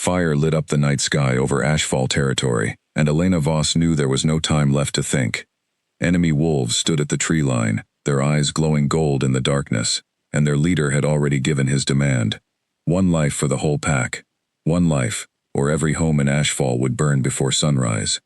Fire lit up the night sky over Ashfall territory, and Elena Voss knew there was no time left to think. Enemy wolves stood at the tree line, their eyes glowing gold in the darkness, and their leader had already given his demand. One life for the whole pack. One life, or every home in Ashfall would burn before sunrise.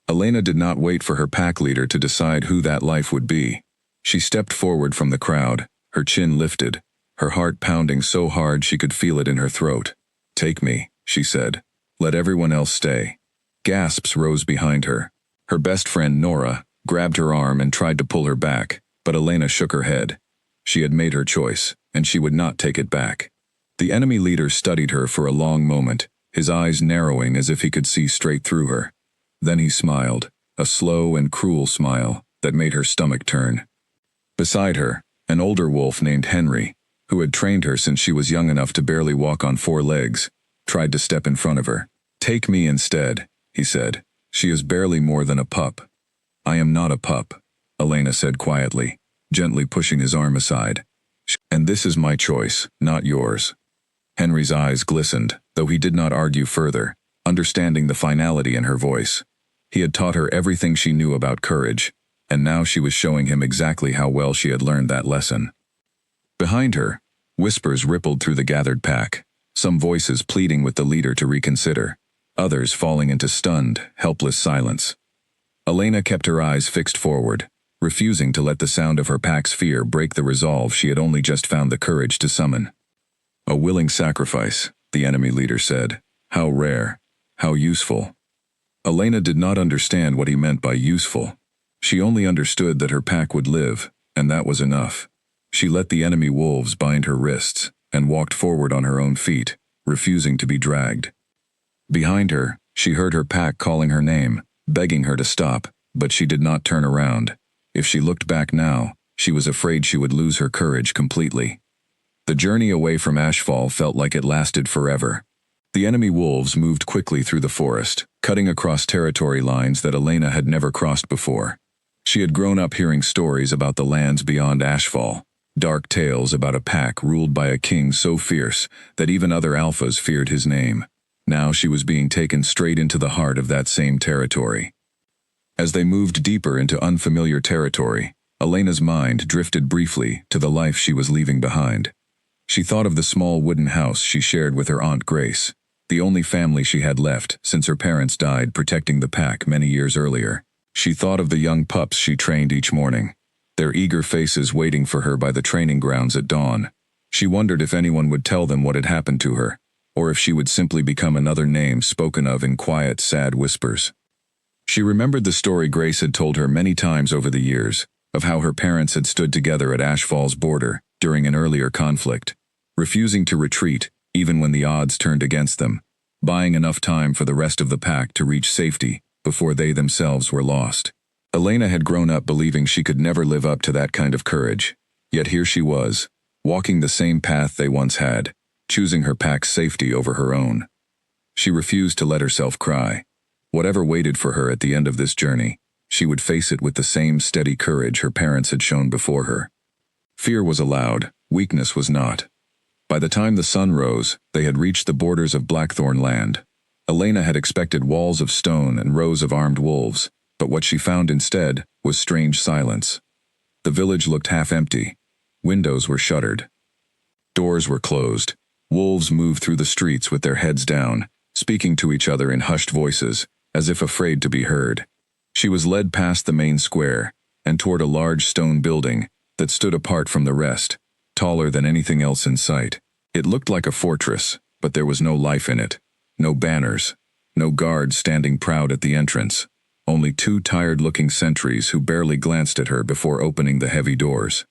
Elena did not wait for her pack leader to decide who that life would be. She stepped forward from the crowd, her chin lifted, her heart pounding so hard she could feel it in her throat. "Take me," she said. "Let everyone else stay." Gasps rose behind her. Her best friend, Nora, grabbed her arm and tried to pull her back, but Elena shook her head. She had made her choice, and she would not take it back. The enemy leader studied her for a long moment, his eyes narrowing as if he could see straight through her. Then he smiled, a slow and cruel smile that made her stomach turn. Beside her, an older wolf named Henry, who had trained her since she was young enough to barely walk on 4 legs, tried to step in front of her. "Take me instead," he said. "She is barely more than a pup." "I am not a pup," Elena said quietly, gently pushing his arm aside. "And this is my choice, not yours." Henry's eyes glistened, though he did not argue further, understanding the finality in her voice. He had taught her everything she knew about courage, and now she was showing him exactly how well she had learned that lesson. Behind her, whispers rippled through the gathered pack, some voices pleading with the leader to reconsider, others falling into stunned, helpless silence. Elena kept her eyes fixed forward, refusing to let the sound of her pack's fear break the resolve she had only just found the courage to summon. "A willing sacrifice," the enemy leader said. "How rare, how useful." Elena did not understand what he meant by useful. She only understood that her pack would live, and that was enough. She let the enemy wolves bind her wrists, and walked forward on her own feet, refusing to be dragged. Behind her, she heard her pack calling her name, begging her to stop, but she did not turn around. If she looked back now, she was afraid she would lose her courage completely. The journey away from Ashfall felt like it lasted forever. The enemy wolves moved quickly through the forest, cutting across territory lines that Elena had never crossed before. She had grown up hearing stories about the lands beyond Ashfall, dark tales about a pack ruled by a king so fierce that even other alphas feared his name. Now she was being taken straight into the heart of that same territory. As they moved deeper into unfamiliar territory, Elena's mind drifted briefly to the life she was leaving behind. She thought of the small wooden house she shared with her Aunt Grace, the only family she had left since her parents died protecting the pack many years earlier. She thought of the young pups she trained each morning, their eager faces waiting for her by the training grounds at dawn. She wondered if anyone would tell them what had happened to her, or if she would simply become another name spoken of in quiet, sad whispers. She remembered the story Grace had told her many times over the years, of how her parents had stood together at Ashfall's border during an earlier conflict, refusing to retreat even when the odds turned against them, buying enough time for the rest of the pack to reach safety before they themselves were lost. Elena had grown up believing she could never live up to that kind of courage, yet here she was, walking the same path they once had, choosing her pack's safety over her own. She refused to let herself cry. Whatever waited for her at the end of this journey, she would face it with the same steady courage her parents had shown before her. Fear was allowed, weakness was not. By the time the sun rose, they had reached the borders of Blackthorn land. Elena had expected walls of stone and rows of armed wolves, but what she found instead was strange silence. The village looked half empty. Windows were shuttered. Doors were closed. Wolves moved through the streets with their heads down, speaking to each other in hushed voices, as if afraid to be heard. She was led past the main square, and toward a large stone building that stood apart from the rest, taller than anything else in sight. It looked like a fortress, but there was no life in it. No banners, no guards standing proud at the entrance, only 2 tired-looking sentries who barely glanced at her before opening the heavy doors.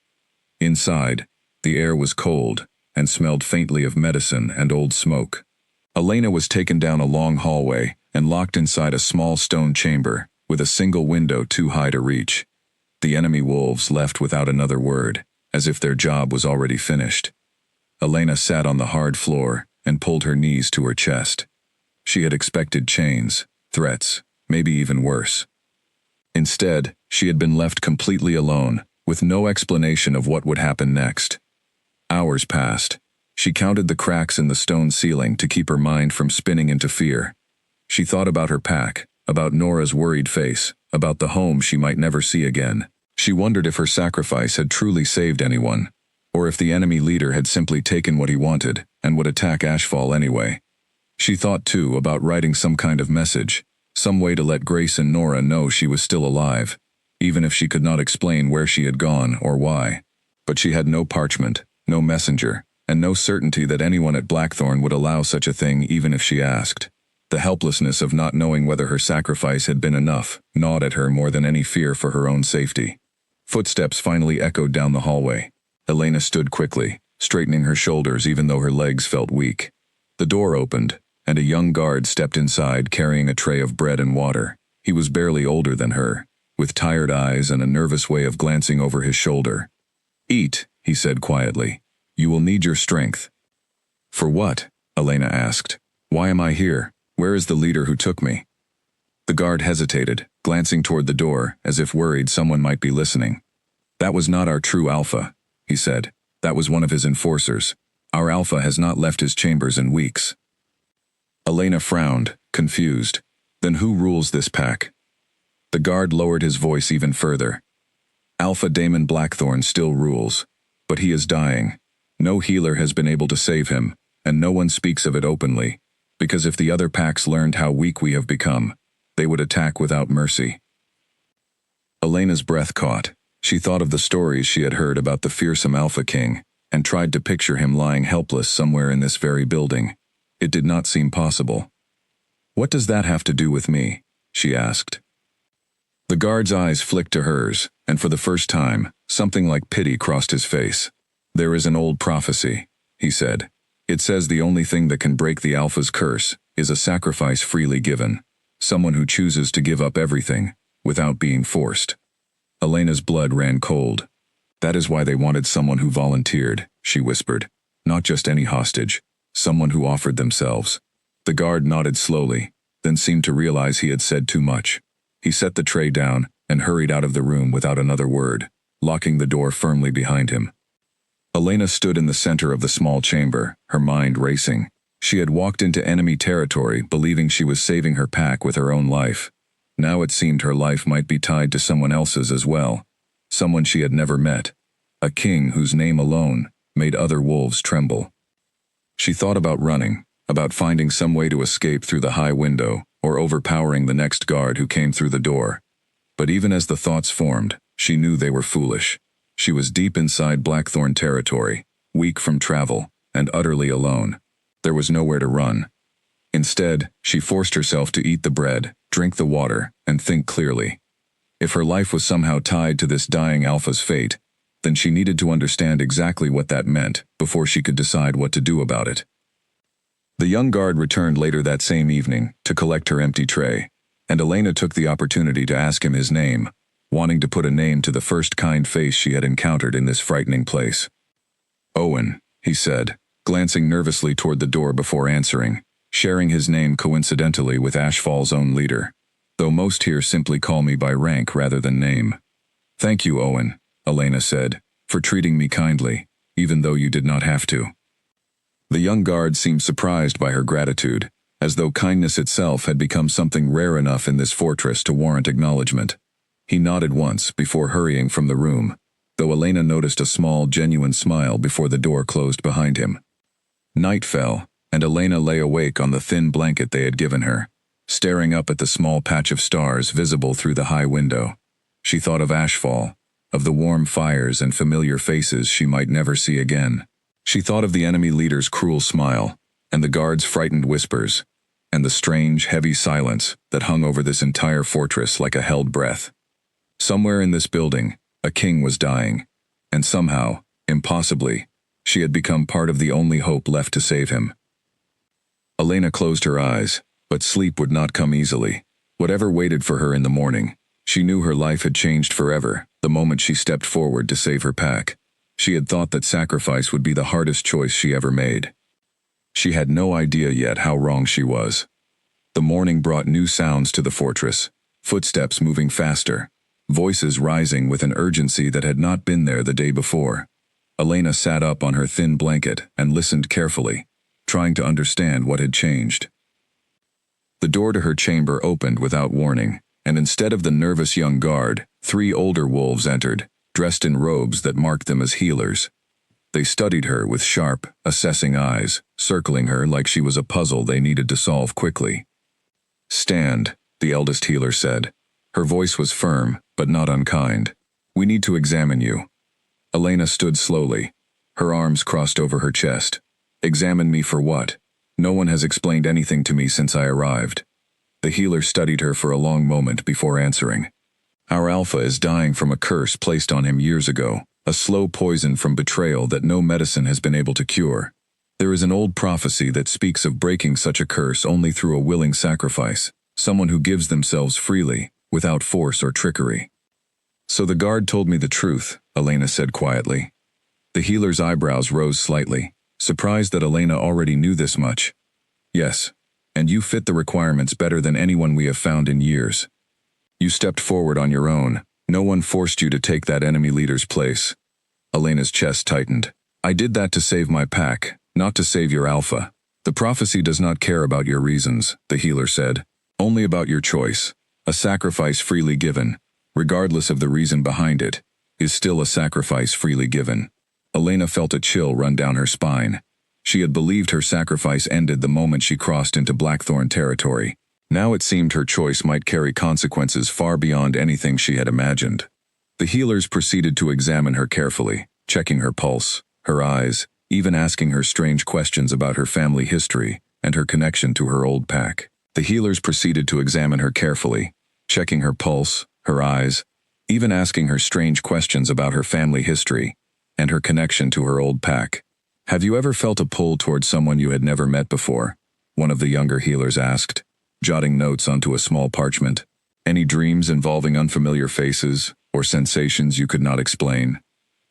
Inside, the air was cold and smelled faintly of medicine and old smoke. Elena was taken down a long hallway and locked inside a small stone chamber with a single window too high to reach. The enemy wolves left without another word, as if their job was already finished. Elena sat on the hard floor and pulled her knees to her chest. She had expected chains, threats, maybe even worse. Instead, she had been left completely alone, with no explanation of what would happen next. Hours passed, She counted the cracks in the stone ceiling to keep her mind from spinning into fear. She thought about her pack, about Nora's worried face, about the home she might never see again. She wondered if her sacrifice had truly saved anyone, or if the enemy leader had simply taken what he wanted and would attack Ashfall anyway. She thought, too, about writing some kind of message, some way to let Grace and Nora know she was still alive, even if she could not explain where she had gone or why. But she had no parchment, no messenger, and no certainty that anyone at Blackthorn would allow such a thing even if she asked. The helplessness of not knowing whether her sacrifice had been enough gnawed at her more than any fear for her own safety. Footsteps finally echoed down the hallway. Elena stood quickly, straightening her shoulders even though her legs felt weak. The door opened, and a young guard stepped inside carrying a tray of bread and water. He was barely older than her, with tired eyes and a nervous way of glancing over his shoulder. "Eat," he said quietly. "You will need your strength." "For what?" Elena asked. "Why am I here? Where is the leader who took me?" The guard hesitated, glancing toward the door, as if worried someone might be listening. "That was not our true Alpha," he said. "That was one of his enforcers. Our Alpha has not left his chambers in weeks." Elena frowned, confused. "Then who rules this pack?" The guard lowered his voice even further. "Alpha Damon Blackthorn still rules, but he is dying. No healer has been able to save him, and no one speaks of it openly, because if the other packs learned how weak we have become, they would attack without mercy." Elena's breath caught. She thought of the stories she had heard about the fearsome Alpha King, and tried to picture him lying helpless somewhere in this very building. It did not seem possible. "What does that have to do with me?" she asked. The guard's eyes flicked to hers, and for the first time, something like pity crossed his face. "There is an old prophecy," he said. "It says the only thing that can break the Alpha's curse is a sacrifice freely given, someone who chooses to give up everything, without being forced." Elena's blood ran cold. "That is why they wanted someone who volunteered," she whispered. "Not just any hostage, someone who offered themselves." The guard nodded slowly, then seemed to realize he had said too much. He set the tray down and hurried out of the room without another word, locking the door firmly behind him. Elena stood in the center of the small chamber, her mind racing. She had walked into enemy territory believing she was saving her pack with her own life. Now it seemed her life might be tied to someone else's as well, someone she had never met, a king whose name alone made other wolves tremble. She thought about running, about finding some way to escape through the high window, or overpowering the next guard who came through the door. But even as the thoughts formed, she knew they were foolish. She was deep inside Blackthorn territory, weak from travel, and utterly alone. There was nowhere to run. Instead, she forced herself to eat the bread, drink the water, and think clearly. If her life was somehow tied to this dying Alpha's fate, then she needed to understand exactly what that meant before she could decide what to do about it. The young guard returned later that same evening to collect her empty tray, and Elena took the opportunity to ask him his name, wanting to put a name to the first kind face she had encountered in this frightening place. "Owen," he said, glancing nervously toward the door before answering, sharing his name coincidentally with Ashfall's own leader, though most here simply call me by rank rather than name. "Thank you, Owen," Elena said, "for treating me kindly, even though you did not have to." The young guard seemed surprised by her gratitude, as though kindness itself had become something rare enough in this fortress to warrant acknowledgement. He nodded once before hurrying from the room, though Elena noticed a small, genuine smile before the door closed behind him. Night fell, and Elena lay awake on the thin blanket they had given her, staring up at the small patch of stars visible through the high window. She thought of Ashfall, of the warm fires and familiar faces she might never see again. She thought of the enemy leader's cruel smile, and the guard's frightened whispers, and the strange, heavy silence that hung over this entire fortress like a held breath. Somewhere in this building, a king was dying, and somehow, impossibly, she had become part of the only hope left to save him. Elena closed her eyes, but sleep would not come easily. Whatever waited for her in the morning, she knew her life had changed forever the moment she stepped forward to save her pack. She had thought that sacrifice would be the hardest choice she ever made. She had no idea yet how wrong she was. The morning brought new sounds to the fortress, footsteps moving faster, voices rising with an urgency that had not been there the day before. Elena sat up on her thin blanket and listened carefully, trying to understand what had changed. The door to her chamber opened without warning, and instead of the nervous young guard, 3 older wolves entered, dressed in robes that marked them as healers. They studied her with sharp, assessing eyes, circling her like she was a puzzle they needed to solve quickly. "Stand," the eldest healer said. Her voice was firm, but not unkind. "We need to examine you." Elena stood slowly, her arms crossed over her chest. "Examine me for what? No one has explained anything to me since I arrived." The healer studied her for a long moment before answering. "Our alpha is dying from a curse placed on him years ago, a slow poison from betrayal that no medicine has been able to cure. There is an old prophecy that speaks of breaking such a curse only through a willing sacrifice, someone who gives themselves freely, without force or trickery." "So the guard told me the truth," Elena said quietly. The healer's eyebrows rose slightly, surprised that Elena already knew this much. "Yes, and you fit the requirements better than anyone we have found in years. You stepped forward on your own. No one forced you to take that enemy leader's place." Elena's chest tightened. "I did that to save my pack, not to save your alpha. The prophecy does not care about your reasons," the healer said. "Only about your choice. A sacrifice freely given, regardless of the reason behind it, is still a sacrifice freely given." Elena felt a chill run down her spine. She had believed her sacrifice ended the moment she crossed into Blackthorn territory. Now it seemed her choice might carry consequences far beyond anything she had imagined. The healers proceeded to examine her carefully, checking her pulse, her eyes, even asking her strange questions about her family history and her connection to her old pack. The healers proceeded to examine her carefully, checking her pulse, her eyes, even asking her strange questions about her family history and her connection to her old pack. "Have you ever felt a pull towards someone you had never met before?" one of the younger healers asked, jotting notes onto a small parchment. "Any dreams involving unfamiliar faces or sensations you could not explain?"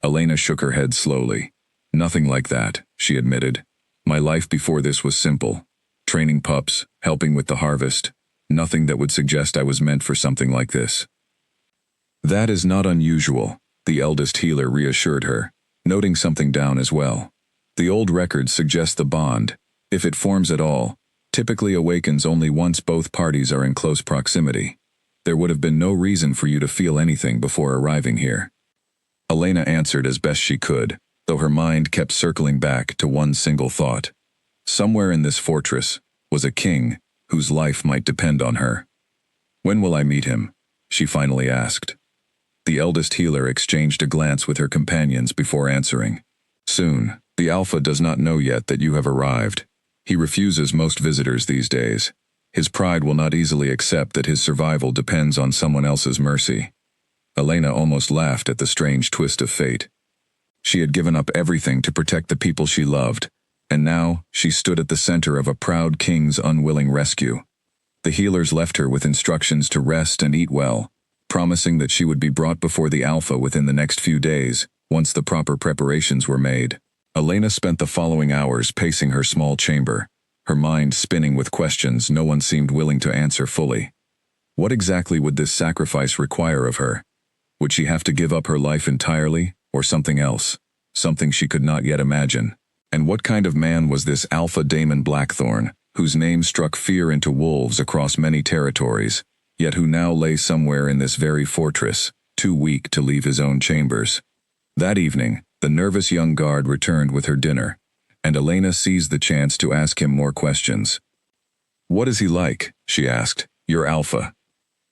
Elena shook her head slowly. "Nothing like that," she admitted. "My life before this was simple. Training pups, helping with the harvest. Nothing that would suggest I was meant for something like this." "That is not unusual," the eldest healer reassured her, noting something down as well. "The old records suggest the bond, if it forms at all, typically awakens only once both parties are in close proximity. There would have been no reason for you to feel anything before arriving here." Elena answered as best she could, though her mind kept circling back to one single thought. Somewhere in this fortress was a king whose life might depend on her. "When will I meet him?" she finally asked. The eldest healer exchanged a glance with her companions before answering. "Soon. The Alpha does not know yet that you have arrived. He refuses most visitors these days. His pride will not easily accept that his survival depends on someone else's mercy." Elena almost laughed at the strange twist of fate. She had given up everything to protect the people she loved, and now she stood at the center of a proud king's unwilling rescue. The healers left her with instructions to rest and eat well, promising that she would be brought before the Alpha within the next few days, once the proper preparations were made. Elena spent the following hours pacing her small chamber, her mind spinning with questions no one seemed willing to answer fully. What exactly would this sacrifice require of her? Would she have to give up her life entirely, or something else, something she could not yet imagine? And what kind of man was this Alpha Daemon Blackthorn, whose name struck fear into wolves across many territories, yet who now lay somewhere in this very fortress, too weak to leave his own chambers? That evening, the nervous young guard returned with her dinner, and Elena seized the chance to ask him more questions. "What is he like?" she asked. "Your Alpha."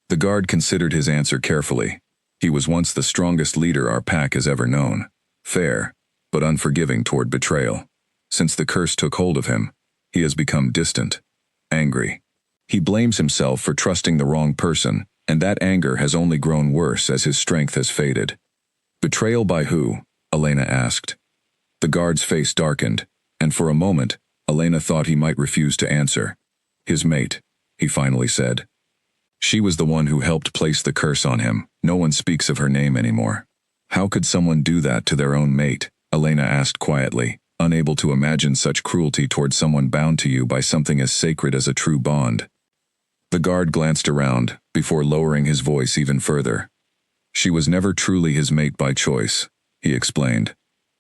The guard considered his answer carefully. "He was once the strongest leader our pack has ever known. Fair, but unforgiving toward betrayal. Since the curse took hold of him, he has become distant, angry. He blames himself for trusting the wrong person, and that anger has only grown worse as his strength has faded." "Betrayal by who?" Elena asked. The guard's face darkened, and for a moment, Elena thought he might refuse to answer. "His mate," he finally said. "She was the one who helped place the curse on him. No one speaks of her name anymore." "How could someone do that to their own mate?" Elena asked quietly, unable to imagine such cruelty toward someone bound to you by something as sacred as a true bond. The guard glanced around, before lowering his voice even further. "She was never truly his mate by choice," he explained.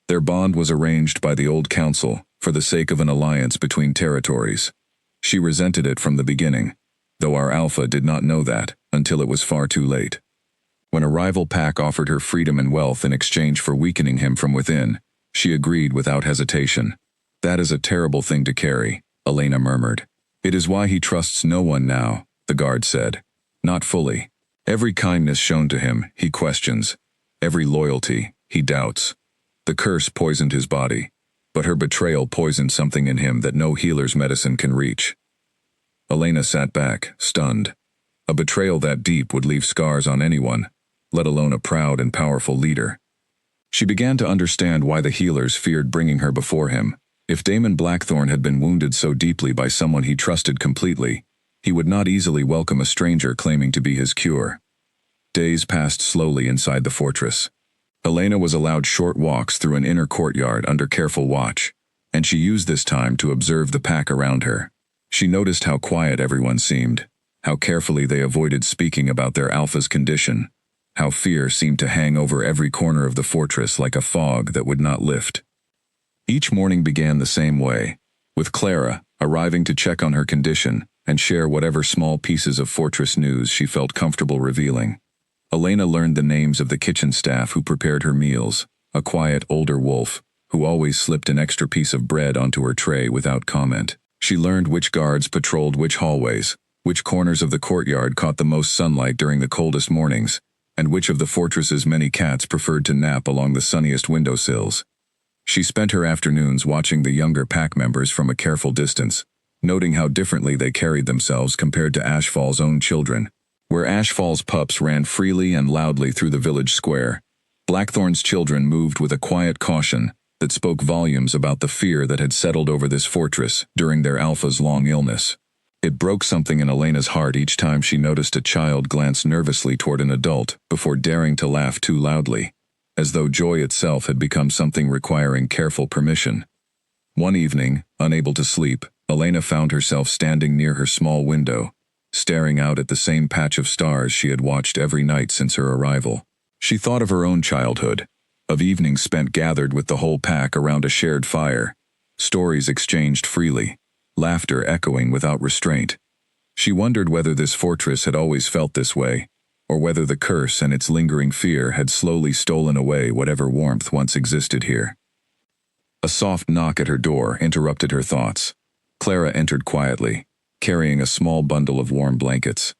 Their bond was arranged by the old council for the sake of an alliance between territories. She resented it from the beginning, though our alpha did not know that until it was far too late. When a rival pack offered her freedom and wealth in exchange for weakening him from within, she agreed without hesitation. "That is a terrible thing to carry," Elena murmured. "It is why he trusts no one now," the guard said. "Not fully. Every kindness shown to him, he questions. Every loyalty, he doubts. The curse poisoned his body, but her betrayal poisoned something in him that no healer's medicine can reach." Elena sat back, stunned. A betrayal that deep would leave scars on anyone, let alone a proud and powerful leader. She began to understand why the healers feared bringing her before him. If Damon Blackthorne had been wounded so deeply by someone he trusted completely, he would not easily welcome a stranger claiming to be his cure. Days passed slowly inside the fortress. Elena was allowed short walks through an inner courtyard under careful watch, and she used this time to observe the pack around her. She noticed how quiet everyone seemed, how carefully they avoided speaking about their alpha's condition, how fear seemed to hang over every corner of the fortress like a fog that would not lift. Each morning began the same way, with Clara arriving to check on her condition and share whatever small pieces of fortress news she felt comfortable revealing. Elena learned the names of the kitchen staff who prepared her meals, a quiet older wolf who always slipped an extra piece of bread onto her tray without comment. She learned which guards patrolled which hallways, which corners of the courtyard caught the most sunlight during the coldest mornings, and which of the fortress's many cats preferred to nap along the sunniest windowsills. She spent her afternoons watching the younger pack members from a careful distance, noting how differently they carried themselves compared to Ashfall's own children. Where Ashfall's pups ran freely and loudly through the village square, Blackthorne's children moved with a quiet caution that spoke volumes about the fear that had settled over this fortress during their alpha's long illness. It broke something in Elena's heart each time she noticed a child glance nervously toward an adult before daring to laugh too loudly, as though joy itself had become something requiring careful permission. One evening, unable to sleep, Elena found herself standing near her small window, staring out at the same patch of stars she had watched every night since her arrival. She thought of her own childhood, of evenings spent gathered with the whole pack around a shared fire, stories exchanged freely, laughter echoing without restraint. She wondered whether this fortress had always felt this way, or whether the curse and its lingering fear had slowly stolen away whatever warmth once existed here. A soft knock at her door interrupted her thoughts. Clara entered quietly, carrying a small bundle of warm blankets.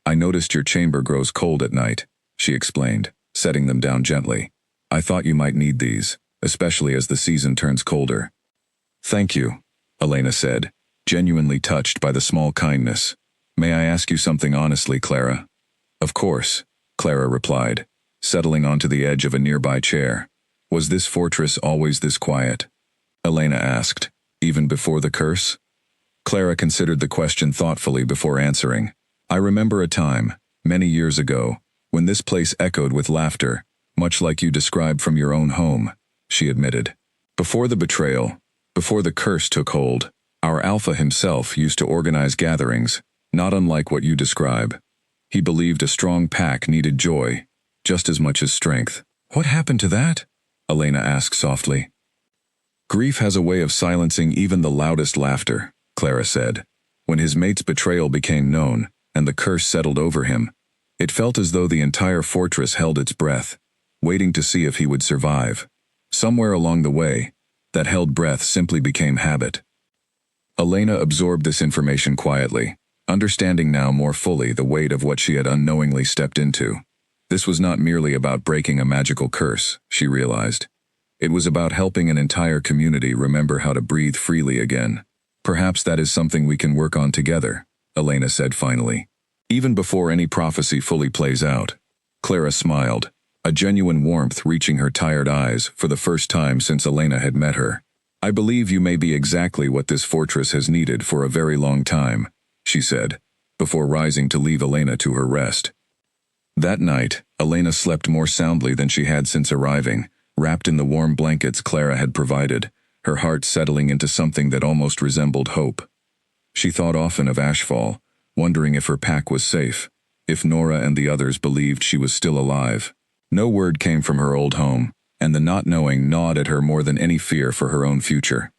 "I noticed your chamber grows cold at night," she explained, setting them down gently. "I thought you might need these, especially as the season turns colder." "Thank you," Elena said, genuinely touched by the small kindness. "May I ask you something honestly, Clara?" "Of course," Clara replied, settling onto the edge of a nearby chair. "Was this fortress always this quiet?" Elena asked, "Even before the curse?" Clara considered the question thoughtfully before answering. "I remember a time, many years ago, when this place echoed with laughter, much like you described from your own home," she admitted. "Before the betrayal, before the curse took hold, our Alpha himself used to organize gatherings, not unlike what you describe. He believed a strong pack needed joy, just as much as strength." "What happened to that?" Elena asked softly. "Grief has a way of silencing even the loudest laughter," Clara said. "When his mate's betrayal became known, and the curse settled over him, it felt as though the entire fortress held its breath, waiting to see if he would survive. Somewhere along the way, that held breath simply became habit." Elena absorbed this information quietly, understanding now more fully the weight of what she had unknowingly stepped into. This was not merely about breaking a magical curse, she realized. It was about helping an entire community remember how to breathe freely again. "Perhaps that is something we can work on together," Elena said finally. "Even before any prophecy fully plays out." Clara smiled, a genuine warmth reaching her tired eyes for the first time since Elena had met her. "I believe you may be exactly what this fortress has needed for a very long time," she said, before rising to leave Elena to her rest. That night, Elena slept more soundly than she had since arriving, wrapped in the warm blankets Clara had provided, her heart settling into something that almost resembled hope. She thought often of Ashfall, wondering if her pack was safe, if Nora and the others believed she was still alive. No word came from her old home, and the not knowing gnawed at her more than any fear for her own future.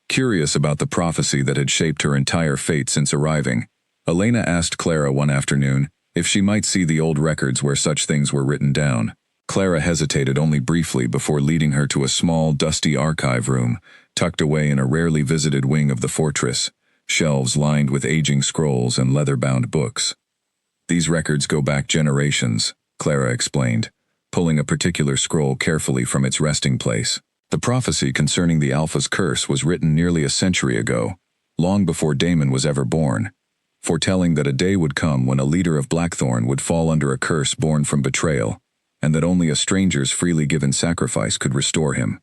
Curious about the prophecy that had shaped her entire fate since arriving, Elena asked Clara one afternoon if she might see the old records where such things were written down. Clara hesitated only briefly before leading her to a small, dusty archive room, tucked away in a rarely visited wing of the fortress, shelves lined with aging scrolls and leather-bound books. "These records go back generations," Clara explained, pulling a particular scroll carefully from its resting place. "The prophecy concerning the Alpha's curse was written nearly a century ago, long before Damon was ever born, foretelling that a day would come when a leader of Blackthorn would fall under a curse born from betrayal, and that only a stranger's freely given sacrifice could restore him."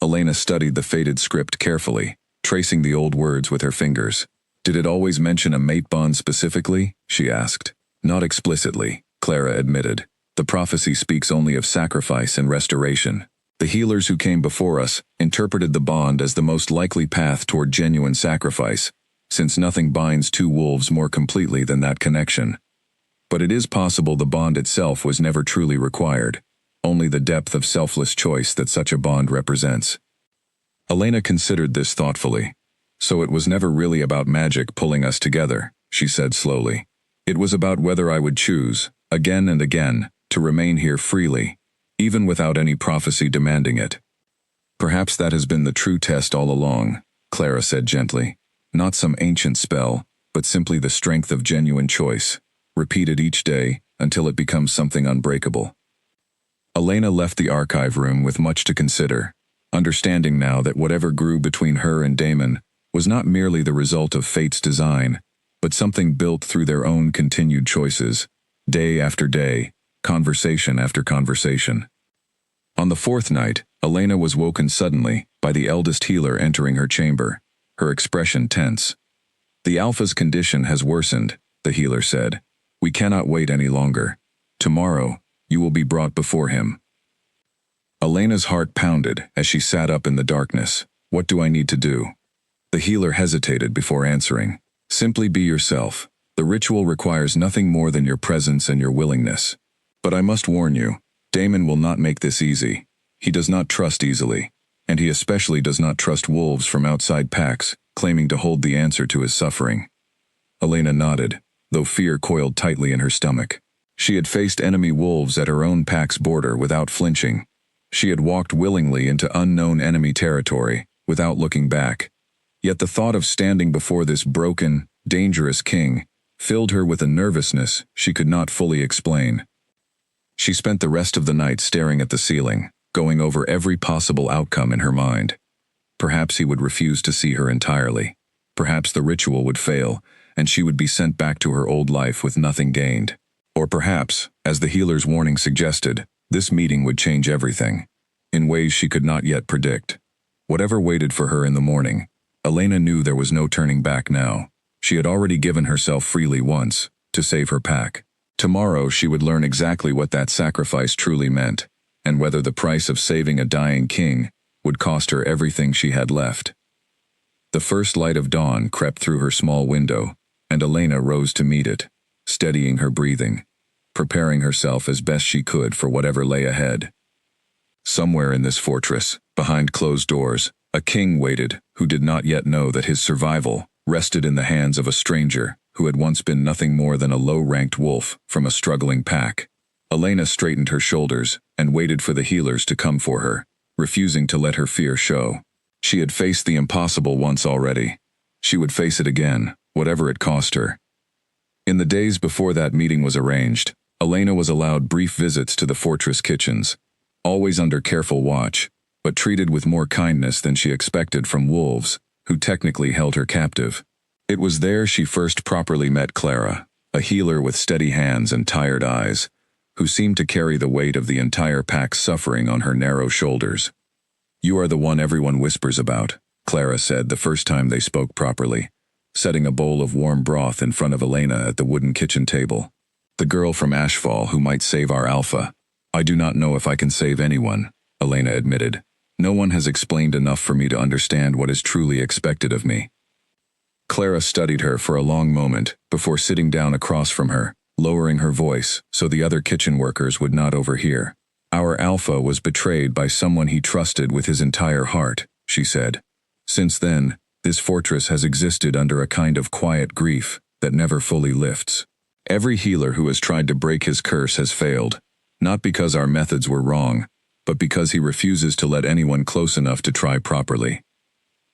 Elena studied the faded script carefully, tracing the old words with her fingers. "Did it always mention a mate bond specifically?" she asked. "Not explicitly," Clara admitted. "The prophecy speaks only of sacrifice and restoration. The healers who came before us interpreted the bond as the most likely path toward genuine sacrifice, since nothing binds two wolves more completely than that connection. But it is possible the bond itself was never truly required, only the depth of selfless choice that such a bond represents." Elena considered this thoughtfully. "So it was never really about magic pulling us together," she said slowly. "It was about whether I would choose, again and again, to remain here freely, even without any prophecy demanding it." "Perhaps that has been the true test all along," Clara said gently. "Not some ancient spell, but simply the strength of genuine choice, repeated each day until it becomes something unbreakable." Elena left the archive room with much to consider, understanding now that whatever grew between her and Damon was not merely the result of fate's design, but something built through their own continued choices, day after day, conversation after conversation. On the fourth night, Elena was woken suddenly by the eldest healer entering her chamber, her expression tense. "The Alpha's condition has worsened," the healer said. "We cannot wait any longer. Tomorrow, you will be brought before him." Elena's heart pounded as she sat up in the darkness. "What do I need to do?" The healer hesitated before answering. "Simply be yourself. The ritual requires nothing more than your presence and your willingness. But I must warn you, Damon will not make this easy. He does not trust easily, and he especially does not trust wolves from outside packs, claiming to hold the answer to his suffering." Elena nodded, though fear coiled tightly in her stomach. She had faced enemy wolves at her own pack's border without flinching. She had walked willingly into unknown enemy territory, without looking back. Yet the thought of standing before this broken, dangerous king filled her with a nervousness she could not fully explain. She spent the rest of the night staring at the ceiling, going over every possible outcome in her mind. Perhaps he would refuse to see her entirely. Perhaps the ritual would fail, and she would be sent back to her old life with nothing gained. Or perhaps, as the healer's warning suggested, this meeting would change everything, in ways she could not yet predict. Whatever waited for her in the morning, Elena knew there was no turning back now. She had already given herself freely once, to save her pack. Tomorrow she would learn exactly what that sacrifice truly meant, and whether the price of saving a dying king would cost her everything she had left. The first light of dawn crept through her small window, and Elena rose to meet it, steadying her breathing, preparing herself as best she could for whatever lay ahead. Somewhere in this fortress, behind closed doors, a king waited who did not yet know that his survival rested in the hands of a stranger who had once been nothing more than a low-ranked wolf from a struggling pack. Elena straightened her shoulders and waited for the healers to come for her, refusing to let her fear show. She had faced the impossible once already. She would face it again, whatever it cost her. In the days before that meeting was arranged, Elena was allowed brief visits to the fortress kitchens, always under careful watch, but treated with more kindness than she expected from wolves, who technically held her captive. It was there she first properly met Clara, a healer with steady hands and tired eyes, who seemed to carry the weight of the entire pack's suffering on her narrow shoulders. "You are the one everyone whispers about," Clara said the first time they spoke properly, setting a bowl of warm broth in front of Elena at the wooden kitchen table. "The girl from Ashfall who might save our Alpha." "I do not know if I can save anyone," Elena admitted. "No one has explained enough for me to understand what is truly expected of me." Clara studied her for a long moment before sitting down across from her, lowering her voice so the other kitchen workers would not overhear. Our alpha was betrayed by someone he trusted with his entire heart, she said. Since then, this fortress has existed under a kind of quiet grief that never fully lifts. Every healer who has tried to break his curse has failed, not because our methods were wrong, but because he refuses to let anyone close enough to try properly.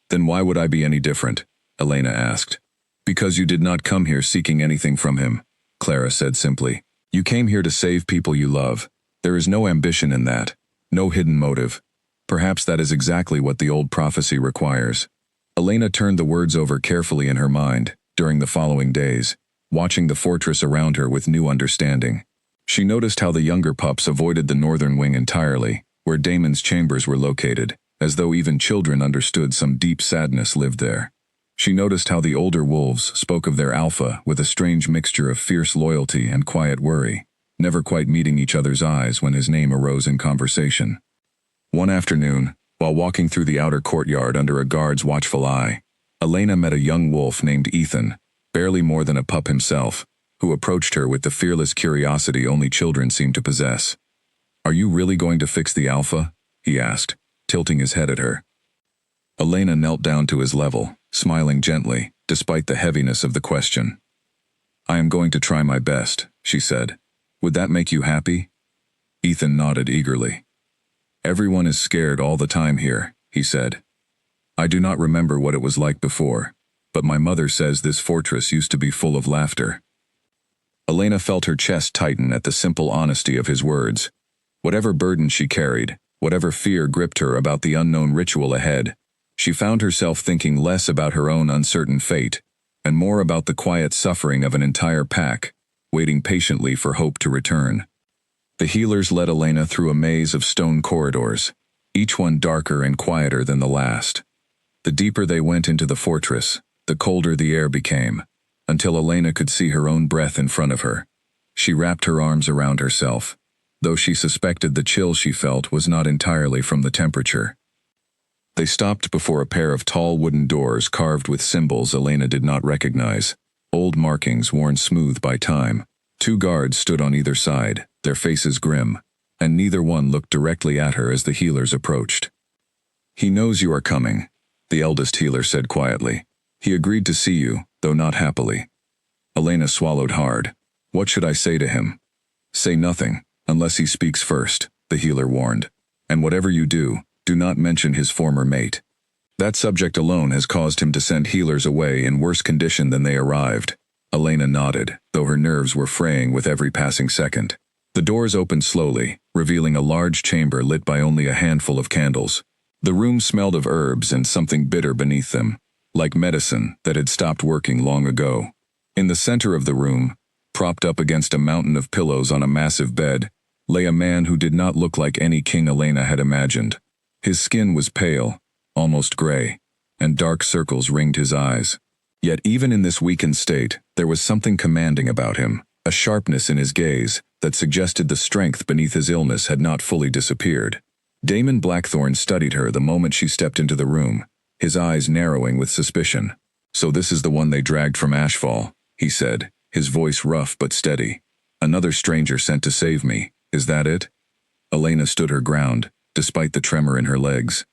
Then why would I be any different? Elena asked. Because you did not come here seeking anything from him, Clara said simply. You came here to save people you love. There is no ambition in that, no hidden motive. Perhaps that is exactly what the old prophecy requires. Elena turned the words over carefully in her mind during the following days, watching the fortress around her with new understanding. She noticed how the younger pups avoided the northern wing entirely, where Damon's chambers were located, as though even children understood some deep sadness lived there. She noticed how the older wolves spoke of their alpha with a strange mixture of fierce loyalty and quiet worry, never quite meeting each other's eyes when his name arose in conversation. One afternoon, while walking through the outer courtyard under a guard's watchful eye, Elena met a young wolf named Ethan, barely more than a pup himself, who approached her with the fearless curiosity only children seem to possess. Are you really going to fix the alpha? He asked, tilting his head at her. Elena knelt down to his level, smiling gently, despite the heaviness of the question. I am going to try my best, she said. Would that make you happy? Ethan nodded eagerly. Everyone is scared all the time here, he said. I do not remember what it was like before, but my mother says this fortress used to be full of laughter. Elena felt her chest tighten at the simple honesty of his words. Whatever burden she carried, whatever fear gripped her about the unknown ritual ahead, she found herself thinking less about her own uncertain fate, and more about the quiet suffering of an entire pack, waiting patiently for hope to return. The healers led Elena through a maze of stone corridors, each one darker and quieter than the last. The deeper they went into the fortress, the colder the air became, until Elena could see her own breath in front of her. She wrapped her arms around herself, though she suspected the chill she felt was not entirely from the temperature. They stopped before a pair of tall wooden doors carved with symbols Elena did not recognize, old markings worn smooth by time. 2 guards stood on either side, their faces grim, and neither one looked directly at her as the healers approached. He knows you are coming, the eldest healer said quietly. He agreed to see you, though not happily. Elena swallowed hard. What should I say to him? Say nothing, unless he speaks first, the healer warned. And whatever you do not mention his former mate. That subject alone has caused him to send healers away in worse condition than they arrived. Elena nodded, though her nerves were fraying with every passing second. The doors opened slowly, revealing a large chamber lit by only a handful of candles. The room smelled of herbs and something bitter beneath them, like medicine that had stopped working long ago. In the center of the room, propped up against a mountain of pillows on a massive bed, lay a man who did not look like any king Elena had imagined. His skin was pale, almost gray, and dark circles ringed his eyes. Yet even in this weakened state, there was something commanding about him, a sharpness in his gaze that suggested the strength beneath his illness had not fully disappeared. Damon Blackthorne studied her the moment she stepped into the room, his eyes narrowing with suspicion. So this is the one they dragged from Ashfall, he said, his voice rough but steady. Another stranger sent to save me, is that it? Elena stood her ground, despite the tremor in her legs.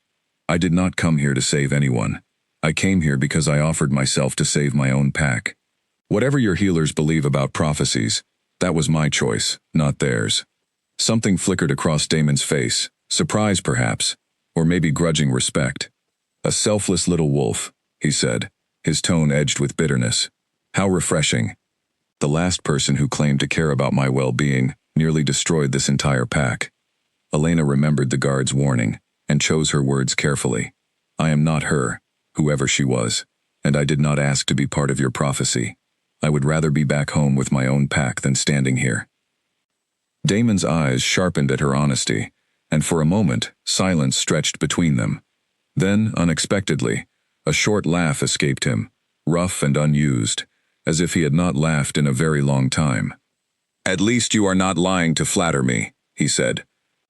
I did not come here to save anyone. I came here because I offered myself to save my own pack. Whatever your healers believe about prophecies, that was my choice, not theirs. Something flickered across Damon's face, surprise perhaps, or maybe grudging respect. A selfless little wolf, he said, his tone edged with bitterness. How refreshing. The last person who claimed to care about my well-being nearly destroyed this entire pack. Elena remembered the guard's warning and chose her words carefully. I am not her, whoever she was, and I did not ask to be part of your prophecy. I would rather be back home with my own pack than standing here. Damon's eyes sharpened at her honesty, and for a moment, silence stretched between them. Then, unexpectedly, a short laugh escaped him, rough and unused, as if he had not laughed in a very long time. At least you are not lying to flatter me, he said.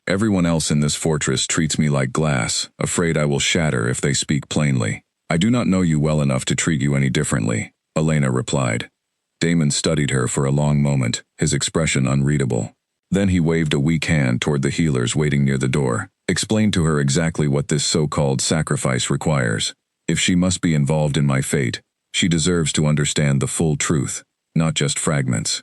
Everyone else in this fortress treats me like glass, afraid I will shatter if they speak plainly. I do not know you well enough to treat you any differently, Elena replied. Damon studied her for a long moment, his expression unreadable. Then he waved a weak hand toward the healers waiting near the door, explained to her exactly what this so-called sacrifice requires. If she must be involved in my fate, she deserves to understand the full truth, not just fragments.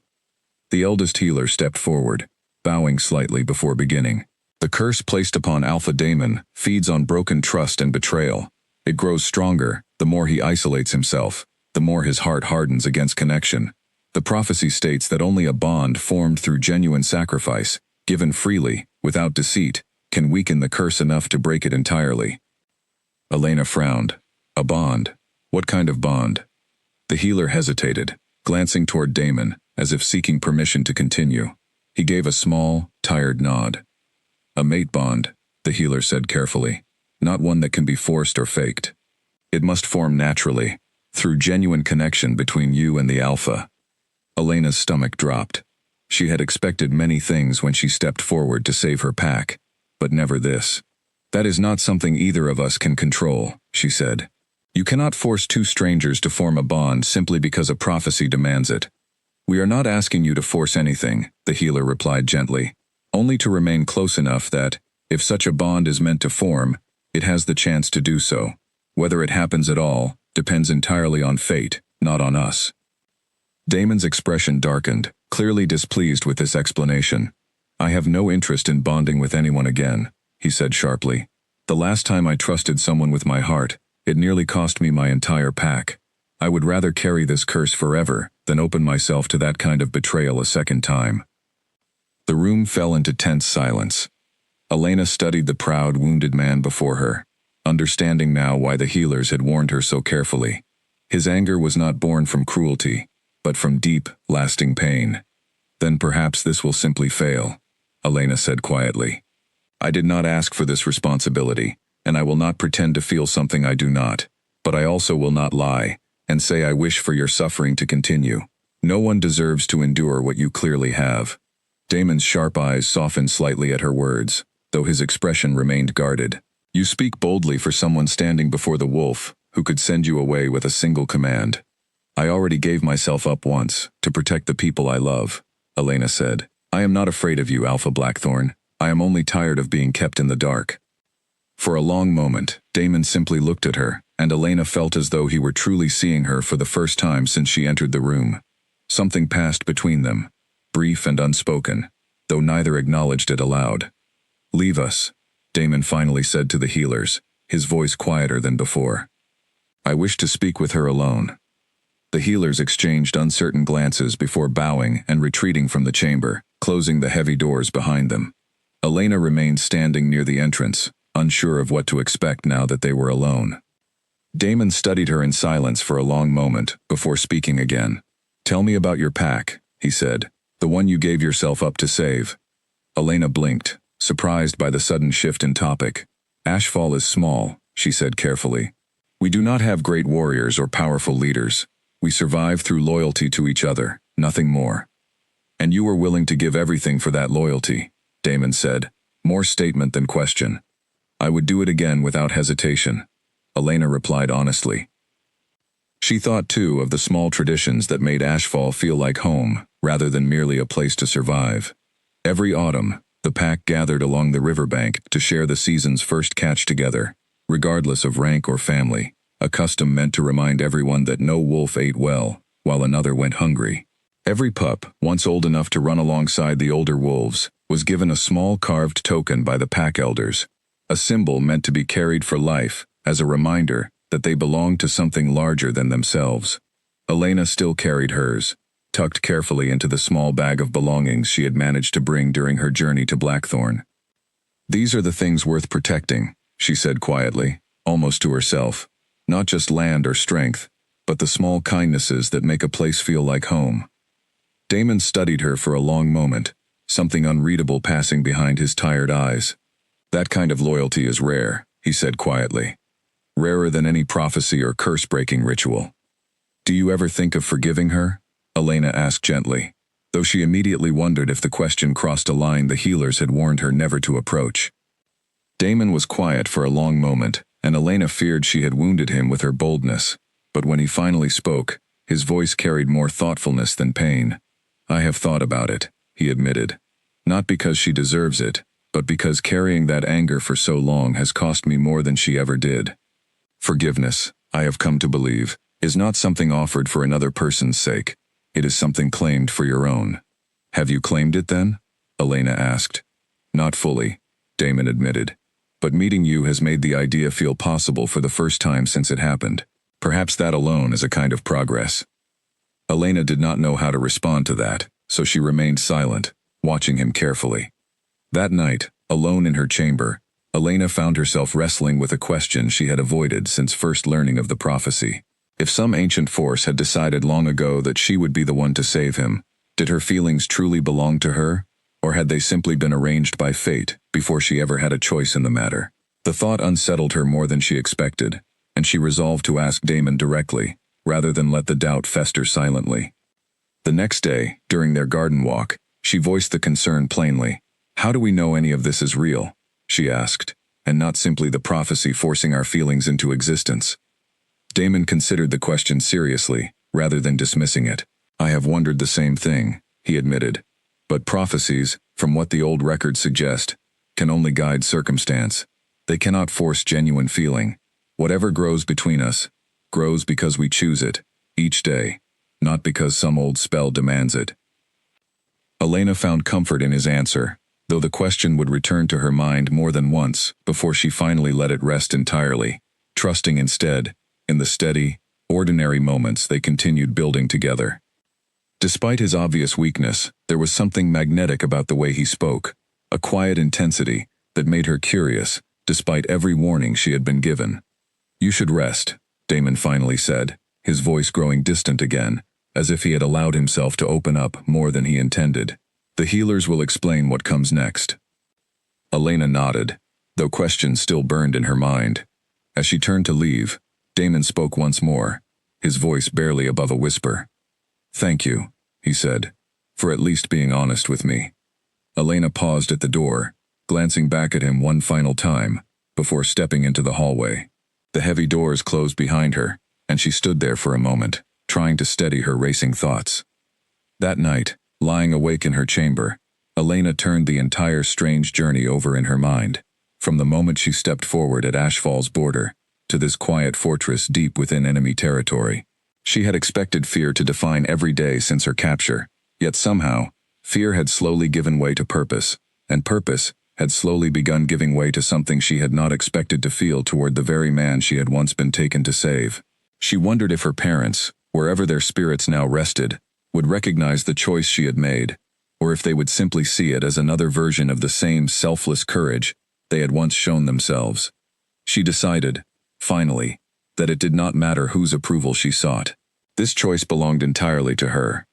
The eldest healer stepped forward, bowing slightly before beginning. The curse placed upon Alpha Daemon feeds on broken trust and betrayal. It grows stronger, the more he isolates himself, the more his heart hardens against connection. The prophecy states that only a bond formed through genuine sacrifice, given freely, without deceit, can weaken the curse enough to break it entirely. Elena frowned. A bond? What kind of bond? The healer hesitated, glancing toward Daemon, as if seeking permission to continue. He gave a small, tired nod. A mate bond, the healer said carefully, not one that can be forced or faked. It must form naturally, through genuine connection between you and the Alpha. Elena's stomach dropped. She had expected many things when she stepped forward to save her pack, but never this. That is not something either of us can control, she said. You cannot force two strangers to form a bond simply because a prophecy demands it. We are not asking you to force anything, the healer replied gently, only to remain close enough that, if such a bond is meant to form, it has the chance to do so. Whether it happens at all depends entirely on fate, not on us. Daemon's expression darkened, clearly displeased with this explanation. I have no interest in bonding with anyone again, he said sharply. The last time I trusted someone with my heart, it nearly cost me my entire pack. I would rather carry this curse forever than open myself to that kind of betrayal a second time. The room fell into tense silence. Elena studied the proud, wounded man before her, understanding now why the healers had warned her so carefully. His anger was not born from cruelty, but from deep, lasting pain. Then perhaps this will simply fail, Elena said quietly. I did not ask for this responsibility, and I will not pretend to feel something I do not, but I also will not lie and say I wish for your suffering to continue. No one deserves to endure what you clearly have. Daemon's sharp eyes softened slightly at her words, though his expression remained guarded. You speak boldly for someone standing before the wolf, who could send you away with a single command. I already gave myself up once, to protect the people I love, Elena said. I am not afraid of you, Alpha Blackthorn. I am only tired of being kept in the dark. For a long moment, Daemon simply looked at her, and Elena felt as though he were truly seeing her for the first time since she entered the room. Something passed between them, brief and unspoken, though neither acknowledged it aloud. Leave us, Daemon finally said to the healers, his voice quieter than before. I wish to speak with her alone. The healers exchanged uncertain glances before bowing and retreating from the chamber, closing the heavy doors behind them. Elena remained standing near the entrance, unsure of what to expect now that they were alone. Daemon studied her in silence for a long moment before speaking again. Tell me about your pack, he said, the one you gave yourself up to save. Elena blinked, surprised by the sudden shift in topic. Ashfall is small, she said carefully. We do not have great warriors or powerful leaders. We survive through loyalty to each other, nothing more. And you were willing to give everything for that loyalty, Daemon said, more statement than question. I would do it again without hesitation, Elena replied honestly. She thought too of the small traditions that made Ashfall feel like home, rather than merely a place to survive. Every autumn, the pack gathered along the riverbank to share the season's first catch together, regardless of rank or family, a custom meant to remind everyone that no wolf ate well, while another went hungry. Every pup, once old enough to run alongside the older wolves, was given a small carved token by the pack elders, a symbol meant to be carried for life, as a reminder that they belonged to something larger than themselves. Elena still carried hers, tucked carefully into the small bag of belongings she had managed to bring during her journey to Blackthorn. These are the things worth protecting, she said quietly, almost to herself. Not just land or strength, but the small kindnesses that make a place feel like home. Daemon studied her for a long moment, something unreadable passing behind his tired eyes. That kind of loyalty is rare, he said quietly. Rarer than any prophecy or curse-breaking ritual. Do you ever think of forgiving her? Elena asked gently, though she immediately wondered if the question crossed a line the healers had warned her never to approach. Daemon was quiet for a long moment, and Elena feared she had wounded him with her boldness, but when he finally spoke, his voice carried more thoughtfulness than pain. I have thought about it, he admitted. Not because she deserves it, but because carrying that anger for so long has cost me more than she ever did. Forgiveness, I have come to believe, is not something offered for another person's sake. It is something claimed for your own. Have you claimed it then? Elena asked. Not fully, Damon admitted. But meeting you has made the idea feel possible for the first time since it happened. Perhaps that alone is a kind of progress. Elena did not know how to respond to that, so she remained silent, watching him carefully. That night, alone in her chamber, Elena found herself wrestling with a question she had avoided since first learning of the prophecy. If some ancient force had decided long ago that she would be the one to save him, did her feelings truly belong to her, or had they simply been arranged by fate before she ever had a choice in the matter? The thought unsettled her more than she expected, and she resolved to ask Damon directly, rather than let the doubt fester silently. The next day, during their garden walk, she voiced the concern plainly. How do we know any of this is real? She asked, and not simply the prophecy forcing our feelings into existence. Damon considered the question seriously, rather than dismissing it. I have wondered the same thing, he admitted. But prophecies, from what the old records suggest, can only guide circumstance. They cannot force genuine feeling. Whatever grows between us, grows because we choose it, each day, not because some old spell demands it. Elena found comfort in his answer, though the question would return to her mind more than once before she finally let it rest entirely, trusting instead, in the steady, ordinary moments they continued building together. Despite his obvious weakness, there was something magnetic about the way he spoke, a quiet intensity that made her curious, despite every warning she had been given. You should rest, Damon finally said, his voice growing distant again, as if he had allowed himself to open up more than he intended. The healers will explain what comes next. Elena nodded, though questions still burned in her mind. As she turned to leave, Damon spoke once more, his voice barely above a whisper. Thank you, he said, for at least being honest with me. Elena paused at the door, glancing back at him one final time, before stepping into the hallway. The heavy doors closed behind her, and she stood there for a moment, trying to steady her racing thoughts. That night, lying awake in her chamber, Elena turned the entire strange journey over in her mind, from the moment she stepped forward at Ashfall's border, to this quiet fortress deep within enemy territory. She had expected fear to define every day since her capture, yet somehow, fear had slowly given way to purpose, and purpose had slowly begun giving way to something she had not expected to feel toward the very man she had once been taken to save. She wondered if her parents, wherever their spirits now rested, would recognize the choice she had made, or if they would simply see it as another version of the same selfless courage they had once shown themselves. She decided, finally, that it did not matter whose approval she sought. This choice belonged entirely to her.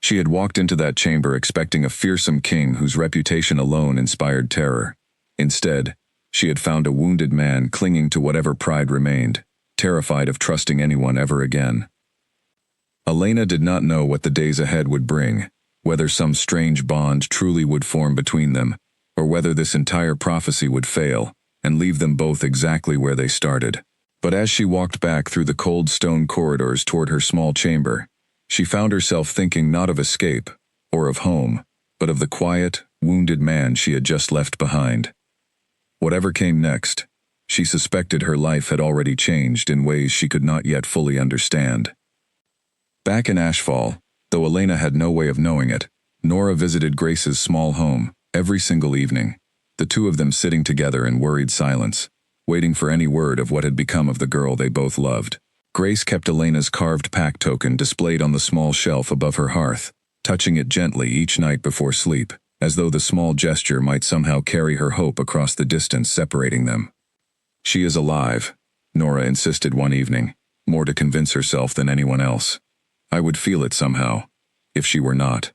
She had walked into that chamber expecting a fearsome king whose reputation alone inspired terror. Instead, she had found a wounded man clinging to whatever pride remained, terrified of trusting anyone ever again. Elena did not know what the days ahead would bring, whether some strange bond truly would form between them, or whether this entire prophecy would fail and leave them both exactly where they started. But as she walked back through the cold stone corridors toward her small chamber, she found herself thinking not of escape or of home, but of the quiet, wounded man she had just left behind. Whatever came next, she suspected her life had already changed in ways she could not yet fully understand. Back in Ashfall, though Elena had no way of knowing it, Nora visited Grace's small home every single evening, the two of them sitting together in worried silence, waiting for any word of what had become of the girl they both loved. Grace kept Elena's carved pack token displayed on the small shelf above her hearth, touching it gently each night before sleep, as though the small gesture might somehow carry her hope across the distance separating them. She is alive, Nora insisted one evening, more to convince herself than anyone else. I would feel it somehow, if she were not.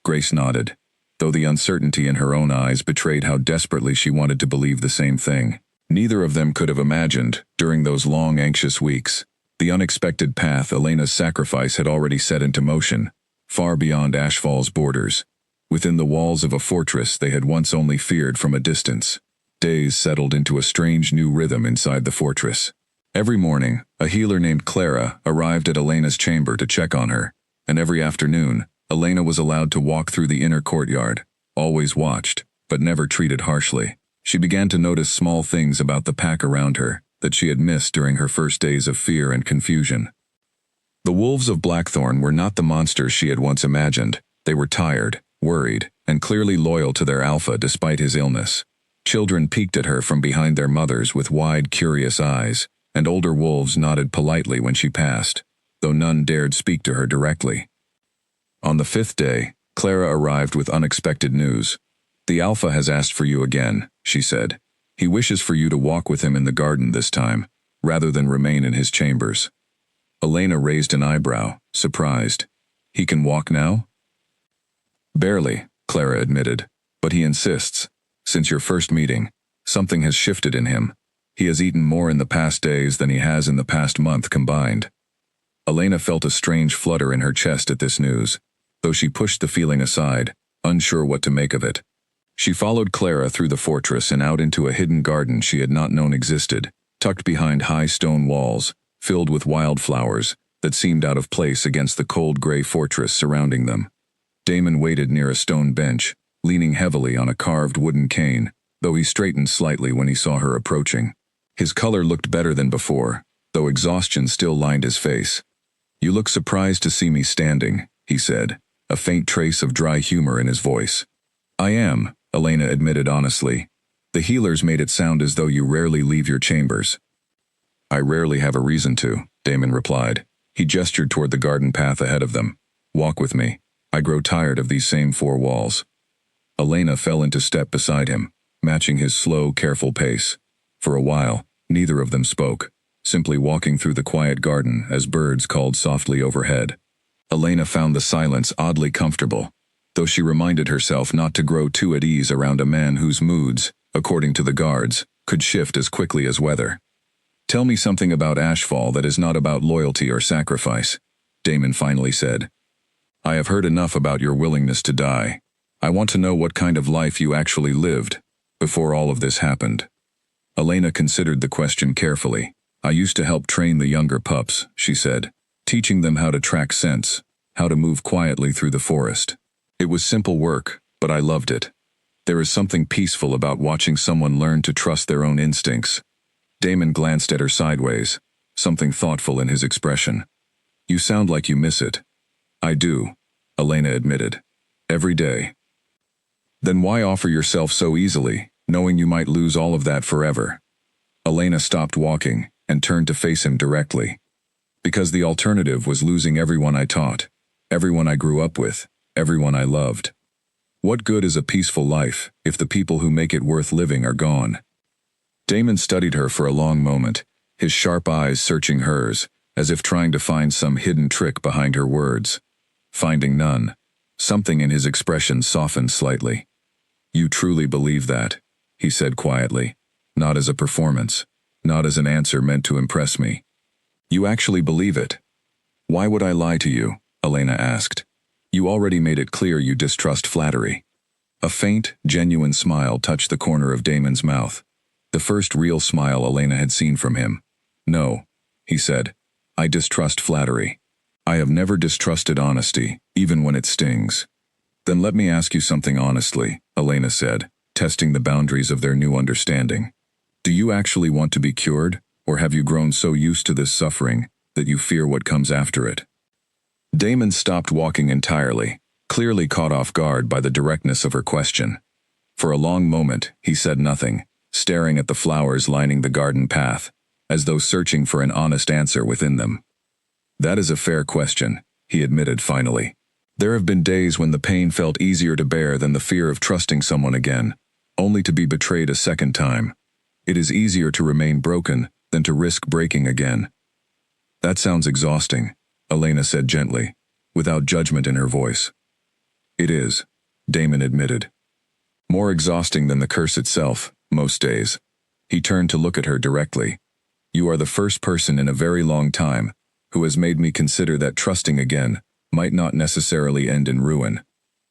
Grace nodded, though the uncertainty in her own eyes betrayed how desperately she wanted to believe the same thing. Neither of them could have imagined, during those long, anxious weeks, the unexpected path Elena's sacrifice had already set into motion, far beyond Ashfall's borders, within the walls of a fortress they had once only feared from a distance. Days settled into a strange new rhythm inside the fortress. Every morning, a healer named Clara arrived at Elena's chamber to check on her, and every afternoon, Elena was allowed to walk through the inner courtyard, always watched, but never treated harshly. She began to notice small things about the pack around her that she had missed during her first days of fear and confusion. The wolves of Blackthorn were not the monsters she had once imagined. They were tired, worried, and clearly loyal to their alpha despite his illness. Children peeked at her from behind their mothers with wide, curious eyes, and older wolves nodded politely when she passed, though none dared speak to her directly. On the 5th day, Clara arrived with unexpected news. "The alpha has asked for you again," she said. "He wishes for you to walk with him in the garden this time, rather than remain in his chambers." Elena raised an eyebrow, surprised. "He can walk now?" "Barely," Clara admitted, "but he insists. Since your first meeting, something has shifted in him. He has eaten more in the past days than he has in the past month combined." Elena felt a strange flutter in her chest at this news, though she pushed the feeling aside, unsure what to make of it. She followed Clara through the fortress and out into a hidden garden she had not known existed, tucked behind high stone walls, filled with wildflowers that seemed out of place against the cold gray fortress surrounding them. Damon waited near a stone bench, leaning heavily on a carved wooden cane, though he straightened slightly when he saw her approaching. His color looked better than before, though exhaustion still lined his face. "You look surprised to see me standing," he said, a faint trace of dry humor in his voice. "I am," Elena admitted honestly. "The healers made it sound as though you rarely leave your chambers." "I rarely have a reason to," Damon replied. He gestured toward the garden path ahead of them. "Walk with me. I grow tired of these same 4 walls." Elena fell into step beside him, matching his slow, careful pace. For a while, neither of them spoke, simply walking through the quiet garden as birds called softly overhead. Elena found the silence oddly comfortable, though she reminded herself not to grow too at ease around a man whose moods, according to the guards, could shift as quickly as weather. "Tell me something about Ashfall that is not about loyalty or sacrifice," Damon finally said. "I have heard enough about your willingness to die. I want to know what kind of life you actually lived before all of this happened." Elena considered the question carefully. "I used to help train the younger pups," she said, "teaching them how to track scents, how to move quietly through the forest. It was simple work, but I loved it. There is something peaceful about watching someone learn to trust their own instincts." Damon glanced at her sideways, something thoughtful in his expression. "You sound like you miss it." "I do," Elena admitted. "Every day." "Then why offer yourself so easily, knowing you might lose all of that forever?" Elena stopped walking and turned to face him directly. "Because the alternative was losing everyone I taught, everyone I grew up with, everyone I loved. What good is a peaceful life if the people who make it worth living are gone?" Damon studied her for a long moment, his sharp eyes searching hers, as if trying to find some hidden trick behind her words. Finding none, something in his expression softened slightly. "You truly believe that," he said quietly, "not as a performance, not as an answer meant to impress me. You actually believe it." "Why would I lie to you?" Elena asked. "You already made it clear you distrust flattery." A faint, genuine smile touched the corner of Damon's mouth, the first real smile Elena had seen from him. "No," he said, "I distrust flattery. I have never distrusted honesty, even when it stings." "Then let me ask you something honestly," Elena said, testing the boundaries of their new understanding. "Do you actually want to be cured, or have you grown so used to this suffering that you fear what comes after it?" Damon stopped walking entirely, clearly caught off guard by the directness of her question. For a long moment, he said nothing, staring at the flowers lining the garden path, as though searching for an honest answer within them. "That is a fair question," he admitted finally. "There have been days when the pain felt easier to bear than the fear of trusting someone again, only to be betrayed a second time. It is easier to remain broken than to risk breaking again." "That sounds exhausting," Elena said gently, without judgment in her voice. "It is," Damon admitted. "More exhausting than the curse itself, most days." He turned to look at her directly. "You are the first person in a very long time who has made me consider that trusting again might not necessarily end in ruin."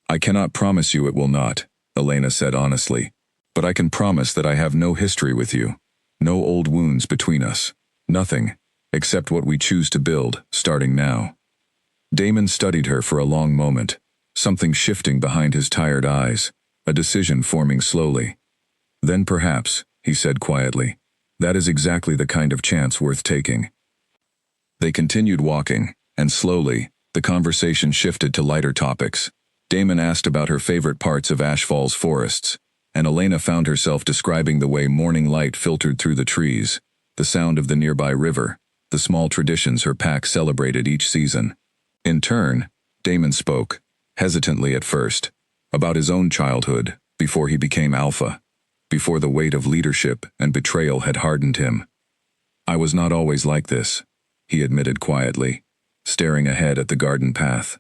"I cannot promise you it will not," Elena said honestly, "but I can promise that I have no history with you, no old wounds between us, nothing, except what we choose to build, starting now." Damon studied her for a long moment, something shifting behind his tired eyes, a decision forming slowly. Then perhaps, he said quietly, that is exactly the kind of chance worth taking. They continued walking, and slowly, the conversation shifted to lighter topics. Damon asked about her favorite parts of Ash Falls forests, and Elena found herself describing the way morning light filtered through the trees, the sound of the nearby river, the small traditions her pack celebrated each season. In turn, Damon spoke, hesitantly at first, about his own childhood, before he became alpha, before the weight of leadership and betrayal had hardened him. I was not always like this, he admitted quietly, staring ahead at the garden path.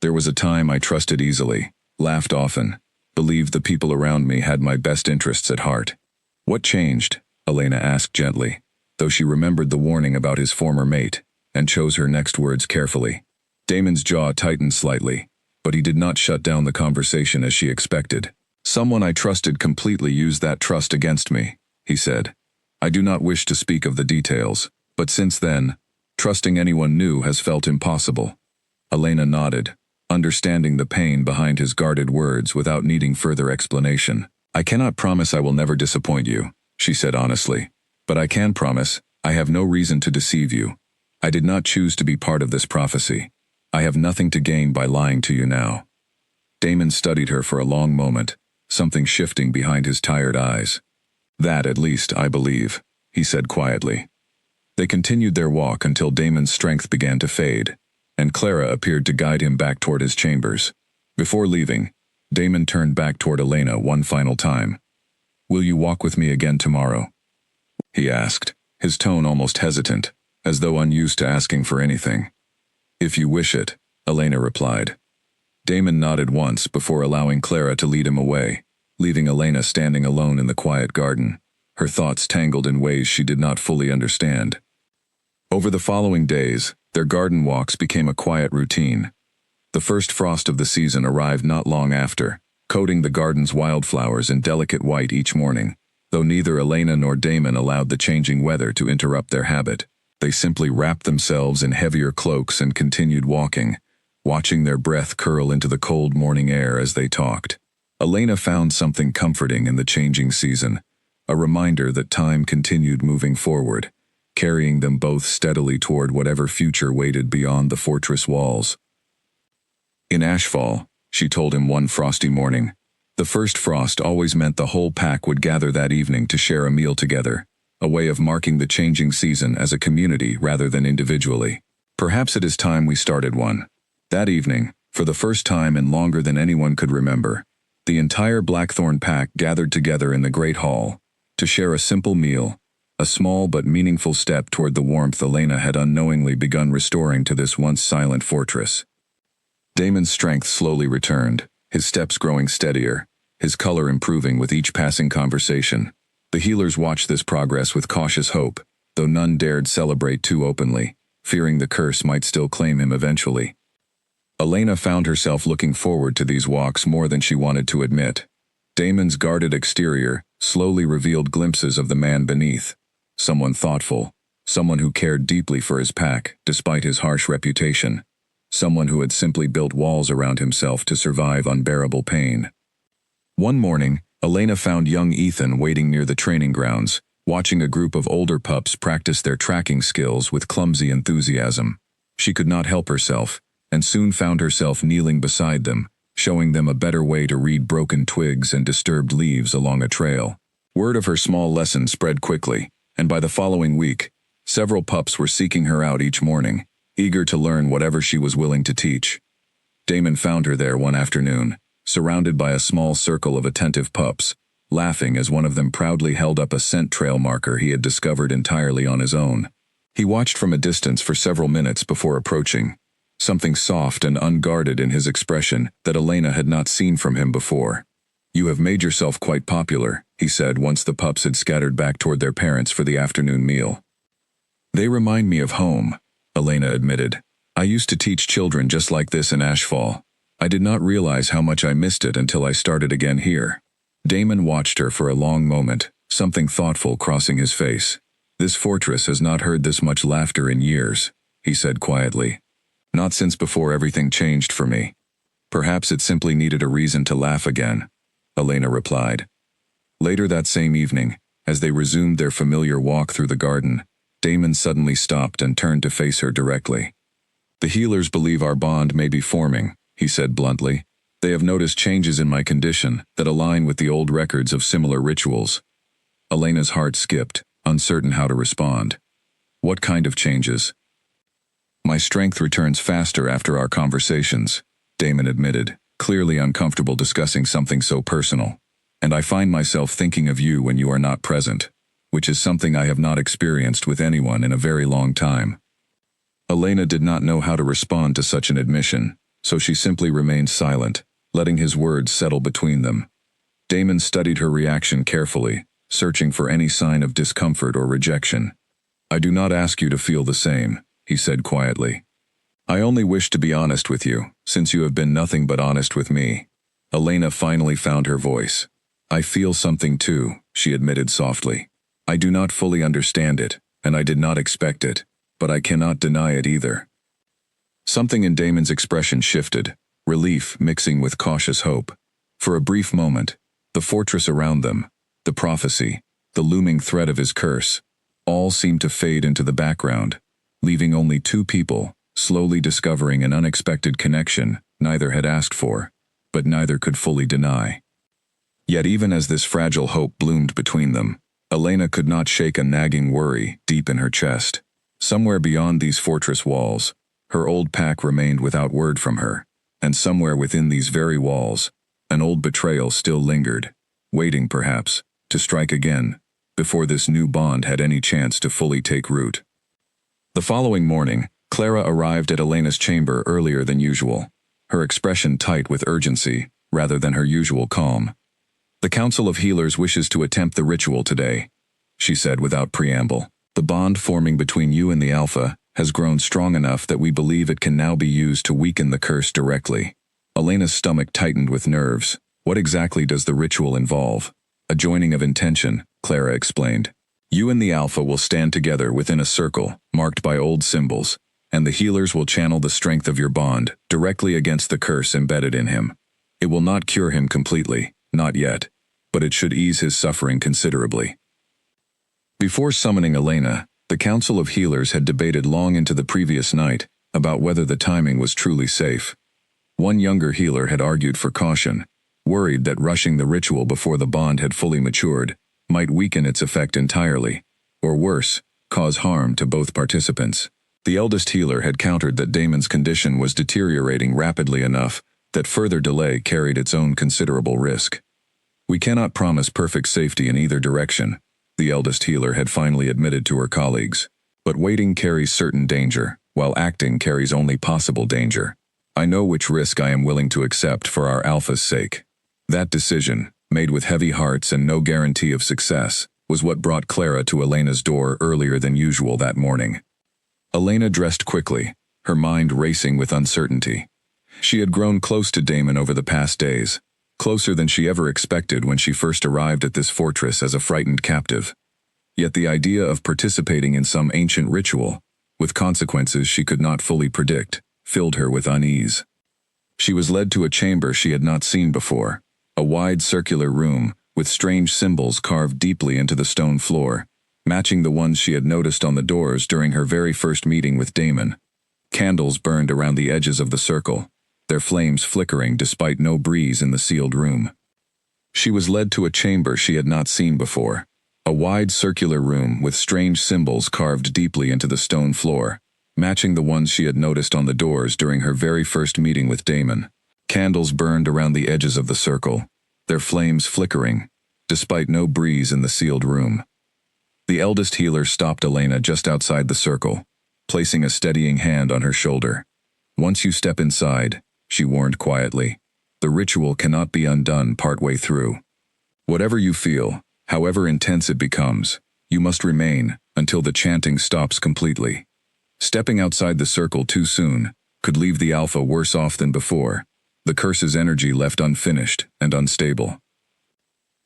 There was a time I trusted easily, laughed often, believed the people around me had my best interests at heart. What changed? Elena asked gently, though she remembered the warning about his former mate, and chose her next words carefully. Damon's jaw tightened slightly, but he did not shut down the conversation as she expected. Someone I trusted completely used that trust against me, he said. I do not wish to speak of the details, but since then, trusting anyone new has felt impossible. Elena nodded, understanding the pain behind his guarded words without needing further explanation. I cannot promise I will never disappoint you, she said honestly, but I can promise I have no reason to deceive you. I did not choose to be part of this prophecy. I have nothing to gain by lying to you now. Damon studied her for a long moment, something shifting behind his tired eyes. That, at least, I believe, he said quietly. They continued their walk until Damon's strength began to fade, and Clara appeared to guide him back toward his chambers. Before leaving, Damon turned back toward Elena one final time. Will you walk with me again tomorrow? He asked, his tone almost hesitant, as though unused to asking for anything. If you wish it, Elena replied. Damon nodded once before allowing Clara to lead him away, leaving Elena standing alone in the quiet garden, her thoughts tangled in ways she did not fully understand. Over the following days, their garden walks became a quiet routine. The first frost of the season arrived not long after, coating the garden's wildflowers in delicate white each morning, though neither Elena nor Damon allowed the changing weather to interrupt their habit. They simply wrapped themselves in heavier cloaks and continued walking, watching their breath curl into the cold morning air as they talked. Elena found something comforting in the changing season, a reminder that time continued moving forward, carrying them both steadily toward whatever future waited beyond the fortress walls. In Ashfall, she told him one frosty morning, the first frost always meant the whole pack would gather that evening to share a meal together, a way of marking the changing season as a community rather than individually. Perhaps it is time we started one. That evening, for the first time and longer than anyone could remember, the entire Blackthorn pack gathered together in the Great Hall to share a simple meal, a small but meaningful step toward the warmth Elena had unknowingly begun restoring to this once silent fortress. Damon's strength slowly returned, his steps growing steadier, his color improving with each passing conversation. The healers watched this progress with cautious hope, though none dared celebrate too openly, fearing the curse might still claim him eventually. Elena found herself looking forward to these walks more than she wanted to admit. Damon's guarded exterior slowly revealed glimpses of the man beneath, someone thoughtful, someone who cared deeply for his pack despite his harsh reputation, someone who had simply built walls around himself to survive unbearable pain. One morning, Elena found young Ethan waiting near the training grounds, watching a group of older pups practice their tracking skills with clumsy enthusiasm. She could not help herself, and soon found herself kneeling beside them, showing them a better way to read broken twigs and disturbed leaves along a trail. Word of her small lesson spread quickly, and by the following week, several pups were seeking her out each morning, eager to learn whatever she was willing to teach. Damon found her there one afternoon, surrounded by a small circle of attentive pups, laughing as one of them proudly held up a scent trail marker he had discovered entirely on his own. He watched from a distance for several minutes before approaching, something soft and unguarded in his expression that Elena had not seen from him before. You have made yourself quite popular, he said once the pups had scattered back toward their parents for the afternoon meal. They remind me of home, Elena admitted. I used to teach children just like this in Ashfall. I did not realize how much I missed it until I started again here. Damon watched her for a long moment, something thoughtful crossing his face. This fortress has not heard this much laughter in years, he said quietly. Not since before everything changed for me. Perhaps it simply needed a reason to laugh again. Elena replied. Later that same evening, as they resumed their familiar walk through the garden, Damon suddenly stopped and turned to face her directly. The healers believe our bond may be forming, he said bluntly. They have noticed changes in my condition that align with the old records of similar rituals. Elena's heart skipped, uncertain how to respond. What kind of changes? My strength returns faster after our conversations, Damon admitted, clearly uncomfortable discussing something so personal. And I find myself thinking of you when you are not present, which is something I have not experienced with anyone in a very long time. Elena did not know how to respond to such an admission, so she simply remained silent, letting his words settle between them. Damon studied her reaction carefully, searching for any sign of discomfort or rejection. I do not ask you to feel the same, he said quietly. I only wish to be honest with you, since you have been nothing but honest with me. Elena finally found her voice. I feel something too, she admitted softly. I do not fully understand it, and I did not expect it, but I cannot deny it either. Something in Damon's expression shifted, relief mixing with cautious hope. For a brief moment, the fortress around them, the prophecy, the looming threat of his curse, all seemed to fade into the background, leaving only two people, slowly discovering an unexpected connection neither had asked for, but neither could fully deny. Yet even as this fragile hope bloomed between them, Elena could not shake a nagging worry deep in her chest. Somewhere beyond these fortress walls, her old pack remained without word from her, and somewhere within these very walls, an old betrayal still lingered, waiting perhaps, to strike again, before this new bond had any chance to fully take root. The following morning, Clara arrived at Elena's chamber earlier than usual, her expression tight with urgency, rather than her usual calm. The Council of Healers wishes to attempt the ritual today, she said without preamble. The bond forming between you and the Alpha has grown strong enough that we believe it can now be used to weaken the curse directly. Elena's stomach tightened with nerves. What exactly does the ritual involve? A joining of intention, Clara explained. You and the Alpha will stand together within a circle, marked by old symbols, and the healers will channel the strength of your bond directly against the curse embedded in him. It will not cure him completely, not yet, but it should ease his suffering considerably. Before summoning Elena, the Council of Healers had debated long into the previous night about whether the timing was truly safe. One younger healer had argued for caution, worried that rushing the ritual before the bond had fully matured might weaken its effect entirely, or worse, cause harm to both participants. The eldest healer had countered that Damon's condition was deteriorating rapidly enough that further delay carried its own considerable risk. We cannot promise perfect safety in either direction, the eldest healer had finally admitted to her colleagues. But waiting carries certain danger, while acting carries only possible danger. I know which risk I am willing to accept for our Alpha's sake. That decision, made with heavy hearts and no guarantee of success, was what brought Clara to Elena's door earlier than usual that morning. Elena dressed quickly, her mind racing with uncertainty. She had grown close to Damon over the past days, closer than she ever expected when she first arrived at this fortress as a frightened captive. Yet the idea of participating in some ancient ritual, with consequences she could not fully predict, filled her with unease. She was led to a chamber she had not seen before, a wide circular room with strange symbols carved deeply into the stone floor, matching the ones she had noticed on the doors during her very first meeting with Damon. Candles burned around the edges of the circle, their flames flickering despite no breeze in the sealed room. She was led to a chamber she had not seen before, a wide circular room with strange symbols carved deeply into the stone floor, matching the ones she had noticed on the doors during her very first meeting with Damon. Candles burned around the edges of the circle, their flames flickering, despite no breeze in the sealed room. The eldest healer stopped Elena just outside the circle, placing a steadying hand on her shoulder. Once you step inside, she warned quietly, the ritual cannot be undone partway through. Whatever you feel, however intense it becomes, you must remain until the chanting stops completely. Stepping outside the circle too soon could leave the Alpha worse off than before, the curse's energy left unfinished and unstable.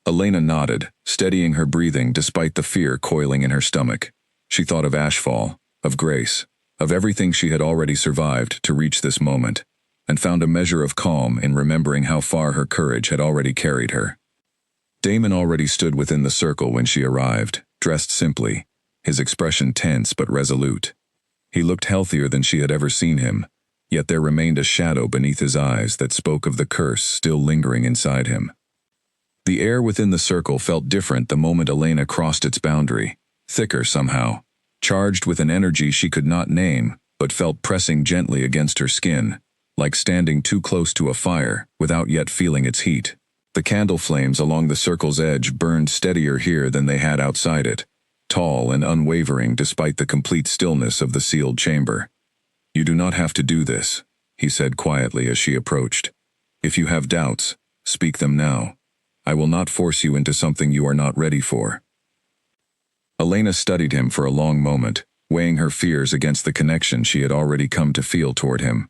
Elena nodded, steadying her breathing despite the fear coiling in her stomach. She thought of Ashfall, of Grace, of everything she had already survived to reach this moment. and found a measure of calm in remembering how far her courage had already carried her. Damon already stood within the circle when she arrived, dressed simply, his expression tense but resolute. He looked healthier than she had ever seen him, yet there remained a shadow beneath his eyes that spoke of the curse still lingering inside him. The air within the circle felt different the moment Elena crossed its boundary, thicker somehow, charged with an energy she could not name, but felt pressing gently against her skin, like standing too close to a fire without yet feeling its heat. The candle flames along the circle's edge burned steadier here than they had outside it, tall and unwavering despite the complete stillness of the sealed chamber. "You do not have to do this," he said quietly as she approached. "If you have doubts, speak them now. I will not force you into something you are not ready for." Elena studied him for a long moment, weighing her fears against the connection she had already come to feel toward him.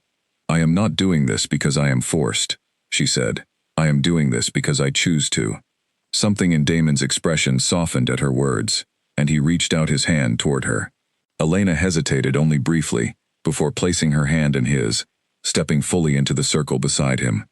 "I am not doing this because I am forced," she said. "I am doing this because I choose to." Something in Damon's expression softened at her words, and he reached out his hand toward her. Elena hesitated only briefly, before placing her hand in his, stepping fully into the circle beside him.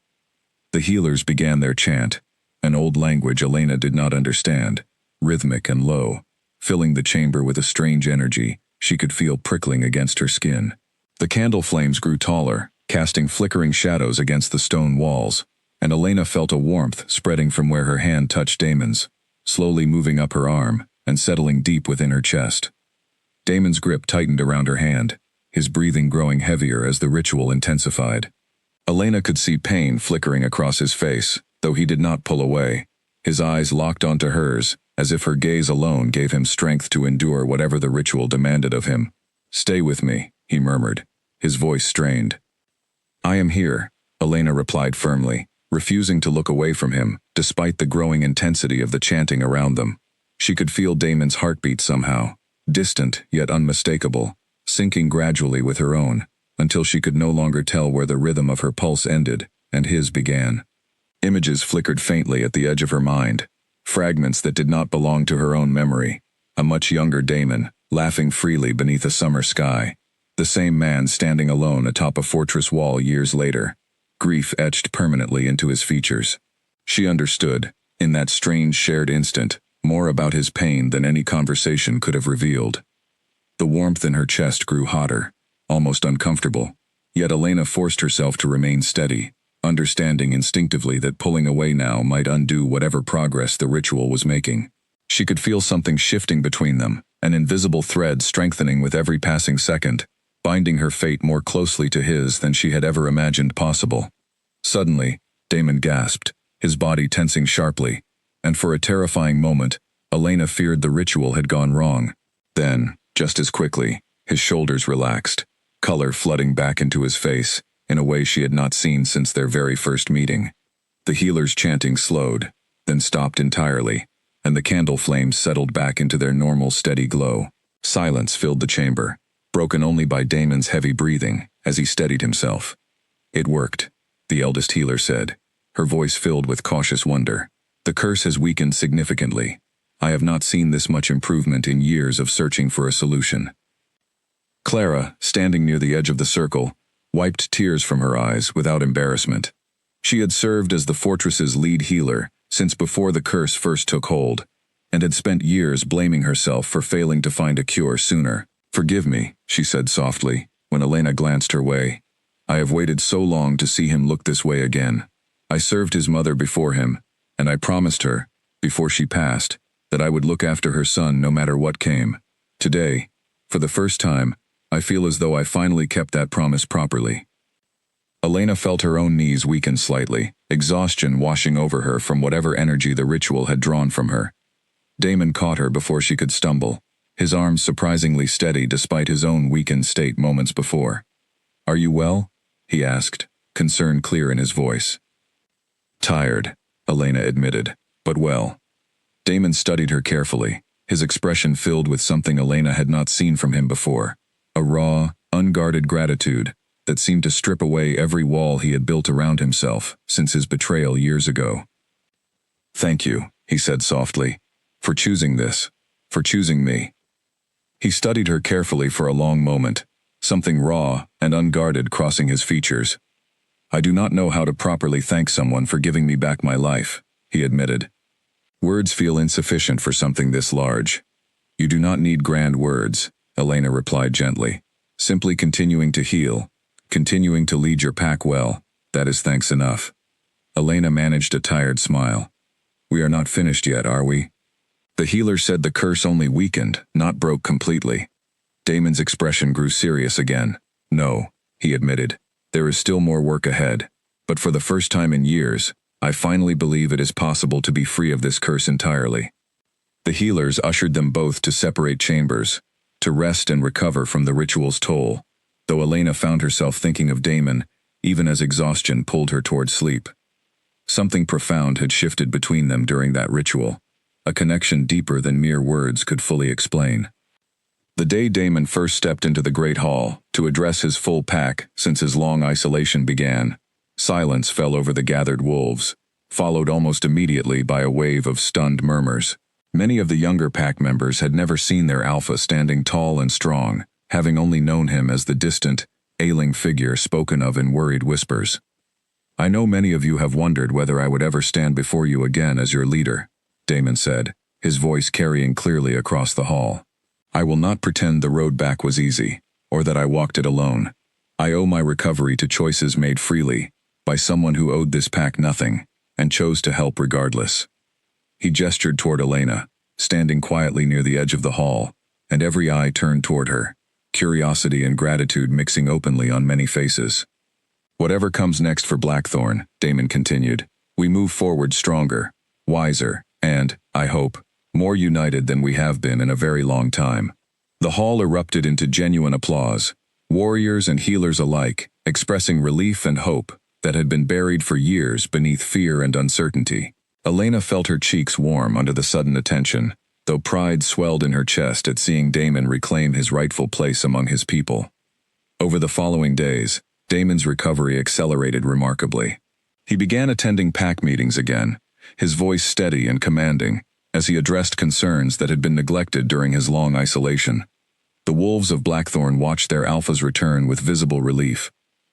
The healers began their chant, an old language Elena did not understand, rhythmic and low, filling the chamber with a strange energy she could feel prickling against her skin. The candle flames grew taller, casting flickering shadows against the stone walls, and Elena felt a warmth spreading from where her hand touched Damon's, slowly moving up her arm and settling deep within her chest. Damon's grip tightened around her hand, his breathing growing heavier as the ritual intensified. Elena could see pain flickering across his face, though he did not pull away. His eyes locked onto hers, as if her gaze alone gave him strength to endure whatever the ritual demanded of him. "Stay with me," he murmured, his voice strained. "I am here," Elena replied firmly, refusing to look away from him, despite the growing intensity of the chanting around them. She could feel Damon's heartbeat somehow, distant yet unmistakable, sinking gradually with her own, until she could no longer tell where the rhythm of her pulse ended and his began. Images flickered faintly at the edge of her mind, fragments that did not belong to her own memory. A much younger Damon, laughing freely beneath a summer sky. The same man standing alone atop a fortress wall years later, grief etched permanently into his features. She understood, in that strange shared instant, more about his pain than any conversation could have revealed. The warmth in her chest grew hotter, almost uncomfortable, yet Elena forced herself to remain steady, understanding instinctively that pulling away now might undo whatever progress the ritual was making. She could feel something shifting between them, an invisible thread strengthening with every passing second, binding her fate more closely to his than she had ever imagined possible. Suddenly, Damon gasped, his body tensing sharply, and for a terrifying moment, Elena feared the ritual had gone wrong. Then, just as quickly, his shoulders relaxed, color flooding back into his face, in a way she had not seen since their very first meeting. The healer's chanting slowed, then stopped entirely, and the candle flames settled back into their normal steady glow. Silence filled the chamber, broken only by Damon's heavy breathing as he steadied himself. "It worked," the eldest healer said, her voice filled with cautious wonder. "The curse has weakened significantly. I have not seen this much improvement in years of searching for a solution." Clara, standing near the edge of the circle, wiped tears from her eyes without embarrassment. She had served as the fortress's lead healer since before the curse first took hold, and had spent years blaming herself for failing to find a cure sooner. "Forgive me," she said softly, when Elena glanced her way. "I have waited so long to see him look this way again. I served his mother before him, and I promised her, before she passed, that I would look after her son no matter what came. Today, for the first time, I feel as though I finally kept that promise properly." Elena felt her own knees weaken slightly, exhaustion washing over her from whatever energy the ritual had drawn from her. Damon caught her before she could stumble, his arms surprisingly steady despite his own weakened state moments before. "Are you well?" he asked, concern clear in his voice. "Tired," Elena admitted, "but well." Damon studied her carefully, his expression filled with something Elena had not seen from him before, a raw, unguarded gratitude that seemed to strip away every wall he had built around himself since his betrayal years ago. "Thank you," he said softly, "for choosing this, for choosing me." He studied her carefully for a long moment, something raw and unguarded crossing his features. I do not know how to properly thank someone for giving me back my life, he admitted. Words feel insufficient for something this large. You do not need grand words, Elena replied gently. Simply continuing to heal, continuing to lead your pack well, that is thanks enough. Elena managed a tired smile. We are not finished yet, are we? The healer said the curse only weakened, not broke completely. Damon's expression grew serious again. No, he admitted. There is still more work ahead. But for the first time in years, I finally believe it is possible to be free of this curse entirely. The healers ushered them both to separate chambers, to rest and recover from the ritual's toll, though Elena found herself thinking of Damon, even as exhaustion pulled her toward sleep. Something profound had shifted between them during that ritual, a connection deeper than mere words could fully explain. The day Damon first stepped into the Great Hall to address his full pack since his long isolation began, silence fell over the gathered wolves, followed almost immediately by a wave of stunned murmurs. Many of the younger pack members had never seen their alpha standing tall and strong, having only known him as the distant, ailing figure spoken of in worried whispers. I know many of you have wondered whether I would ever stand before you again as your leader, Damon said, his voice carrying clearly across the hall. I will not pretend the road back was easy, or that I walked it alone. I owe my recovery to choices made freely, by someone who owed this pack nothing, and chose to help regardless. He gestured toward Elena, standing quietly near the edge of the hall, and every eye turned toward her, curiosity and gratitude mixing openly on many faces. Whatever comes next for Blackthorn, Damon continued, we move forward stronger, wiser, and, I hope, more united than we have been in a very long time. The hall erupted into genuine applause, warriors and healers alike, expressing relief and hope that had been buried for years beneath fear and uncertainty. Elena felt her cheeks warm under the sudden attention, though pride swelled in her chest at seeing Damon reclaim his rightful place among his people. Over the following days, Damon's recovery accelerated remarkably. He began attending pack meetings again, his voice steady and commanding, as he addressed concerns that had been neglected during his long isolation. The wolves of Blackthorn watched their alphas return with visible relief,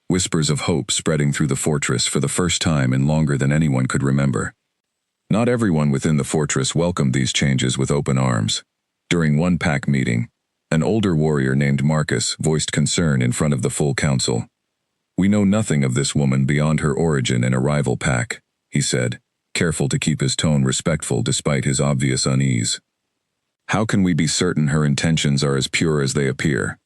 whispers of hope spreading through the fortress for the first time in longer than anyone could remember. Not everyone within the fortress welcomed these changes with open arms. During one pack meeting, an older warrior named Marcus voiced concern in front of the full council. We know nothing of this woman beyond her origin in a rival pack, he said, careful to keep his tone respectful despite his obvious unease. How can we be certain her intentions are as pure as they appear?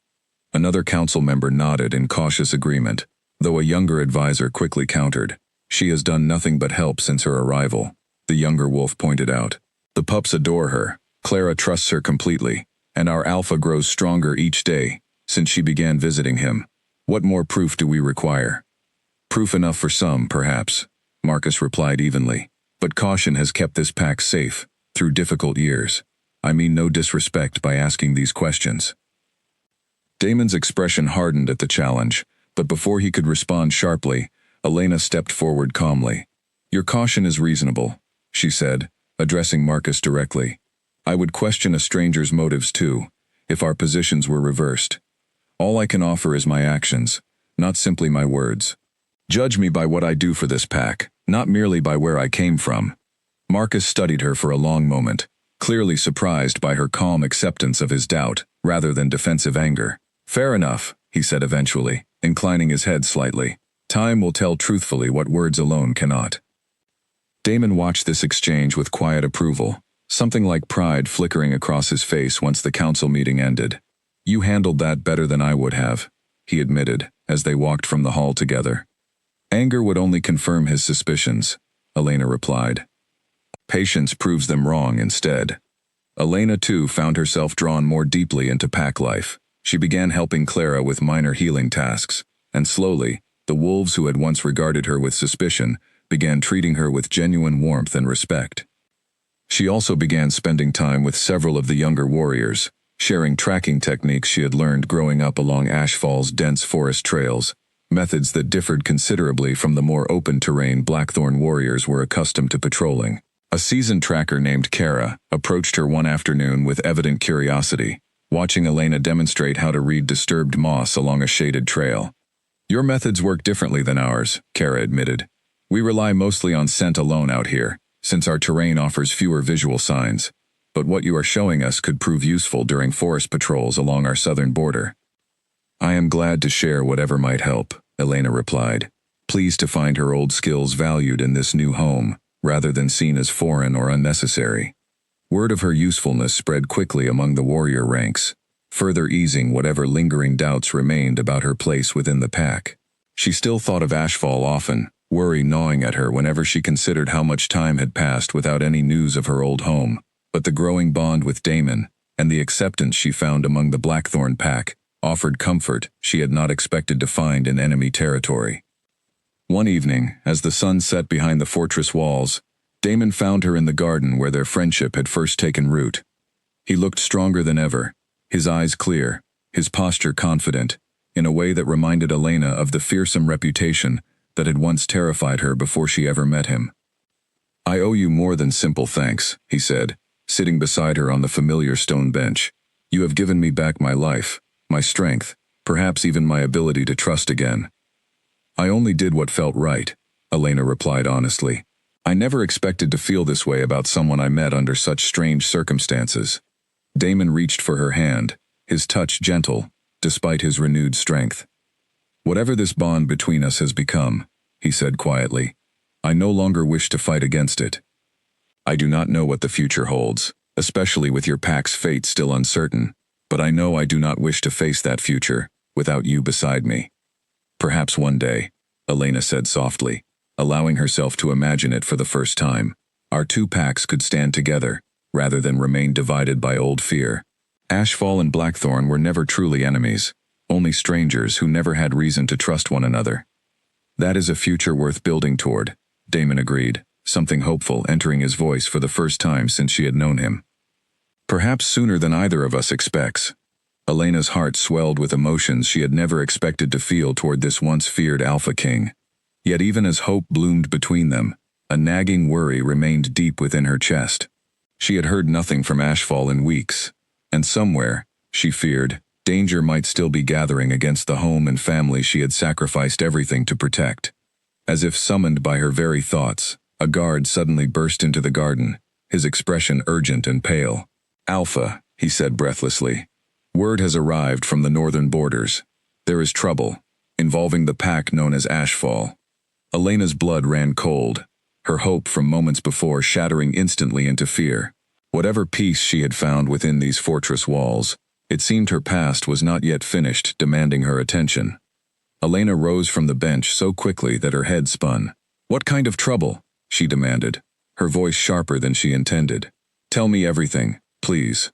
Another council member nodded in cautious agreement, though a younger advisor quickly countered. She has done nothing but help since her arrival, the younger wolf pointed out. The pups adore her, Clara trusts her completely, and our alpha grows stronger each day since she began visiting him. What more proof do we require? Proof enough for some, perhaps, Marcus replied evenly. But caution has kept this pack safe through difficult years. I mean no disrespect by asking these questions. Damon's expression hardened at the challenge, but before he could respond sharply, Elena stepped forward calmly. Your caution is reasonable, she said, addressing Marcus directly. I would question a stranger's motives too, if our positions were reversed. All I can offer is my actions, not simply my words. Judge me by what I do for this pack, not merely by where I came from. Marcus studied her for a long moment, clearly surprised by her calm acceptance of his doubt, rather than defensive anger. Fair enough, he said eventually, inclining his head slightly. Time will tell truthfully what words alone cannot. Damon watched this exchange with quiet approval, something like pride flickering across his face once the council meeting ended. You handled that better than I would have, he admitted, as they walked from the hall together. Anger would only confirm his suspicions, Elena replied. Patience proves them wrong instead. Elena, too, found herself drawn more deeply into pack life. She began helping Clara with minor healing tasks, and slowly, the wolves who had once regarded her with suspicion began treating her with genuine warmth and respect. She also began spending time with several of the younger warriors, sharing tracking techniques she had learned growing up along Ashfall's dense forest trails, methods that differed considerably from the more open terrain Blackthorn warriors were accustomed to patrolling. A seasoned tracker named Kara approached her one afternoon with evident curiosity, watching Elena demonstrate how to read disturbed moss along a shaded trail. Your methods work differently than ours, Kara admitted. We rely mostly on scent alone out here, since our terrain offers fewer visual signs. But what you are showing us could prove useful during forest patrols along our southern border. I am glad to share whatever might help, Elena replied, pleased to find her old skills valued in this new home, rather than seen as foreign or unnecessary. Word of her usefulness spread quickly among the warrior ranks, further easing whatever lingering doubts remained about her place within the pack. She still thought of Ashfall often, worry gnawing at her whenever she considered how much time had passed without any news of her old home, but the growing bond with Damon, and the acceptance she found among the Blackthorn pack, offered comfort she had not expected to find in enemy territory. One evening, as the sun set behind the fortress walls, Damon found her in the garden where their friendship had first taken root. He looked stronger than ever, his eyes clear, his posture confident, in a way that reminded Elena of the fearsome reputation that had once terrified her before she ever met him. I owe you more than simple thanks, he said, sitting beside her on the familiar stone bench. You have given me back my life, my strength, perhaps even my ability to trust again. I only did what felt right, Elena replied honestly. I never expected to feel this way about someone I met under such strange circumstances. Damon reached for her hand, his touch gentle, despite his renewed strength. Whatever this bond between us has become, he said quietly, I no longer wish to fight against it. I do not know what the future holds, especially with your pack's fate still uncertain, but I know I do not wish to face that future without you beside me. Perhaps one day, Elena said softly, allowing herself to imagine it for the first time, our two packs could stand together, rather than remain divided by old fear. Ashfall and Blackthorn were never truly enemies, only strangers who never had reason to trust one another. That is a future worth building toward, Damon agreed, something hopeful entering his voice for the first time since she had known him. Perhaps sooner than either of us expects. Elena's heart swelled with emotions she had never expected to feel toward this once feared Alpha King. Yet even as hope bloomed between them, a nagging worry remained deep within her chest. She had heard nothing from Ashfall in weeks, and somewhere, she feared, danger might still be gathering against the home and family she had sacrificed everything to protect. As if summoned by her very thoughts, a guard suddenly burst into the garden, his expression urgent and pale. Alpha, he said breathlessly. Word has arrived from the northern borders. There is trouble, involving the pack known as Ashfall. Elena's blood ran cold, her hope from moments before shattering instantly into fear. Whatever peace she had found within these fortress walls, it seemed her past was not yet finished demanding her attention. Elena rose from the bench so quickly that her head spun. What kind of trouble? She demanded, her voice sharper than she intended. Tell me everything, please.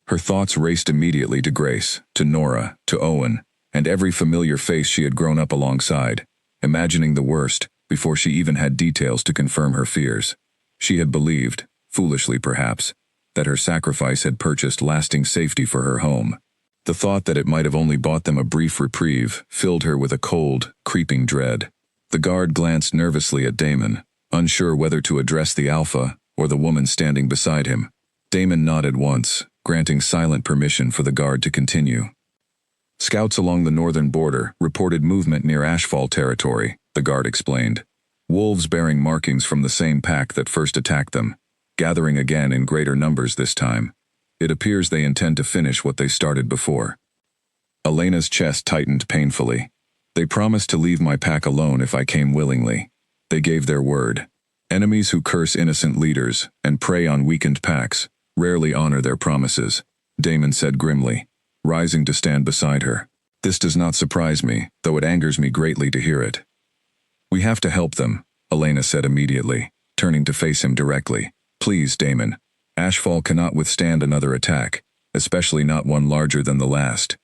Her thoughts raced immediately to Grace, to Nora, to Owen, and every familiar face she had grown up alongside, imagining the worst before she even had details to confirm her fears. She had believed, foolishly perhaps, that her sacrifice had purchased lasting safety for her home. The thought that it might have only bought them a brief reprieve filled her with a cold, creeping dread. The guard glanced nervously at Damon, unsure whether to address the Alpha or the woman standing beside him. Damon nodded once, granting silent permission for the guard to continue. Scouts along the northern border reported movement near Ashfall territory, the guard explained. Wolves bearing markings from the same pack that first attacked them, gathering again in greater numbers this time. It appears they intend to finish what they started before. Elena's chest tightened painfully. They promised to leave my pack alone if I came willingly. They gave their word. Enemies who curse innocent leaders and prey on weakened packs rarely honor their promises, Damon said grimly, rising to stand beside her. This does not surprise me, though it angers me greatly to hear it. We have to help them, Elena said immediately, turning to face him directly. Please, Damon. Ashfall cannot withstand another attack, especially not one larger than the last.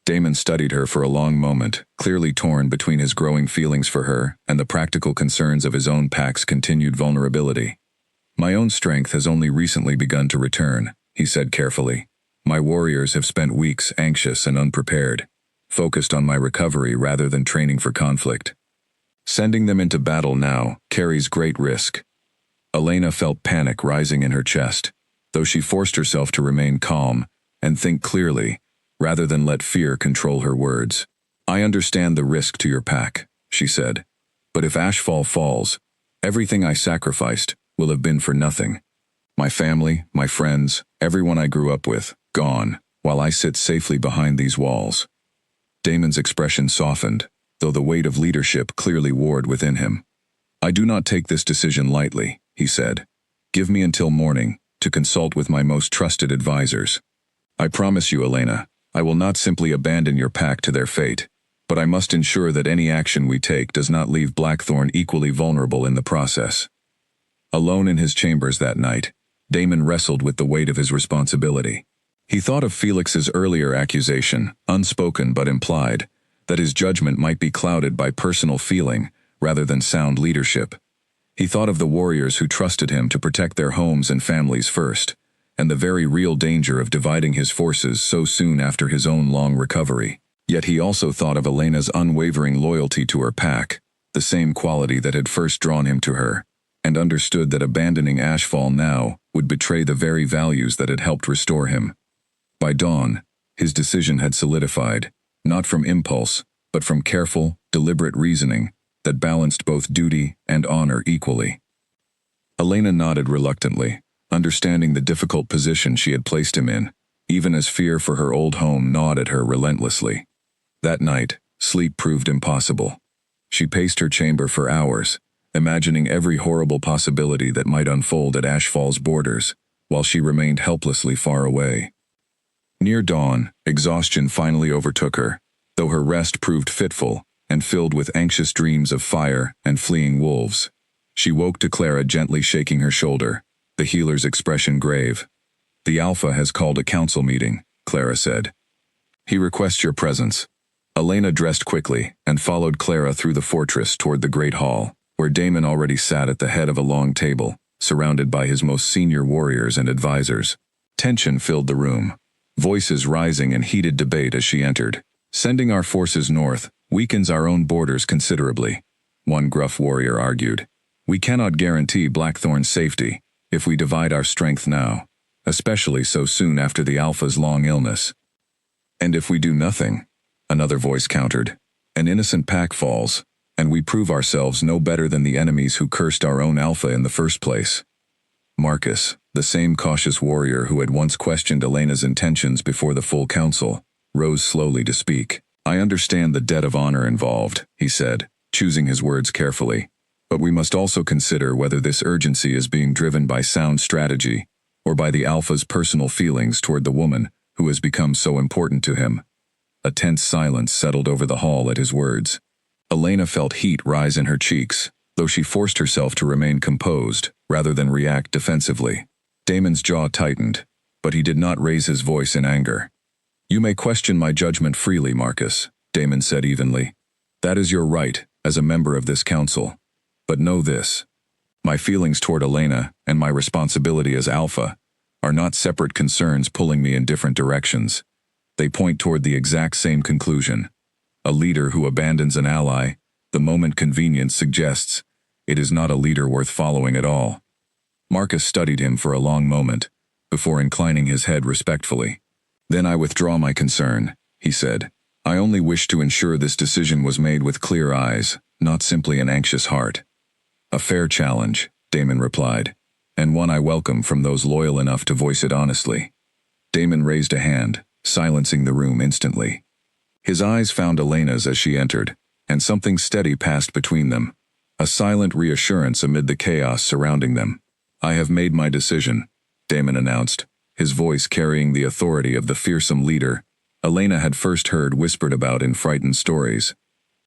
Damon studied her for a long moment, clearly torn between his growing feelings for her and the practical concerns of his own pack's continued vulnerability. My own strength has only recently begun to return, he said carefully. My warriors have spent weeks anxious and unprepared, focused on my recovery rather than training for conflict. Sending them into battle now carries great risk. Elena felt panic rising in her chest, though she forced herself to remain calm and think clearly, rather than let fear control her words. I understand the risk to your pack, she said. But if Ashfall falls, everything I sacrificed will have been for nothing. My family, my friends, everyone I grew up with, gone, while I sit safely behind these walls. Damon's expression softened, though the weight of leadership clearly warred within him. I do not take this decision lightly, he said. Give me until morning to consult with my most trusted advisors. I promise you, Elena, I will not simply abandon your pack to their fate, but I must ensure that any action we take does not leave Blackthorn equally vulnerable in the process. Alone in his chambers that night, Damon wrestled with the weight of his responsibility. He thought of Felix's earlier accusation, unspoken but implied, that his judgment might be clouded by personal feeling rather than sound leadership. He thought of the warriors who trusted him to protect their homes and families first, and the very real danger of dividing his forces so soon after his own long recovery. Yet he also thought of Elena's unwavering loyalty to her pack, the same quality that had first drawn him to her, and understood that abandoning Ashfall now would betray the very values that had helped restore him. By dawn, his decision had solidified, not from impulse, but from careful, deliberate reasoning that balanced both duty and honor equally. Elena nodded reluctantly, understanding the difficult position she had placed him in, even as fear for her old home gnawed at her relentlessly. That night, sleep proved impossible. She paced her chamber for hours, imagining every horrible possibility that might unfold at Ashfall's borders, while she remained helplessly far away. Near dawn, exhaustion finally overtook her, though her rest proved fitful and filled with anxious dreams of fire and fleeing wolves. She woke to Clara gently shaking her shoulder, the healer's expression grave. The Alpha has called a council meeting, Clara said. He requests your presence. Elena dressed quickly and followed Clara through the fortress toward the great hall, where Damon already sat at the head of a long table, surrounded by his most senior warriors and advisors. Tension filled the room, voices rising in heated debate as she entered. Sending our forces north weakens our own borders considerably, one gruff warrior argued. We cannot guarantee Blackthorn's safety if we divide our strength now, especially so soon after the Alpha's long illness. And if we do nothing, another voice countered, an innocent pack falls, and we prove ourselves no better than the enemies who cursed our own Alpha in the first place. Marcus, the same cautious warrior who had once questioned Elena's intentions before the full council, rose slowly to speak. I understand the debt of honor involved, he said, choosing his words carefully. But we must also consider whether this urgency is being driven by sound strategy, or by the Alpha's personal feelings toward the woman who has become so important to him. A tense silence settled over the hall at his words. Elena felt heat rise in her cheeks, though she forced herself to remain composed rather than react defensively. Damon's jaw tightened, but he did not raise his voice in anger. You may question my judgment freely, Marcus, Damon said evenly. That is your right as a member of this council. But know this. My feelings toward Elena and my responsibility as Alpha are not separate concerns pulling me in different directions. They point toward the exact same conclusion. A leader who abandons an ally, the moment convenience suggests, it is not a leader worth following at all. Marcus studied him for a long moment, before inclining his head respectfully. Then I withdraw my concern, he said. I only wish to ensure this decision was made with clear eyes, not simply an anxious heart. A fair challenge, Damon replied, and one I welcome from those loyal enough to voice it honestly. Damon raised a hand, silencing the room instantly. His eyes found Elena's as she entered, and something steady passed between them, a silent reassurance amid the chaos surrounding them. I have made my decision, Damon announced, his voice carrying the authority of the fearsome leader Elena had first heard whispered about in frightened stories.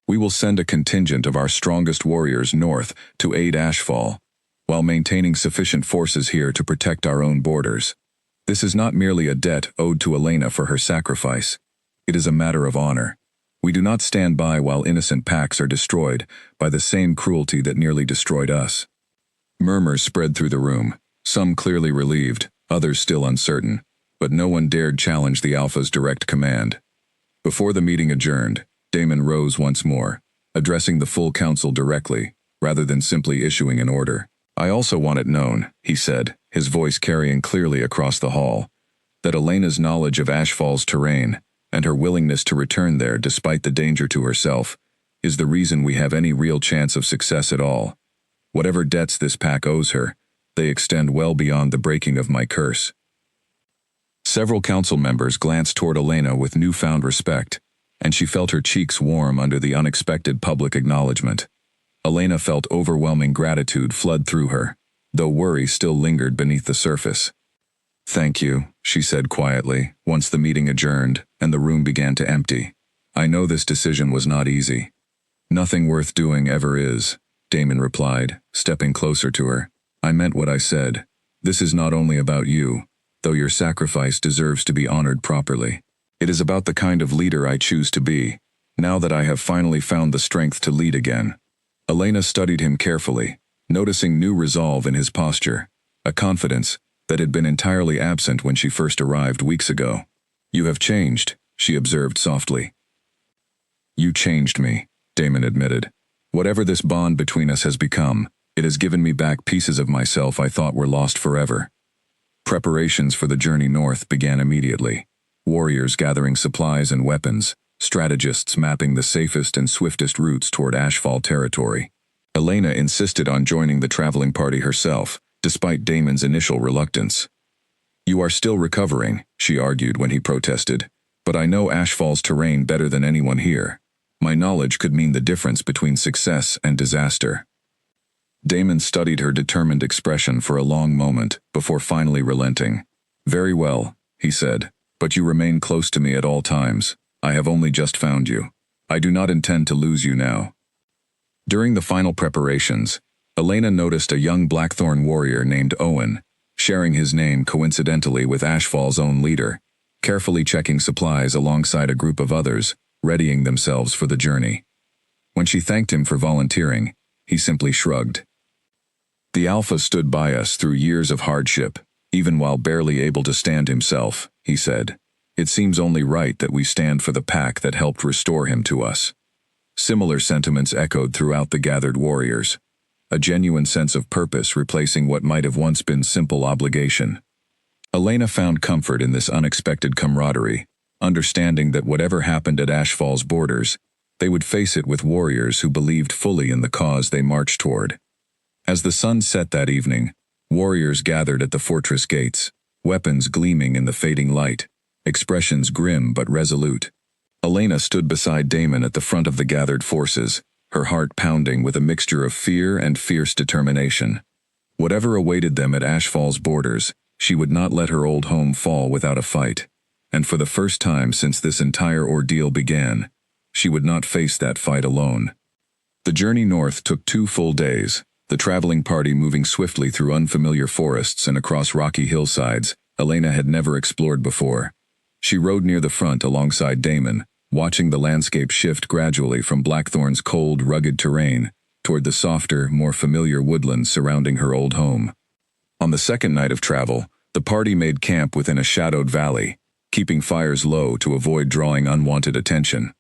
We will send a contingent of our strongest warriors north to aid Ashfall, while maintaining sufficient forces here to protect our own borders. This is not merely a debt owed to Elena for her sacrifice. It is a matter of honor. We do not stand by while innocent packs are destroyed by the same cruelty that nearly destroyed us. Murmurs spread through the room, some clearly relieved, others still uncertain, but no one dared challenge the Alpha's direct command. Before the meeting adjourned, Damon rose once more, addressing the full council directly, rather than simply issuing an order. I also want it known, he said, his voice carrying clearly across the hall, that Elena's knowledge of Ashfall's terrain and her willingness to return there despite the danger to herself, is the reason we have any real chance of success at all. Whatever debts this pack owes her, they extend well beyond the breaking of my curse." Several council members glanced toward Elena with newfound respect, and she felt her cheeks warm under the unexpected public acknowledgement. Elena felt overwhelming gratitude flood through her, though worry still lingered beneath the surface. "Thank you," she said quietly, once the meeting adjourned and the room began to empty. "I know this decision was not easy." "Nothing worth doing ever is," Damon replied, stepping closer to her. "I meant what I said. This is not only about you, though your sacrifice deserves to be honored properly. It is about the kind of leader I choose to be, now that I have finally found the strength to lead again." Elena studied him carefully, noticing new resolve in his posture, a confidence that had been entirely absent when she first arrived weeks ago. "You have changed," she observed softly. "You changed me," Damon admitted. "Whatever this bond between us has become, it has given me back pieces of myself I thought were lost forever." Preparations for the journey north began immediately. Warriors gathering supplies and weapons, strategists mapping the safest and swiftest routes toward Ashfall territory. Elena insisted on joining the traveling party herself, despite Damon's initial reluctance. "You are still recovering," she argued when he protested, "but I know Ashfall's terrain better than anyone here. My knowledge could mean the difference between success and disaster." Damon studied her determined expression for a long moment before finally relenting. "Very well," he said, "but you remain close to me at all times. I have only just found you. I do not intend to lose you now." During the final preparations, Elena noticed a young Blackthorn warrior named Owen, sharing his name coincidentally with Ashfall's own leader, carefully checking supplies alongside a group of others, readying themselves for the journey. When she thanked him for volunteering, he simply shrugged. "The Alpha stood by us through years of hardship, even while barely able to stand himself," he said. "It seems only right that we stand for the pack that helped restore him to us." Similar sentiments echoed throughout the gathered warriors, a genuine sense of purpose replacing what might have once been simple obligation. Elena found comfort in this unexpected camaraderie, understanding that whatever happened at Ashfall's borders, they would face it with warriors who believed fully in the cause they marched toward. As the sun set that evening, warriors gathered at the fortress gates, weapons gleaming in the fading light, expressions grim but resolute. Elena stood beside Damon at the front of the gathered forces, her heart pounding with a mixture of fear and fierce determination. Whatever awaited them at Ashfall's borders, she would not let her old home fall without a fight. And for the first time since this entire ordeal began, she would not face that fight alone. The journey north took 2 full days, the traveling party moving swiftly through unfamiliar forests and across rocky hillsides Elena had never explored before. She rode near the front alongside Damon, watching the landscape shift gradually from Blackthorn's cold, rugged terrain toward the softer, more familiar woodlands surrounding her old home. On the second night of travel, the party made camp within a shadowed valley, keeping fires low to avoid drawing unwanted attention.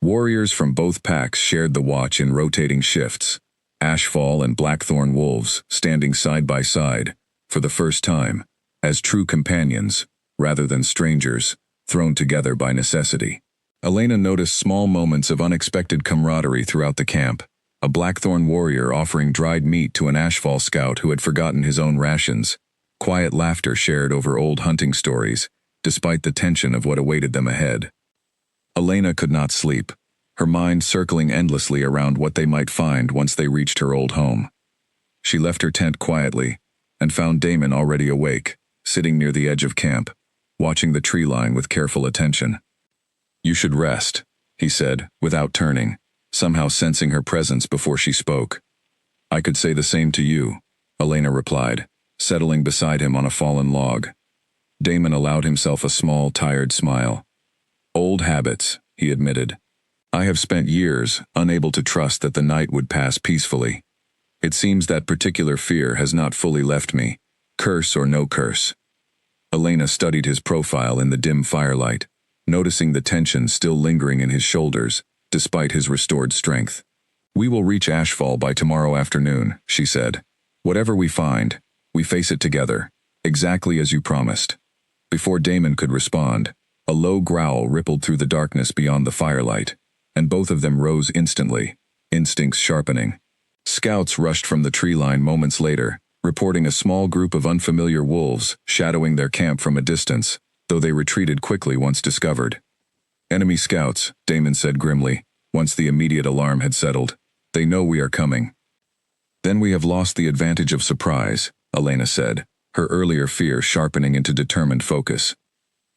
Warriors from both packs shared the watch in rotating shifts, Ashfall and Blackthorn wolves standing side by side, for the first time, as true companions, rather than strangers, thrown together by necessity. Elena noticed small moments of unexpected camaraderie throughout the camp, a Blackthorn warrior offering dried meat to an Ashfall scout who had forgotten his own rations, quiet laughter shared over old hunting stories, despite the tension of what awaited them ahead. Elena could not sleep, her mind circling endlessly around what they might find once they reached her old home. She left her tent quietly, and found Damon already awake, sitting near the edge of camp, watching the tree line with careful attention. "You should rest," he said, without turning, somehow sensing her presence before she spoke. "I could say the same to you," Elena replied, settling beside him on a fallen log. Damon allowed himself a small, tired smile. "Old habits," he admitted. "I have spent years unable to trust that the night would pass peacefully. It seems that particular fear has not fully left me, curse or no curse." Elena studied his profile in the dim firelight, noticing the tension still lingering in his shoulders, despite his restored strength. "We will reach Ashfall by tomorrow afternoon," she said. "Whatever we find, we face it together, exactly as you promised." Before Damon could respond, A low growl rippled through the darkness beyond the firelight, and both of them rose instantly, instincts sharpening. Scouts rushed from the tree line moments later, reporting a small group of unfamiliar wolves shadowing their camp from a distance, though they retreated quickly once discovered. Enemy scouts, Damon said grimly, once the immediate alarm had settled. They know we are coming. Then we have lost the advantage of surprise, Elena said, her earlier fear sharpening into determined focus.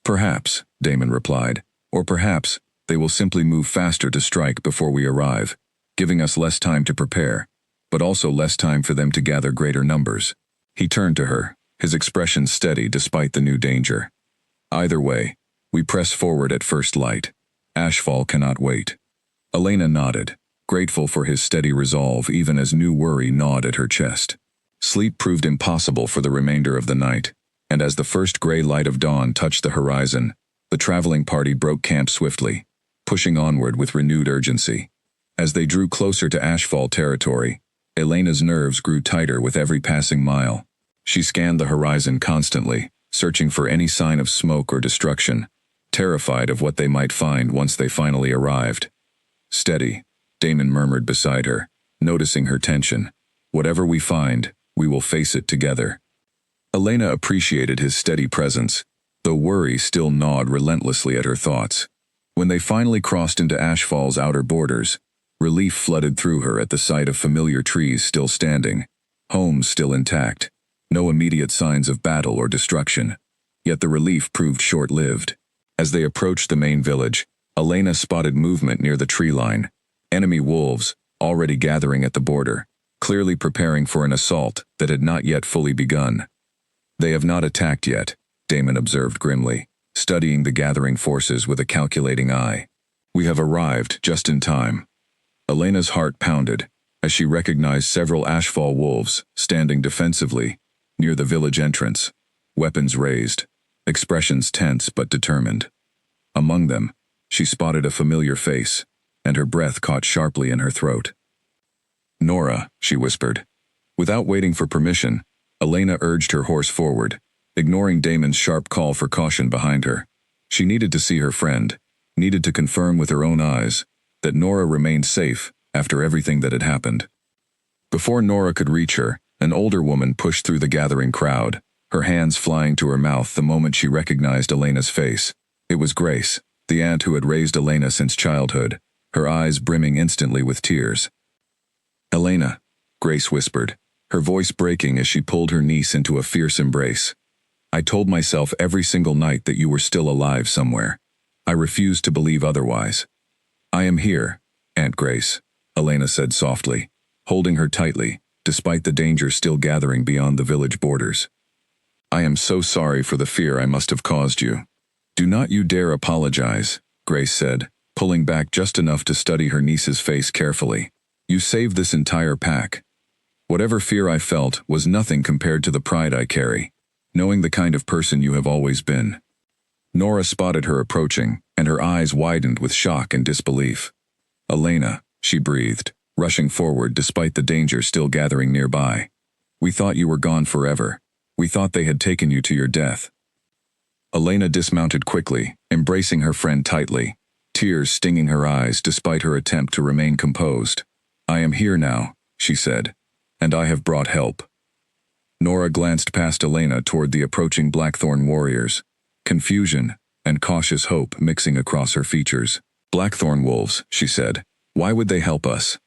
Perhaps, Damon replied, or perhaps they will simply move faster to strike before we arrive, giving us less time to prepare, but also less time for them to gather greater numbers. He turned to her, his expression steady despite the new danger. Either way, we press forward at first light. Ashfall cannot wait. Elena nodded, grateful for his steady resolve even as new worry gnawed at her chest. Sleep proved impossible for the remainder of the night, and as the first gray light of dawn touched the horizon, the traveling party broke camp swiftly, pushing onward with renewed urgency. As they drew closer to Ashfall territory, Elena's nerves grew tighter with every passing mile. She scanned the horizon constantly, searching for any sign of smoke or destruction, terrified of what they might find once they finally arrived. Steady, Damon murmured beside her, noticing her tension. Whatever we find, we will face it together. Elena appreciated his steady presence, though worry still gnawed relentlessly at her thoughts. When they finally crossed into Ashfall's outer borders, relief flooded through her at the sight of familiar trees still standing, homes still intact, no immediate signs of battle or destruction. Yet the relief proved short-lived. As they approached the main village, Elena spotted movement near the tree line. Enemy wolves, already gathering at the border, clearly preparing for an assault that had not yet fully begun. They have not attacked yet, Damon observed grimly, studying the gathering forces with a calculating eye. We have arrived just in time. Elena's heart pounded as she recognized several Ashfall wolves standing defensively near the village entrance, weapons raised, expressions tense but determined. Among them, she spotted a familiar face, and her breath caught sharply in her throat. "Nora," she whispered. Without waiting for permission, Elena urged her horse forward, ignoring Damon's sharp call for caution behind her. She needed to see her friend, needed to confirm with her own eyes that Nora remained safe after everything that had happened. Before Nora could reach her, an older woman pushed through the gathering crowd, her hands flying to her mouth the moment she recognized Elena's face. It was Grace, the aunt who had raised Elena since childhood, her eyes brimming instantly with tears. "Elena," Grace whispered, her voice breaking as she pulled her niece into a fierce embrace. "I told myself every single night that you were still alive somewhere. I refused to believe otherwise." "I am here, Aunt Grace," Elena said softly, holding her tightly, despite the danger still gathering beyond the village borders. "I am so sorry for the fear I must have caused you." "Do not you dare apologize," Grace said, pulling back just enough to study her niece's face carefully. "You saved this entire pack. Whatever fear I felt was nothing compared to the pride I carry, knowing the kind of person you have always been." Nora spotted her approaching, and her eyes widened with shock and disbelief. "Elena," she breathed, rushing forward despite the danger still gathering nearby. "We thought you were gone forever. We thought they had taken you to your death." Elena dismounted quickly, embracing her friend tightly, tears stinging her eyes despite her attempt to remain composed. "I am here now," she said, "and I have brought help." Nora glanced past Elena toward the approaching Blackthorn warriors, confusion and cautious hope mixing across her features. "Blackthorn wolves," she said. "Why would they help us?"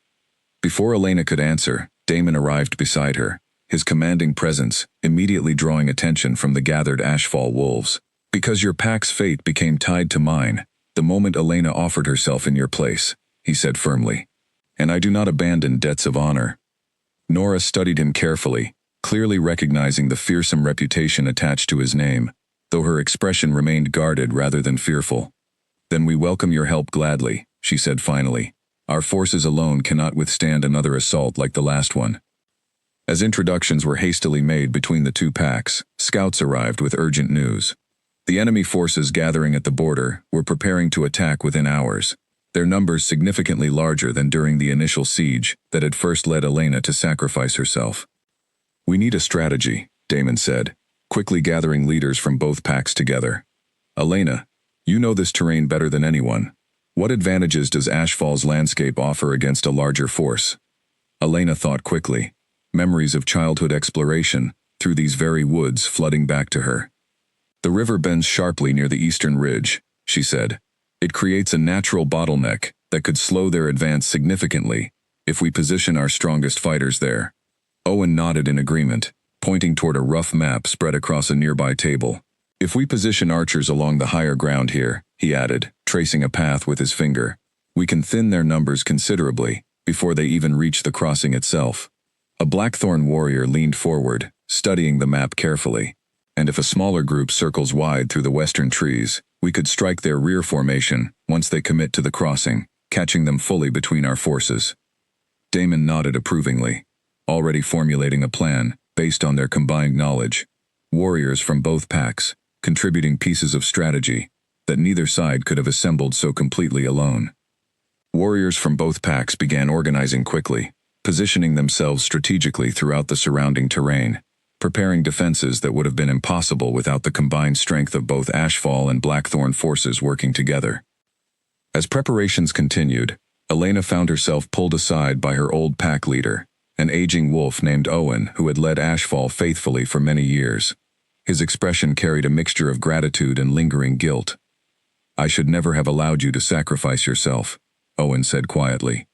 Before Elena could answer, Damon arrived beside her, his commanding presence immediately drawing attention from the gathered Ashfall wolves. "Because your pack's fate became tied to mine, the moment Elena offered herself in your place," he said firmly. "And I do not abandon debts of honor." Nora studied him carefully, clearly recognizing the fearsome reputation attached to his name, though her expression remained guarded rather than fearful. "Then we welcome your help gladly," she said finally. "Our forces alone cannot withstand another assault like the last one." As introductions were hastily made between the two packs, scouts arrived with urgent news. The enemy forces gathering at the border were preparing to attack within hours, their numbers significantly larger than during the initial siege that had first led Elena to sacrifice herself. "We need a strategy," Damon said, quickly gathering leaders from both packs together. "Elena, You know this terrain better than anyone. What advantages does Ashfall's landscape offer against a larger force? Elena thought quickly. Memories of childhood exploration, through these very woods, flooding back to her. The river bends sharply near the eastern ridge, she said. It creates a natural bottleneck that could slow their advance significantly if we position our strongest fighters there. Owen nodded in agreement, pointing toward a rough map spread across a nearby table. If we position archers along the higher ground here, he added, tracing a path with his finger, we can thin their numbers considerably before they even reach the crossing itself. A Blackthorn warrior leaned forward, studying the map carefully. And if a smaller group circles wide through the western trees, we could strike their rear formation once they commit to the crossing, catching them fully between our forces. Damon nodded approvingly, already formulating a plan based on their combined knowledge. Warriors from both packs, contributing pieces of strategy that neither side could have assembled so completely alone. Warriors from both packs began organizing quickly, positioning themselves strategically throughout the surrounding terrain, preparing defenses that would have been impossible without the combined strength of both Ashfall and Blackthorn forces working together. As preparations continued, Elena found herself pulled aside by her old pack leader, an aging wolf named Owen who had led Ashfall faithfully for many years. His expression carried a mixture of gratitude and lingering guilt. "I should never have allowed you to sacrifice yourself," Owen said quietly.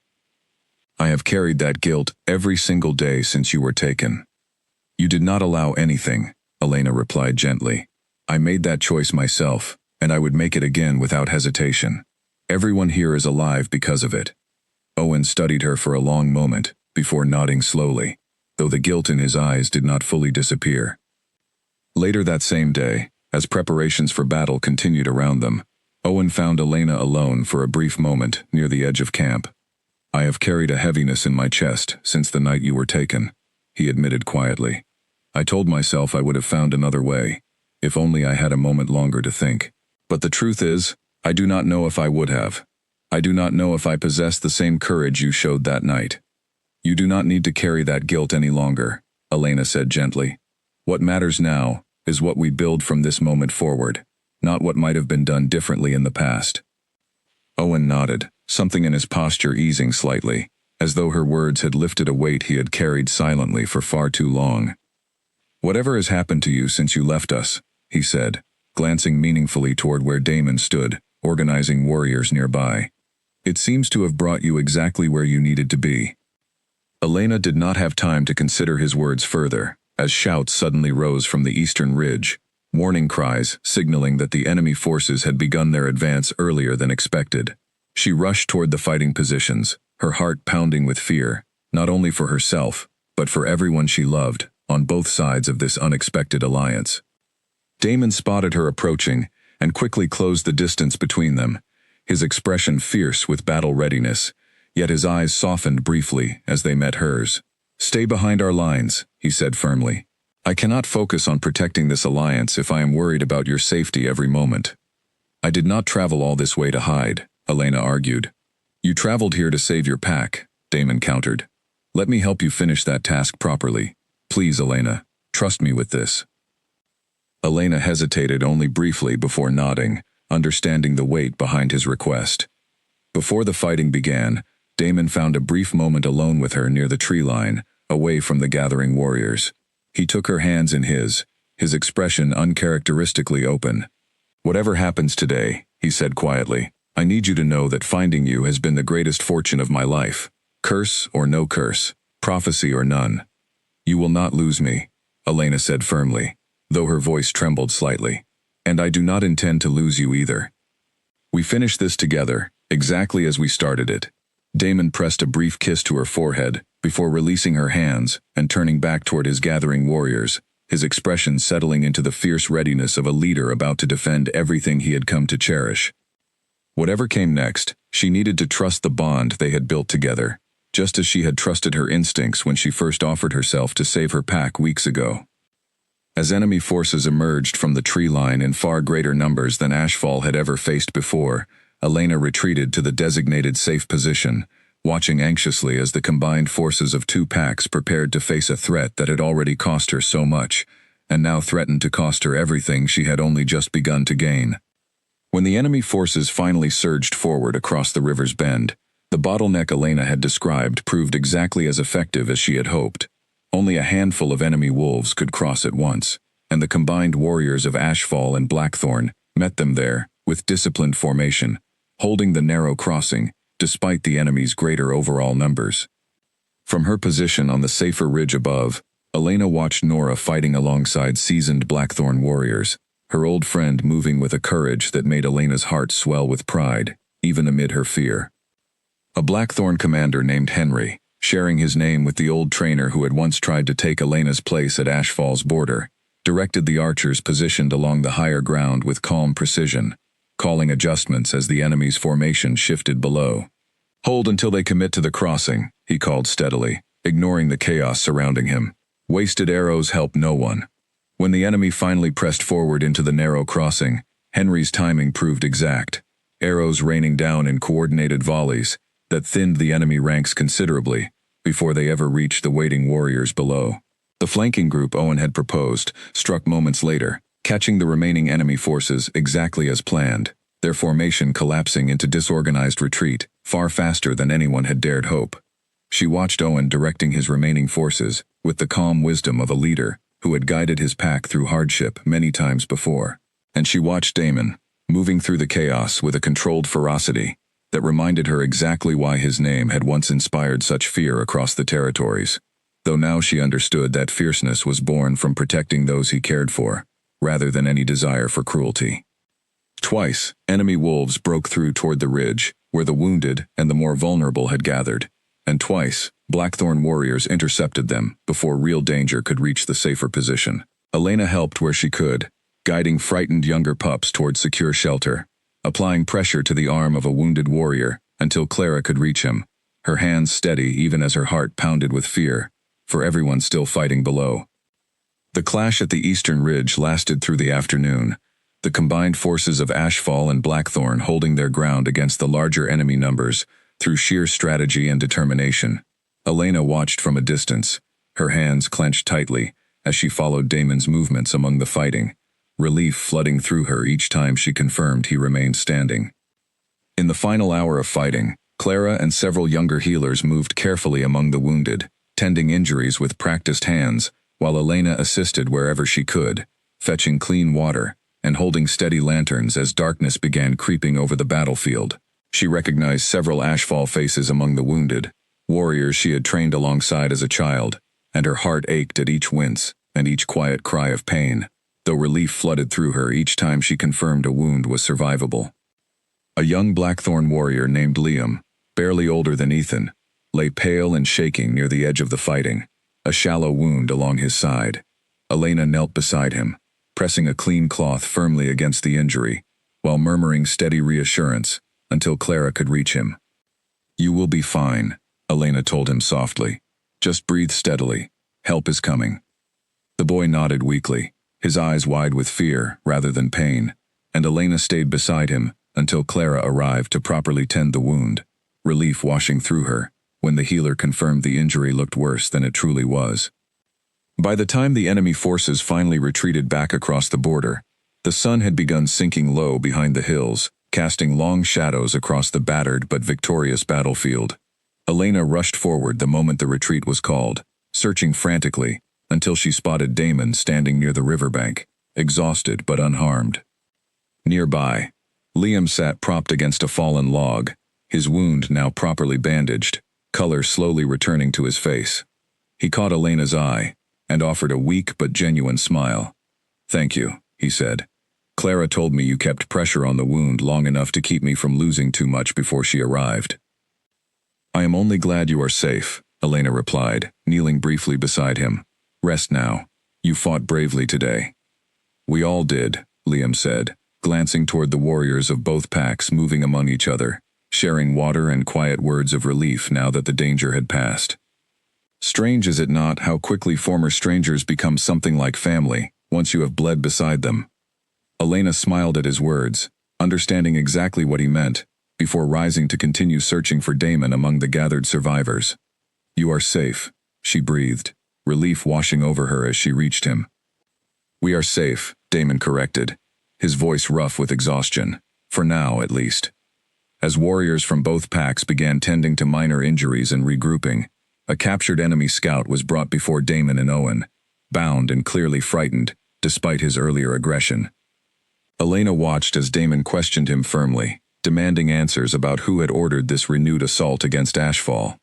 "I have carried that guilt every single day since you were taken." "You did not allow anything," Elena replied gently. "I made that choice myself, and I would make it again without hesitation. Everyone here is alive because of it." Owen studied her for a long moment, before nodding slowly, though the guilt in his eyes did not fully disappear. Later that same day, as preparations for battle continued around them, Owen found Elena alone for a brief moment near the edge of camp. "I have carried a heaviness in my chest since the night you were taken," he admitted quietly. "I told myself I would have found another way, if only I had a moment longer to think. But the truth is, I do not know if I would have. I do not know if I possessed the same courage you showed that night." "You do not need to carry that guilt any longer," Elena said gently. "What matters now is what we build from this moment forward, not what might have been done differently in the past." Owen nodded, something in his posture easing slightly, as though her words had lifted a weight he had carried silently for far too long. "Whatever has happened to you since you left us," he said, glancing meaningfully toward where Damon stood, organizing warriors nearby, "it seems to have brought you exactly where you needed to be." Elena did not have time to consider his words further, as shouts suddenly rose from the eastern ridge, warning cries signaling that the enemy forces had begun their advance earlier than expected. She rushed toward the fighting positions, her heart pounding with fear, not only for herself, but for everyone she loved, on both sides of this unexpected alliance. Damon spotted her approaching, and quickly closed the distance between them, his expression fierce with battle readiness, yet his eyes softened briefly as they met hers. "Stay behind our lines," he said firmly. "I cannot focus on protecting this alliance if I am worried about your safety every moment." "I did not travel all this way to hide," Elena argued. "You traveled here to save your pack," Damon countered. "Let me help you finish that task properly. Please, Elena, trust me with this." Elena hesitated only briefly before nodding, understanding the weight behind his request. Before the fighting began, Damon found a brief moment alone with her near the tree line, away from the gathering warriors. He took her hands in his expression uncharacteristically open. "Whatever happens today," he said quietly, "I need you to know that finding you has been the greatest fortune of my life. Curse or no curse, prophecy or none. You will not lose me," Elena said firmly, though her voice trembled slightly. "And I do not intend to lose you either. We finish this together, exactly as we started it." Damon pressed a brief kiss to her forehead, before releasing her hands and turning back toward his gathering warriors, his expression settling into the fierce readiness of a leader about to defend everything he had come to cherish. Whatever came next, she needed to trust the bond they had built together, just as she had trusted her instincts when she first offered herself to save her pack weeks ago. As enemy forces emerged from the tree line in far greater numbers than Ashfall had ever faced before, Elena retreated to the designated safe position, watching anxiously as the combined forces of two packs prepared to face a threat that had already cost her so much, and now threatened to cost her everything she had only just begun to gain. When the enemy forces finally surged forward across the river's bend, the bottleneck Elena had described proved exactly as effective as she had hoped. Only a handful of enemy wolves could cross at once, and the combined warriors of Ashfall and Blackthorn met them there, with disciplined formation, holding the narrow crossing, despite the enemy's greater overall numbers. From her position on the safer ridge above, Elena watched Nora fighting alongside seasoned Blackthorn warriors, her old friend moving with a courage that made Elena's heart swell with pride, even amid her fear. A Blackthorn commander named Henry, sharing his name with the old trainer who had once tried to take Elena's place at Ashfall's border, directed the archers positioned along the higher ground with calm precision, calling adjustments as the enemy's formation shifted below. "Hold until they commit to the crossing," he called steadily, ignoring the chaos surrounding him. Wasted arrows help no one. When the enemy finally pressed forward into the narrow crossing, Henry's timing proved exact, arrows raining down in coordinated volleys that thinned the enemy ranks considerably before they ever reached the waiting warriors below. The flanking group Owen had proposed struck moments later, catching the remaining enemy forces exactly as planned, their formation collapsing into disorganized retreat far faster than anyone had dared hope. She watched Owen directing his remaining forces with the calm wisdom of a leader who had guided his pack through hardship many times before. And she watched Damon, moving through the chaos with a controlled ferocity that reminded her exactly why his name had once inspired such fear across the territories, though now she understood that fierceness was born from protecting those he cared for, rather than any desire for cruelty. Twice, enemy wolves broke through toward the ridge, where the wounded and the more vulnerable had gathered, and twice, Blackthorn warriors intercepted them before real danger could reach the safer position. Elena helped where she could, guiding frightened younger pups toward secure shelter, applying pressure to the arm of a wounded warrior until Clara could reach him, her hands steady even as her heart pounded with fear, for everyone still fighting below. The clash at the eastern ridge lasted through the afternoon, the combined forces of Ashfall and Blackthorn holding their ground against the larger enemy numbers through sheer strategy and determination. Elena watched from a distance, her hands clenched tightly as she followed Damon's movements among the fighting, relief flooding through her each time she confirmed he remained standing. In the final hour of fighting, Clara and several younger healers moved carefully among the wounded, tending injuries with practiced hands, while Elena assisted wherever she could, fetching clean water and holding steady lanterns as darkness began creeping over the battlefield. She recognized several Ashfall faces among the wounded, warriors she had trained alongside as a child, and her heart ached at each wince and each quiet cry of pain, though relief flooded through her each time she confirmed a wound was survivable. A young Blackthorn warrior named Liam, barely older than Ethan, lay pale and shaking near the edge of the fighting, a shallow wound along his side. Elena knelt beside him, pressing a clean cloth firmly against the injury, while murmuring steady reassurance until Clara could reach him. "You will be fine," Elena told him softly. "Just breathe steadily. Help is coming." The boy nodded weakly, his eyes wide with fear rather than pain, and Elena stayed beside him until Clara arrived to properly tend the wound, relief washing through her when the healer confirmed the injury looked worse than it truly was. By the time the enemy forces finally retreated back across the border, the sun had begun sinking low behind the hills, casting long shadows across the battered but victorious battlefield. Elena rushed forward the moment the retreat was called, searching frantically until she spotted Damon standing near the riverbank, exhausted but unharmed. Nearby, Liam sat propped against a fallen log, his wound now properly bandaged, color slowly returning to his face. He caught Elena's eye and offered a weak but genuine smile. "Thank you," he said. "Clara told me you kept pressure on the wound long enough to keep me from losing too much before she arrived." "I am only glad you are safe," Elena replied, kneeling briefly beside him. "Rest now. You fought bravely today." "We all did," Liam said, glancing toward the warriors of both packs moving among each other, sharing water and quiet words of relief now that the danger had passed. Strange is it not how quickly former strangers become something like family once you have bled beside them. Elena smiled at his words, understanding exactly what he meant, before rising to continue searching for Damon among the gathered survivors. "You are safe," she breathed, relief washing over her as she reached him. "We are safe," Damon corrected, his voice rough with exhaustion. For now, at least. As warriors from both packs began tending to minor injuries and regrouping, a captured enemy scout was brought before Damon and Owen, bound and clearly frightened, despite his earlier aggression. Elena watched as Damon questioned him firmly, demanding answers about who had ordered this renewed assault against Ashfall.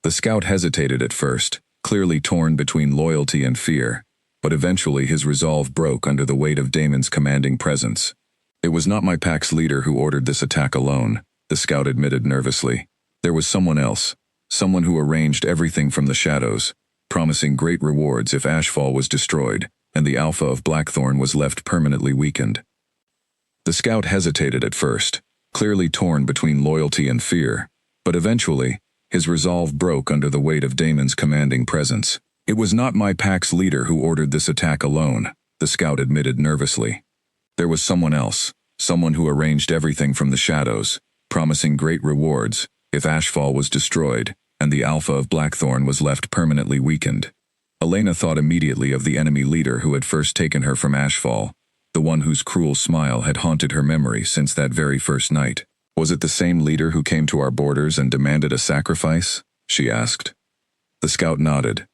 The scout hesitated at first, clearly torn between loyalty and fear, but eventually his resolve broke under the weight of Damon's commanding presence. "It was not my pack's leader who ordered this attack alone," the scout admitted nervously. "There was someone else, someone who arranged everything from the shadows, promising great rewards if Ashfall was destroyed and the Alpha of Blackthorn was left permanently weakened." The scout hesitated at first, clearly torn between loyalty and fear, but eventually, his resolve broke under the weight of Damon's commanding presence. "It was not my pack's leader who ordered this attack alone," the scout admitted nervously. "There was someone else, someone who arranged everything from the shadows, promising great rewards if Ashfall was destroyed and the Alpha of Blackthorn was left permanently weakened." Elena thought immediately of the enemy leader who had first taken her from Ashfall, the one whose cruel smile had haunted her memory since that very first night. "Was it the same leader who came to our borders and demanded a sacrifice?" she asked. The scout nodded.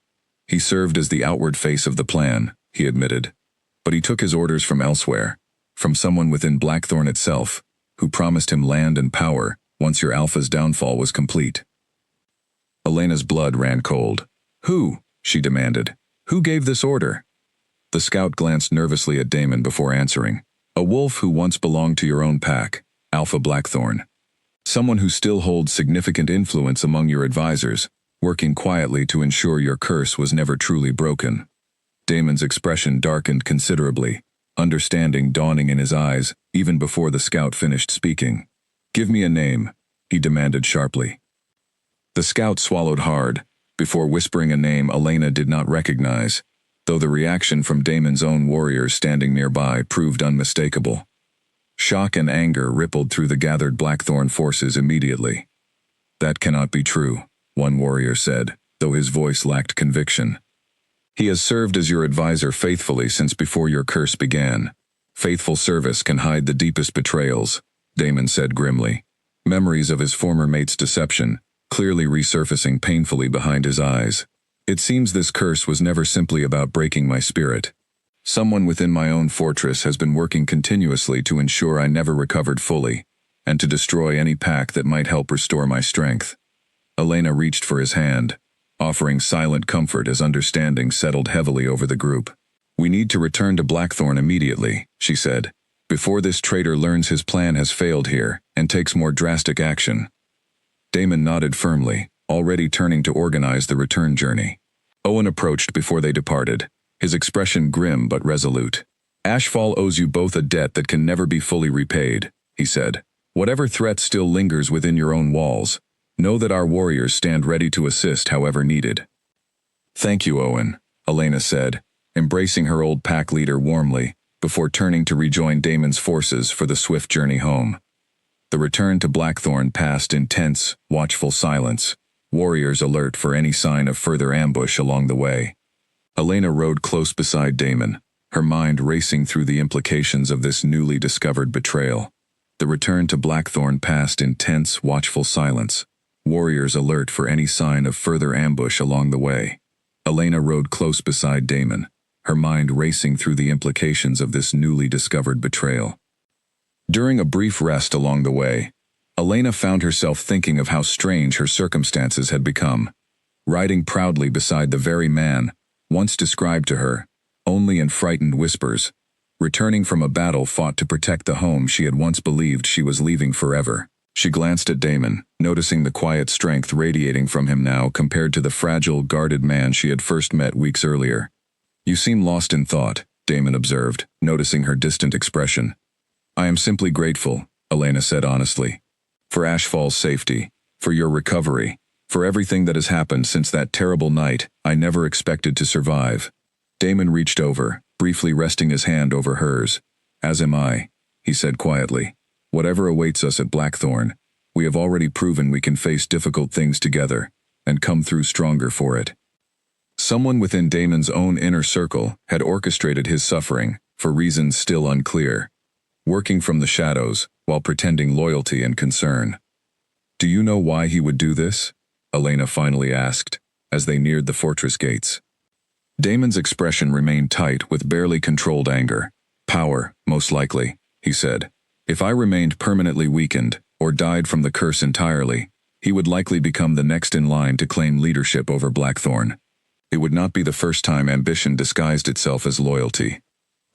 "He served as the outward face of the plan," he admitted. "But he took his orders from elsewhere, from someone within Blackthorn itself, who promised him land and power once your Alpha's downfall was complete." Elena's blood ran cold. "Who?" she demanded. "Who gave this order?" The scout glanced nervously at Damon before answering. "A wolf who once belonged to your own pack, Alpha Blackthorn. Someone who still holds significant influence among your advisors, working quietly to ensure your curse was never truly broken." Damon's expression darkened considerably, understanding dawning in his eyes even before the scout finished speaking. "Give me a name," he demanded sharply. The scout swallowed hard, before whispering a name Elena did not recognize, though the reaction from Damon's own warriors standing nearby proved unmistakable. Shock and anger rippled through the gathered Blackthorn forces immediately. "That cannot be true," one warrior said, though his voice lacked conviction. "He has served as your advisor faithfully since before your curse began. Faithful service can hide the deepest betrayals," Damon said grimly, memories of his former mate's deception clearly resurfacing painfully behind his eyes. "It seems this curse was never simply about breaking my spirit. Someone within my own fortress has been working continuously to ensure I never recovered fully, and to destroy any pack that might help restore my strength." Elena reached for his hand, offering silent comfort as understanding settled heavily over the group. "We need to return to Blackthorn immediately," she said, "before this traitor learns his plan has failed here and takes more drastic action." Damon nodded firmly, already turning to organize the return journey. Owen approached before they departed, his expression grim but resolute. "Ashfall owes you both a debt that can never be fully repaid," he said. "Whatever threat still lingers within your own walls, know that our warriors stand ready to assist however needed." "Thank you, Owen," Elena said, embracing her old pack leader warmly, before turning to rejoin Damon's forces for the swift journey home. The return to Blackthorn passed in tense, watchful silence, warriors alert for any sign of further ambush along the way. Elena rode close beside Damon, her mind racing through the implications of this newly discovered betrayal. The return to Blackthorn passed in tense, watchful silence, warriors alert for any sign of further ambush along the way. Elena rode close beside Damon, her mind racing through the implications of this newly discovered betrayal. During a brief rest along the way, Elena found herself thinking of how strange her circumstances had become. Riding proudly beside the very man, once described to her, only in frightened whispers, returning from a battle fought to protect the home she had once believed she was leaving forever. She glanced at Damon, noticing the quiet strength radiating from him now compared to the fragile, guarded man she had first met weeks earlier. "You seem lost in thought," Damon observed, noticing her distant expression. "I am simply grateful," Elena said honestly. "For Ashfall's safety, for your recovery, for everything that has happened since that terrible night I never expected to survive." Damon reached over, briefly resting his hand over hers. "As am I," he said quietly. "Whatever awaits us at Blackthorn, we have already proven we can face difficult things together, and come through stronger for it." Someone within Damon's own inner circle had orchestrated his suffering, for reasons still unclear. Working from the shadows, while pretending loyalty and concern. "Do you know why he would do this?" Elena finally asked, as they neared the fortress gates. Damon's expression remained tight with barely controlled anger. "Power, most likely," he said. "If I remained permanently weakened, or died from the curse entirely, he would likely become the next in line to claim leadership over Blackthorn. It would not be the first time ambition disguised itself as loyalty."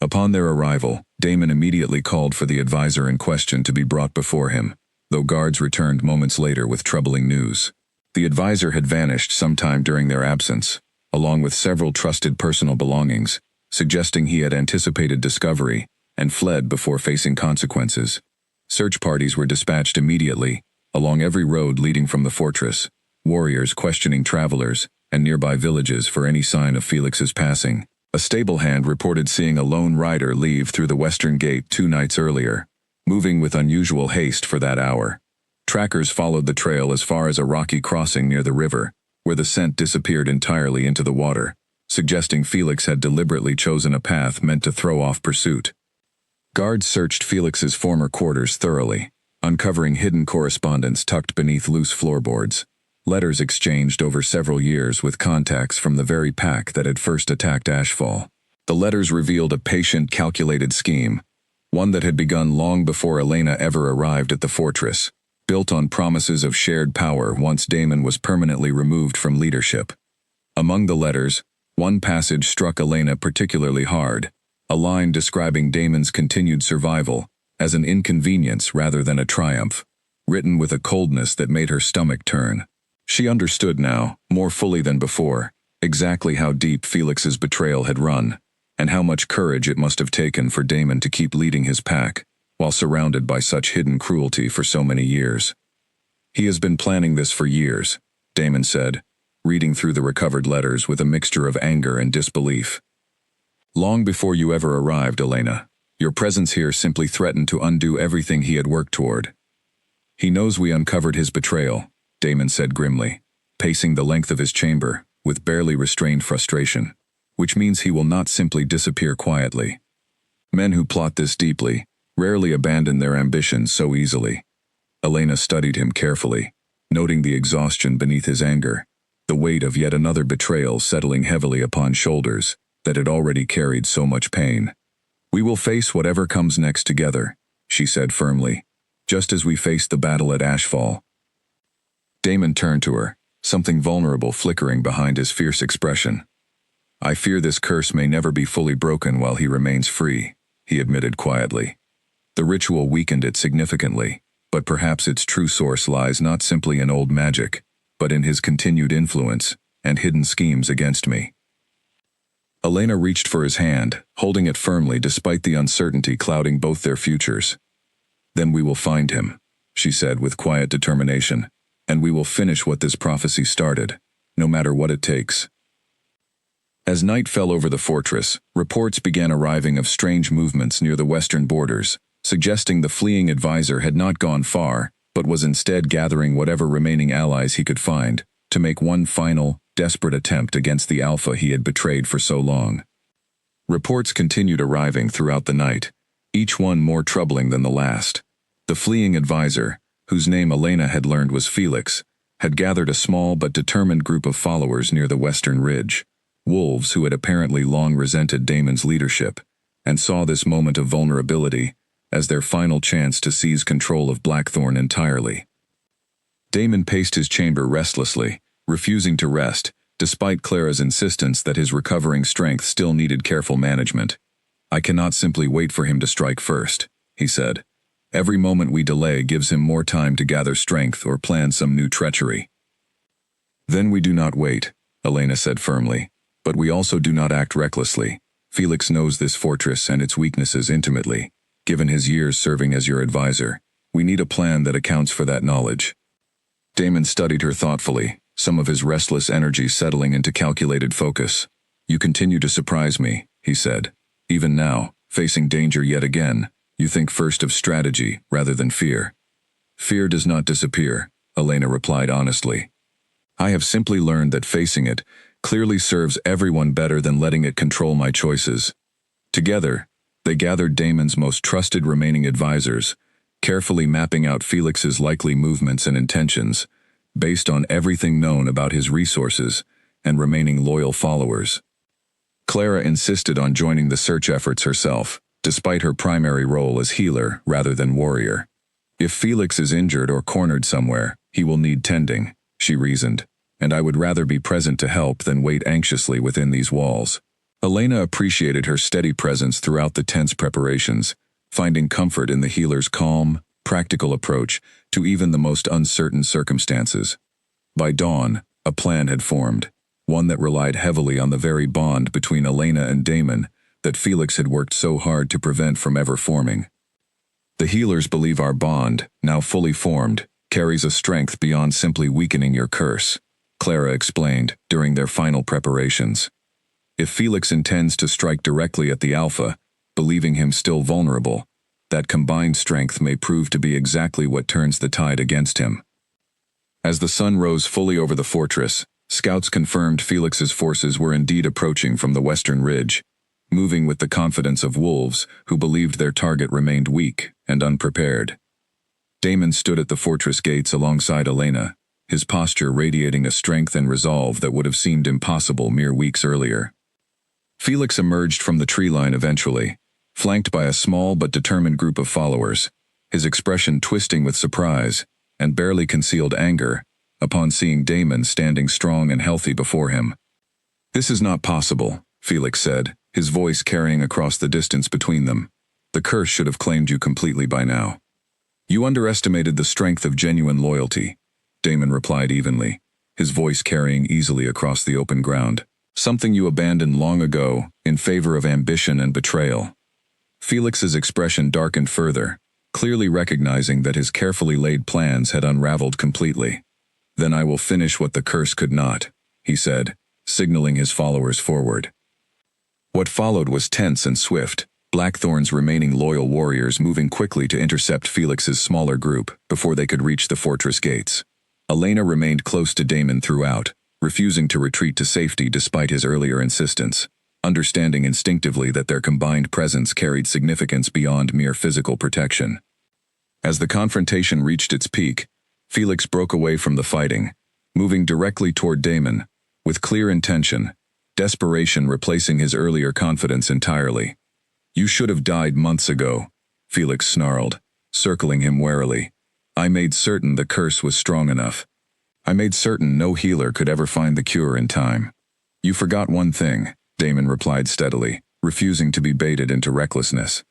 Upon their arrival, Damon immediately called for the advisor in question to be brought before him, though guards returned moments later with troubling news. The advisor had vanished sometime during their absence, along with several trusted personal belongings, suggesting he had anticipated discovery and fled before facing consequences. Search parties were dispatched immediately, along every road leading from the fortress, warriors questioning travelers and nearby villages for any sign of Felix's passing. A stable hand reported seeing a lone rider leave through the western gate 2 nights earlier, moving with unusual haste for that hour. Trackers followed the trail as far as a rocky crossing near the river, where the scent disappeared entirely into the water, suggesting Felix had deliberately chosen a path meant to throw off pursuit. Guards searched Felix's former quarters thoroughly, uncovering hidden correspondence tucked beneath loose floorboards, letters exchanged over several years with contacts from the very pack that had first attacked Ashfall. The letters revealed a patient, calculated scheme, one that had begun long before Elena ever arrived at the fortress, built on promises of shared power once Damon was permanently removed from leadership. Among the letters, one passage struck Elena particularly hard, a line describing Damon's continued survival as an inconvenience rather than a triumph, written with a coldness that made her stomach turn. She understood now, more fully than before, exactly how deep Felix's betrayal had run, and how much courage it must have taken for Damon to keep leading his pack, while surrounded by such hidden cruelty for so many years. "He has been planning this for years," Damon said, reading through the recovered letters with a mixture of anger and disbelief. "Long before you ever arrived, Elena, your presence here simply threatened to undo everything he had worked toward. He knows we uncovered his betrayal," Damon said grimly, pacing the length of his chamber with barely restrained frustration, "which means he will not simply disappear quietly. Men who plot this deeply rarely abandon their ambitions so easily." Elena studied him carefully, noting the exhaustion beneath his anger, the weight of yet another betrayal settling heavily upon shoulders that had already carried so much pain. "We will face whatever comes next together," she said firmly, "just as we faced the battle at Ashfall." Damon turned to her, something vulnerable flickering behind his fierce expression. "I fear this curse may never be fully broken while he remains free," he admitted quietly. "The ritual weakened it significantly, but perhaps its true source lies not simply in old magic, but in his continued influence and hidden schemes against me." Elena reached for his hand, holding it firmly despite the uncertainty clouding both their futures. "Then we will find him," she said with quiet determination, "and we will finish what this prophecy started, no matter what it takes." As night fell over the fortress, reports began arriving of strange movements near the western borders, suggesting the fleeing advisor had not gone far, but was instead gathering whatever remaining allies he could find, to make one final, desperate attempt against the alpha he had betrayed for so long. Reports continued arriving throughout the night, each one more troubling than the last. The fleeing advisor, whose name Elena had learned was Felix, had gathered a small but determined group of followers near the western ridge, wolves who had apparently long resented Damon's leadership, and saw this moment of vulnerability as their final chance to seize control of Blackthorn entirely. Damon paced his chamber restlessly, refusing to rest, despite Clara's insistence that his recovering strength still needed careful management. "I cannot simply wait for him to strike first," he said. "Every moment we delay gives him more time to gather strength or plan some new treachery." "Then we do not wait," Elena said firmly, "but we also do not act recklessly. Felix knows this fortress and its weaknesses intimately. Given his years serving as your advisor, we need a plan that accounts for that knowledge." Damon studied her thoughtfully, some of his restless energy settling into calculated focus. "You continue to surprise me," he said. "Even now, facing danger yet again, you think first of strategy rather than fear." "Fear does not disappear," Elena replied honestly. "I have simply learned that facing it clearly serves everyone better than letting it control my choices." Together, they gathered Damon's most trusted remaining advisors, carefully mapping out Felix's likely movements and intentions, based on everything known about his resources and remaining loyal followers. Clara insisted on joining the search efforts herself, despite her primary role as healer rather than warrior. If Felix is injured or cornered somewhere, he will need tending, she reasoned, and I would rather be present to help than wait anxiously within these walls. Elena appreciated her steady presence throughout the tense preparations, finding comfort in the healer's calm, practical approach to even the most uncertain circumstances. By dawn, a plan had formed, one that relied heavily on the very bond between Elena and Damon that Felix had worked so hard to prevent from ever forming. The healers believe our bond, now fully formed, carries a strength beyond simply weakening your curse, Clara explained during their final preparations. If Felix intends to strike directly at the Alpha, believing him still vulnerable, that combined strength may prove to be exactly what turns the tide against him. As the sun rose fully over the fortress, scouts confirmed Felix's forces were indeed approaching from the western ridge, moving with the confidence of wolves who believed their target remained weak and unprepared. Damon stood at the fortress gates alongside Elena, his posture radiating a strength and resolve that would have seemed impossible mere weeks earlier. Felix emerged from the tree line eventually, flanked by a small but determined group of followers, his expression twisting with surprise and barely concealed anger upon seeing Damon standing strong and healthy before him. "This is not possible," Felix said, his voice carrying across the distance between them. "The curse should have claimed you completely by now." "You underestimated the strength of genuine loyalty," Damon replied evenly, his voice carrying easily across the open ground. "Something you abandoned long ago in favor of ambition and betrayal." Felix's expression darkened further, clearly recognizing that his carefully laid plans had unraveled completely. "Then I will finish what the curse could not," he said, signaling his followers forward. What followed was tense and swift, Blackthorn's remaining loyal warriors moving quickly to intercept Felix's smaller group before they could reach the fortress gates. Elena remained close to Damon throughout, refusing to retreat to safety despite his earlier insistence, understanding instinctively that their combined presence carried significance beyond mere physical protection. As the confrontation reached its peak, Felix broke away from the fighting, moving directly toward Damon, with clear intention, desperation replacing his earlier confidence entirely. "You should have died months ago," Felix snarled, circling him warily. "I made certain the curse was strong enough. I made certain no healer could ever find the cure in time." "You forgot one thing," Damon replied steadily, refusing to be baited into recklessness.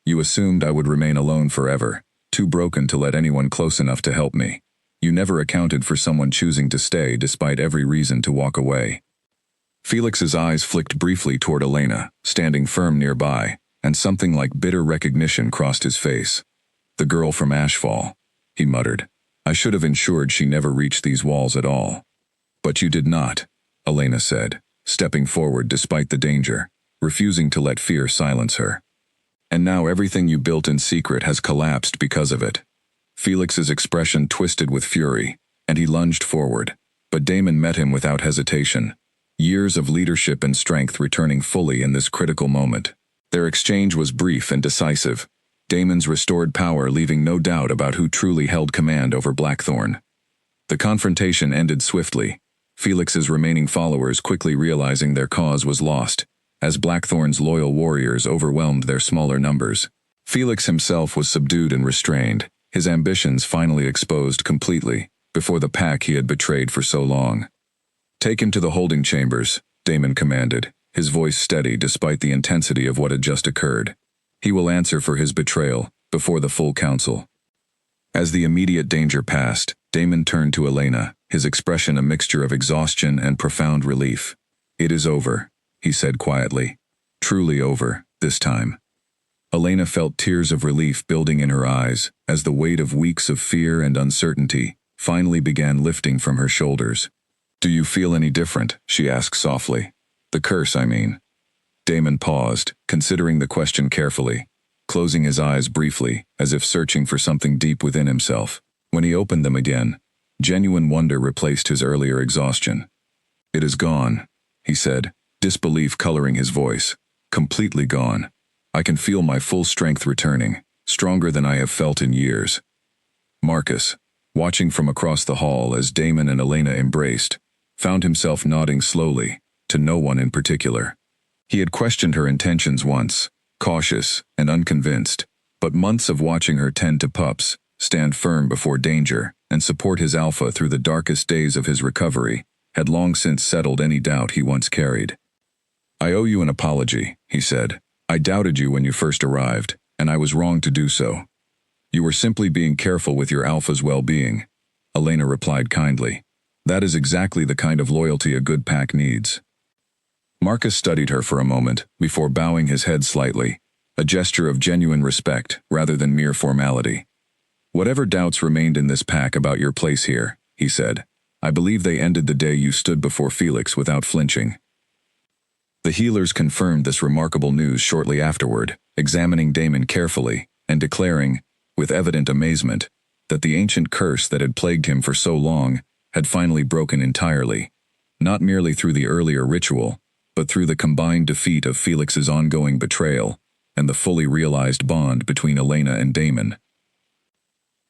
"You assumed I would remain alone forever, too broken to let anyone close enough to help me. You never accounted for someone choosing to stay despite every reason to walk away." Felix's eyes flicked briefly toward Elena, standing firm nearby, and something like bitter recognition crossed his face. "The girl from Ashfall," he muttered. "I should have ensured she never reached these walls at all." "But you did not," Elena said, stepping forward despite the danger, refusing to let fear silence her. "And now everything you built in secret has collapsed because of it." Felix's expression twisted with fury, and he lunged forward, but Damon met him without hesitation, years of leadership and strength returning fully in this critical moment. Their exchange was brief and decisive, Damon's restored power leaving no doubt about who truly held command over Blackthorn. The confrontation ended swiftly, Felix's remaining followers quickly realizing their cause was lost, as Blackthorn's loyal warriors overwhelmed their smaller numbers. Felix himself was subdued and restrained, his ambitions finally exposed completely, before the pack he had betrayed for so long. "Take him to the holding chambers," Damon commanded, his voice steady despite the intensity of what had just occurred. "He will answer for his betrayal, before the full council." As the immediate danger passed, Damon turned to Elena, his expression a mixture of exhaustion and profound relief. "It is over," he said quietly. "Truly over, this time." Elena felt tears of relief building in her eyes, as the weight of weeks of fear and uncertainty finally began lifting from her shoulders. "Do you feel any different?" she asked softly. "The curse, I mean." Damon paused, considering the question carefully, closing his eyes briefly, as if searching for something deep within himself. When he opened them again, genuine wonder replaced his earlier exhaustion. "It is gone," he said, disbelief coloring his voice. "Completely gone. I can feel my full strength returning, stronger than I have felt in years. Marcus, watching from across the hall as Damon and Elena embraced, found himself nodding slowly, to no one in particular. He had questioned her intentions once, cautious and unconvinced, but months of watching her tend to pups, stand firm before danger, and support his alpha through the darkest days of his recovery, had long since settled any doubt he once carried. "I owe you an apology," he said. "I doubted you when you first arrived, and I was wrong to do so." "You were simply being careful with your alpha's well-being," Elena replied kindly. "That is exactly the kind of loyalty a good pack needs." Marcus studied her for a moment, before bowing his head slightly, a gesture of genuine respect rather than mere formality. "Whatever doubts remained in this pack about your place here," he said, "I believe they ended the day you stood before Felix without flinching." The healers confirmed this remarkable news shortly afterward, examining Damon carefully, and declaring, with evident amazement, that the ancient curse that had plagued him for so long had finally broken entirely, not merely through the earlier ritual, but through the combined defeat of Felix's ongoing betrayal and the fully realized bond between Elena and Damon.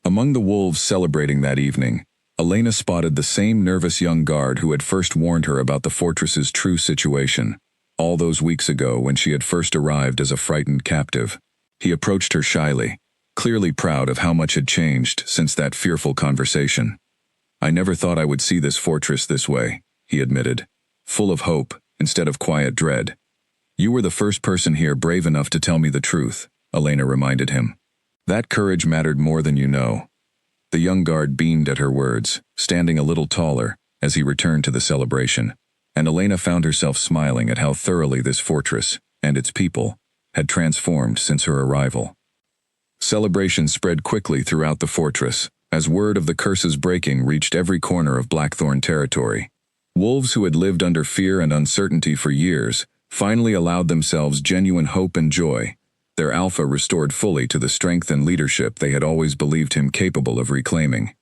Among the wolves celebrating that evening, Elena spotted the same nervous young guard who had first warned her about the fortress's true situation, all those weeks ago when she had first arrived as a frightened captive. He approached her shyly, clearly proud of how much had changed since that fearful conversation. "I never thought I would see this fortress this way," he admitted, full of hope instead of quiet dread. "You were the first person here brave enough to tell me the truth," Elena reminded him. "That courage mattered more than you know." The young guard beamed at her words, standing a little taller as he returned to the celebration, and Elena found herself smiling at how thoroughly this fortress, and its people, had transformed since her arrival. Celebration spread quickly throughout the fortress, as word of the curse's breaking reached every corner of Blackthorn territory. Wolves who had lived under fear and uncertainty for years finally allowed themselves genuine hope and joy, their alpha restored fully to the strength and leadership they had always believed him capable of reclaiming.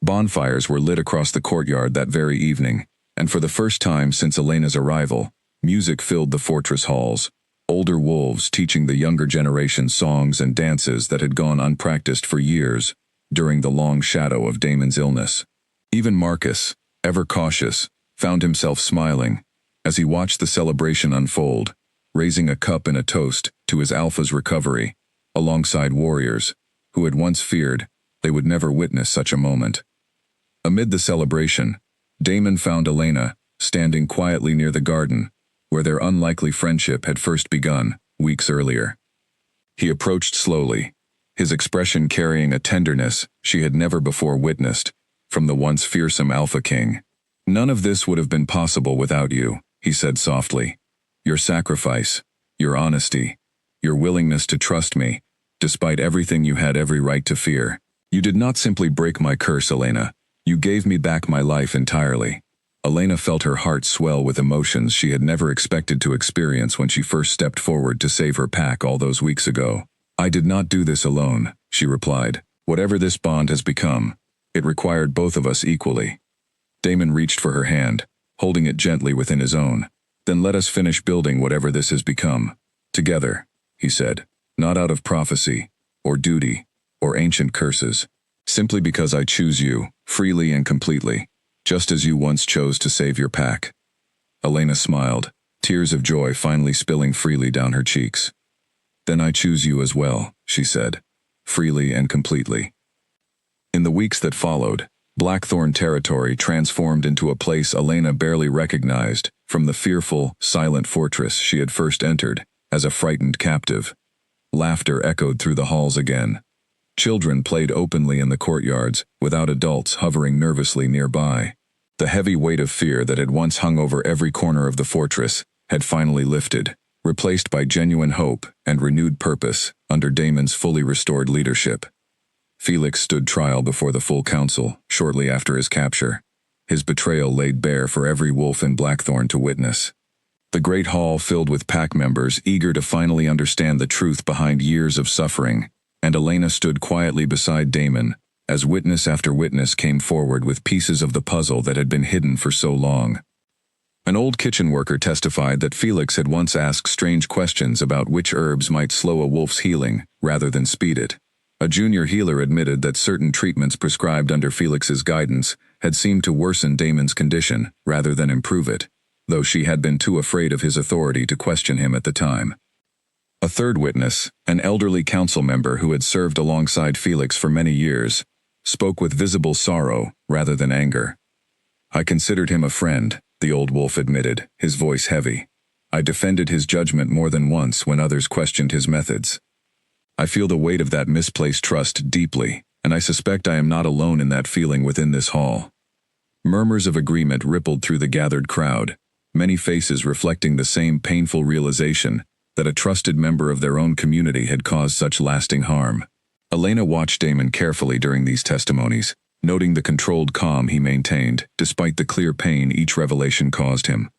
Bonfires were lit across the courtyard that very evening, and for the first time since Elena's arrival, music filled the fortress halls, older wolves teaching the younger generation songs and dances that had gone unpracticed for years during the long shadow of Damon's illness. Even Marcus, ever cautious, found himself smiling as he watched the celebration unfold, raising a cup in a toast to his alpha's recovery, alongside warriors who had once feared they would never witness such a moment. Amid the celebration, Damon found Elena standing quietly near the garden, where their unlikely friendship had first begun, weeks earlier. He approached slowly, his expression carrying a tenderness she had never before witnessed from the once fearsome Alpha King. "None of this would have been possible without you," he said softly. "Your sacrifice, your honesty, your willingness to trust me, despite everything you had every right to fear. You did not simply break my curse, Elena. You gave me back my life entirely." Elena felt her heart swell with emotions she had never expected to experience when she first stepped forward to save her pack all those weeks ago. "I did not do this alone," she replied. "Whatever this bond has become, it required both of us equally." Damon reached for her hand, holding it gently within his own. "Then let us finish building whatever this has become. Together," he said, "not out of prophecy, or duty, or ancient curses. Simply because I choose you, freely and completely, just as you once chose to save your pack." Elena smiled, tears of joy finally spilling freely down her cheeks. "Then I choose you as well," she said, "freely and completely." In the weeks that followed, Blackthorn territory transformed into a place Elena barely recognized from the fearful, silent fortress she had first entered as a frightened captive. Laughter echoed through the halls again. Children played openly in the courtyards, without adults hovering nervously nearby. The heavy weight of fear that had once hung over every corner of the fortress had finally lifted, replaced by genuine hope and renewed purpose under Damon's fully restored leadership. Felix stood trial before the full council shortly after his capture, his betrayal laid bare for every wolf in Blackthorn to witness. The great hall filled with pack members eager to finally understand the truth behind years of suffering, and Elena stood quietly beside Damon as witness after witness came forward with pieces of the puzzle that had been hidden for so long. An old kitchen worker testified that Felix had once asked strange questions about which herbs might slow a wolf's healing rather than speed it. A junior healer admitted that certain treatments prescribed under Felix's guidance had seemed to worsen Damon's condition rather than improve it, though she had been too afraid of his authority to question him at the time. A third witness, an elderly council member who had served alongside Felix for many years, spoke with visible sorrow rather than anger. "I considered him a friend," the old wolf admitted, his voice heavy. "I defended his judgment more than once when others questioned his methods. I feel the weight of that misplaced trust deeply, and I suspect I am not alone in that feeling within this hall." Murmurs of agreement rippled through the gathered crowd, many faces reflecting the same painful realization that a trusted member of their own community had caused such lasting harm. Elena watched Damon carefully during these testimonies, noting the controlled calm he maintained despite the clear pain each revelation caused him.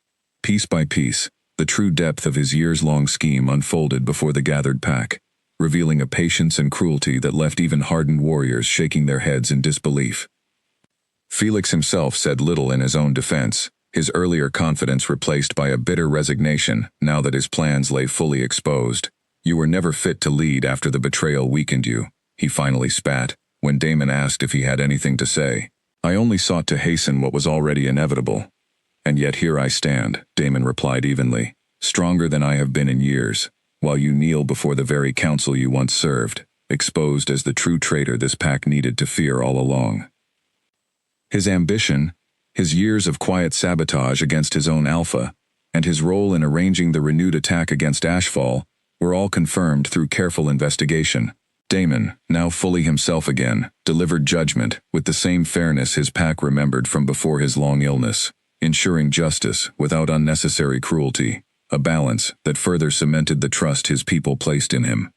Piece by piece, the true depth of his years-long scheme unfolded before the gathered pack, revealing a patience and cruelty that left even hardened warriors shaking their heads in disbelief. Felix himself said little in his own defense, his earlier confidence replaced by a bitter resignation now that his plans lay fully exposed. "You were never fit to lead after the betrayal weakened you," he finally spat, when Damon asked if he had anything to say. "I only sought to hasten what was already inevitable. And yet here I stand," Damon replied evenly, "stronger than I have been in years, while you kneel before the very council you once served, exposed as the true traitor this pack needed to fear all along." His ambition, his years of quiet sabotage against his own alpha, and his role in arranging the renewed attack against Ashfall were all confirmed through careful investigation. Damon, now fully himself again, delivered judgment with the same fairness his pack remembered from before his long illness, ensuring justice without unnecessary cruelty, a balance that further cemented the trust his people placed in him.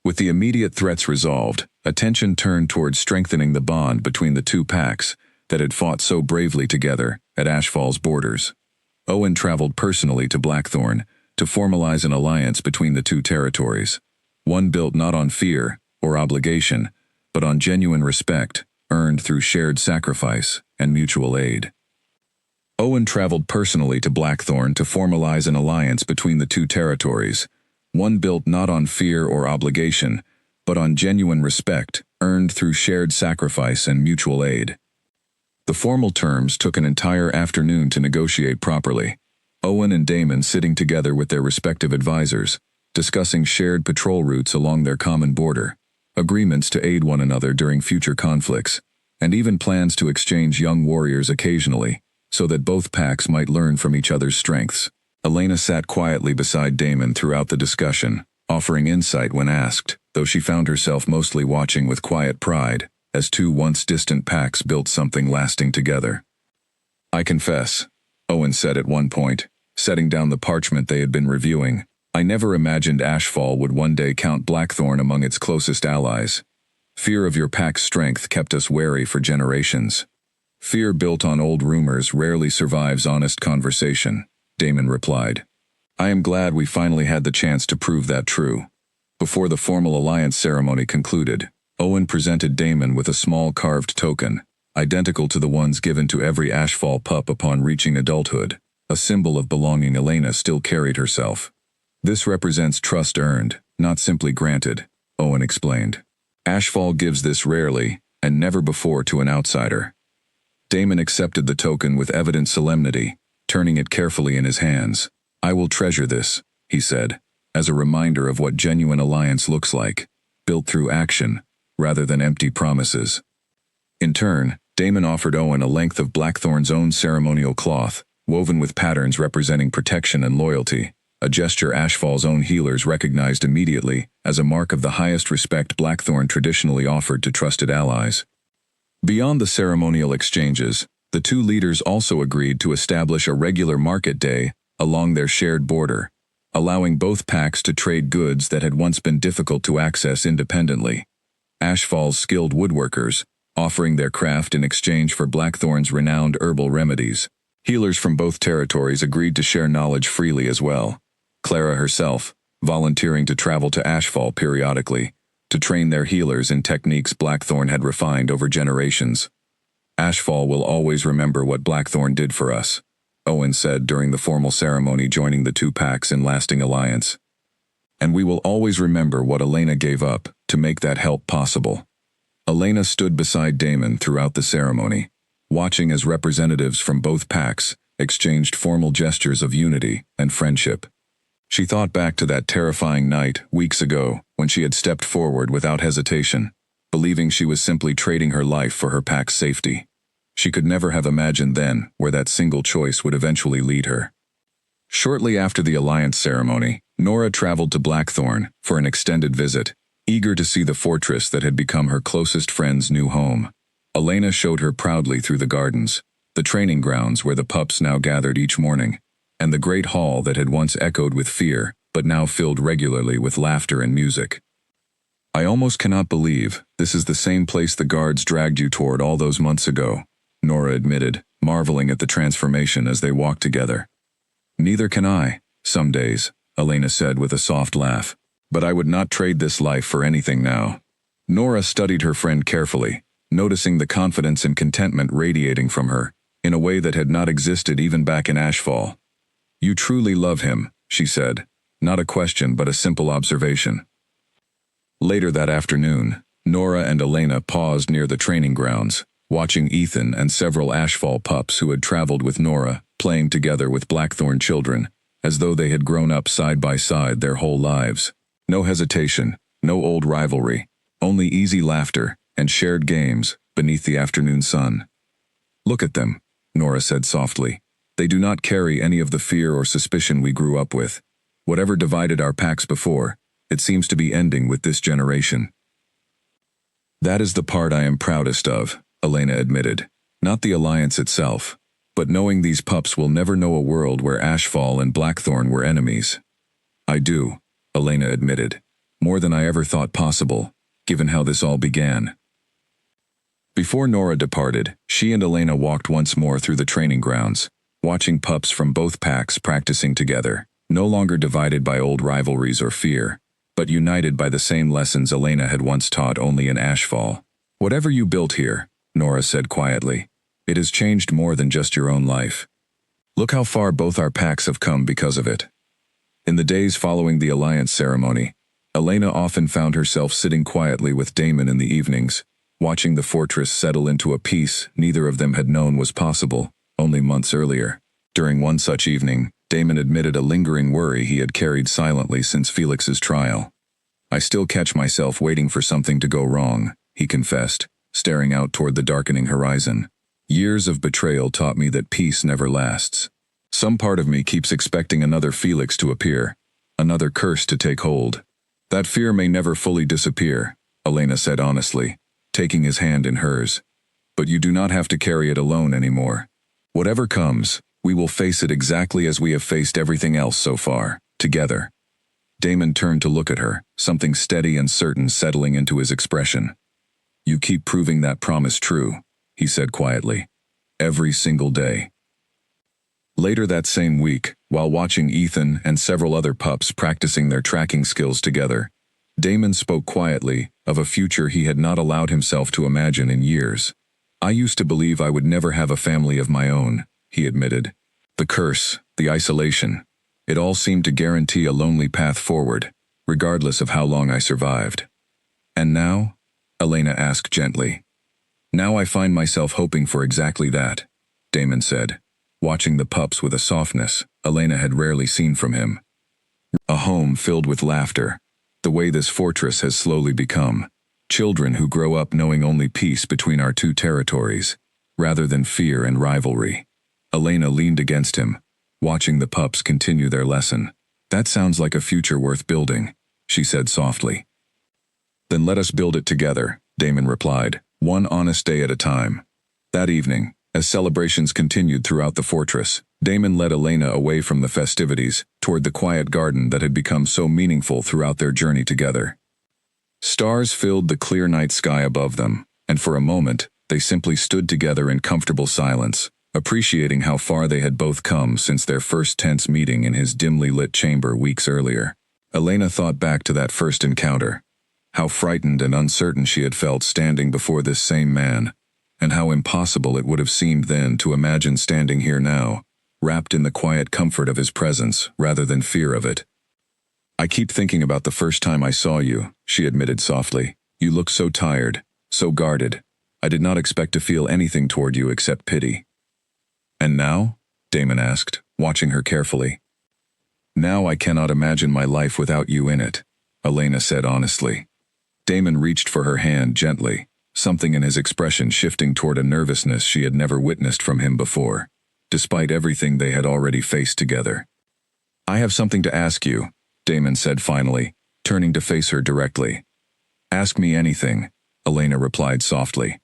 With the immediate threats resolved, attention turned towards strengthening the bond between the two packs that had fought so bravely together at Ashfall's borders. Owen traveled personally to Blackthorn to formalize an alliance between the two territories, one built not on fear or obligation, but on genuine respect, earned through shared sacrifice and mutual aid. Owen traveled personally to Blackthorn to formalize an alliance between the two territories, one built not on fear or obligation, but on genuine respect, earned through shared sacrifice and mutual aid. The formal terms took an entire afternoon to negotiate properly, Owen and Damon sitting together with their respective advisors, discussing shared patrol routes along their common border, agreements to aid one another during future conflicts, and even plans to exchange young warriors occasionally, so that both packs might learn from each other's strengths. Elena sat quietly beside Damon throughout the discussion, offering insight when asked, though she found herself mostly watching with quiet pride, as two once distant packs built something lasting together. "I confess," Owen said at one point, setting down the parchment they had been reviewing, "I never imagined Ashfall would one day count Blackthorn among its closest allies. Fear of your pack's strength kept us wary for generations." "Fear built on old rumors rarely survives honest conversation," Damon replied. "I am glad we finally had the chance to prove that true." Before the formal alliance ceremony concluded, Owen presented Damon with a small carved token, identical to the ones given to every Ashfall pup upon reaching adulthood, a symbol of belonging Elena still carried herself. "This represents trust earned, not simply granted," Owen explained. "Ashfall gives this rarely, and never before to an outsider." Damon accepted the token with evident solemnity, turning it carefully in his hands. "I will treasure this," he said, "as a reminder of what genuine alliance looks like, built through action, rather than empty promises." In turn, Damon offered Owen a length of Blackthorn's own ceremonial cloth, woven with patterns representing protection and loyalty, a gesture Ashfall's own healers recognized immediately as a mark of the highest respect Blackthorn traditionally offered to trusted allies. Beyond the ceremonial exchanges, the two leaders also agreed to establish a regular market day along their shared border, allowing both packs to trade goods that had once been difficult to access independently. Ashfall's skilled woodworkers, offering their craft in exchange for Blackthorn's renowned herbal remedies. Healers from both territories agreed to share knowledge freely as well, Clara herself volunteering to travel to Ashfall periodically, to train their healers in techniques Blackthorn had refined over generations. "Ashfall will always remember what Blackthorn did for us," Owen said during the formal ceremony joining the two packs in lasting alliance. And we will always remember what Elena gave up to make that help possible. Elena stood beside Damon throughout the ceremony, watching as representatives from both packs exchanged formal gestures of unity and friendship. She thought back to that terrifying night weeks ago when she had stepped forward without hesitation, believing she was simply trading her life for her pack's safety. She could never have imagined then where that single choice would eventually lead her. Shortly after the alliance ceremony, Nora traveled to Blackthorn for an extended visit, eager to see the fortress that had become her closest friend's new home. Elena showed her proudly through the gardens, the training grounds where the pups now gathered each morning, and the great hall that had once echoed with fear but now filled regularly with laughter and music. I almost cannot believe this is the same place the guards dragged you toward all those months ago, Nora admitted, marveling at the transformation as they walked together. Neither can I, some days, Elena said with a soft laugh. But I would not trade this life for anything now. Nora studied her friend carefully, noticing the confidence and contentment radiating from her, in a way that had not existed even back in Ashfall. You truly love him, she said, not a question but a simple observation. Later that afternoon, Nora and Elena paused near the training grounds, watching Ethan and several Ashfall pups who had traveled with Nora, playing together with Blackthorn children, as though they had grown up side by side their whole lives. No hesitation, no old rivalry, only easy laughter and shared games beneath the afternoon sun. Look at them, Nora said softly. They do not carry any of the fear or suspicion we grew up with. Whatever divided our packs before, it seems to be ending with this generation. That is the part I am proudest of, Elena admitted. Not the alliance itself, but knowing these pups will never know a world where Ashfall and Blackthorn were enemies. I do, Elena admitted, more than I ever thought possible, given how this all began. Before Nora departed, she and Elena walked once more through the training grounds, watching pups from both packs practicing together, no longer divided by old rivalries or fear, but united by the same lessons Elena had once taught only in Ashfall. Whatever you built here, Nora said quietly, it has changed more than just your own life. Look how far both our packs have come because of it. In the days following the alliance ceremony, Elena often found herself sitting quietly with Damon in the evenings, watching the fortress settle into a peace neither of them had known was possible, only months earlier. During one such evening, Damon admitted a lingering worry he had carried silently since Felix's trial. I still catch myself waiting for something to go wrong, he confessed, staring out toward the darkening horizon. Years of betrayal taught me that peace never lasts. Some part of me keeps expecting another Felix to appear, another curse to take hold. That fear may never fully disappear, Elena said honestly, taking his hand in hers. But you do not have to carry it alone anymore. Whatever comes, we will face it exactly as we have faced everything else so far, together. Damon turned to look at her, something steady and certain settling into his expression. You keep proving that promise true, he said quietly. Every single day. Later that same week, while watching Ethan and several other pups practicing their tracking skills together, Damon spoke quietly of a future he had not allowed himself to imagine in years. I used to believe I would never have a family of my own, he admitted. The curse, the isolation, it all seemed to guarantee a lonely path forward, regardless of how long I survived. And now? Elena asked gently. Now I find myself hoping for exactly that, Damon said, watching the pups with a softness Elena had rarely seen from him. A home filled with laughter, the way this fortress has slowly become. Children who grow up knowing only peace between our two territories, rather than fear and rivalry. Elena leaned against him, watching the pups continue their lesson. That sounds like a future worth building, she said softly. Then let us build it together, Damon replied, one honest day at a time. That evening, as celebrations continued throughout the fortress, Damon led Elena away from the festivities, toward the quiet garden that had become so meaningful throughout their journey together. Stars filled the clear night sky above them, and for a moment, they simply stood together in comfortable silence, appreciating how far they had both come since their first tense meeting in his dimly lit chamber weeks earlier. Elena thought back to that first encounter, how frightened and uncertain she had felt standing before this same man, and how impossible it would have seemed then to imagine standing here now, wrapped in the quiet comfort of his presence rather than fear of it. "I keep thinking about the first time I saw you," she admitted softly. "You look so tired, so guarded. I did not expect to feel anything toward you except pity." "And now?" Damon asked, watching her carefully. "Now I cannot imagine my life without you in it," Elena said honestly. Damon reached for her hand gently, something in his expression shifting toward a nervousness she had never witnessed from him before, despite everything they had already faced together. "I have something to ask you," Damon said finally, turning to face her directly. "Ask me anything," Elena replied softly.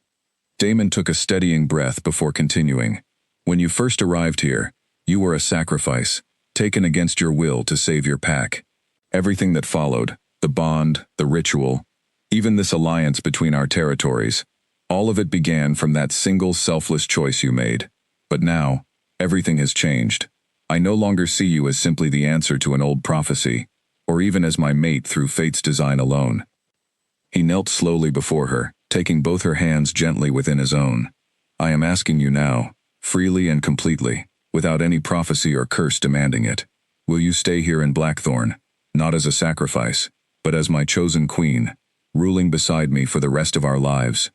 Damon took a steadying breath before continuing. "When you first arrived here, you were a sacrifice, taken against your will to save your pack. Everything that followed, the bond, the ritual, even this alliance between our territories, all of it began from that single selfless choice you made. But now, everything has changed. I no longer see you as simply the answer to an old prophecy, or even as my mate through fate's design alone." He knelt slowly before her, taking both her hands gently within his own. "I am asking you now, freely and completely, without any prophecy or curse demanding it. Will you stay here in Blackthorn, not as a sacrifice, but as my chosen queen, ruling beside me for the rest of our lives?"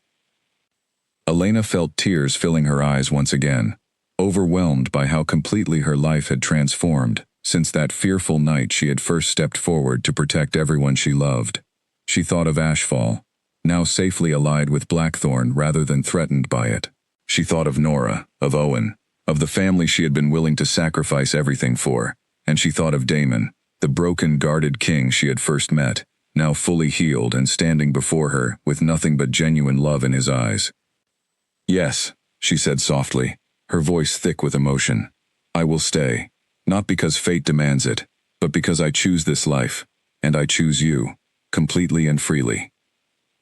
Elena felt tears filling her eyes once again, overwhelmed by how completely her life had transformed since that fearful night she had first stepped forward to protect everyone she loved. She thought of Ashfall, now safely allied with Blackthorn rather than threatened by it. She thought of Nora, of Owen, of the family she had been willing to sacrifice everything for, and she thought of Damon, the broken, guarded king she had first met, now fully healed and standing before her with nothing but genuine love in his eyes. "Yes," she said softly, her voice thick with emotion. "I will stay, not because fate demands it, but because I choose this life, and I choose you, completely and freely."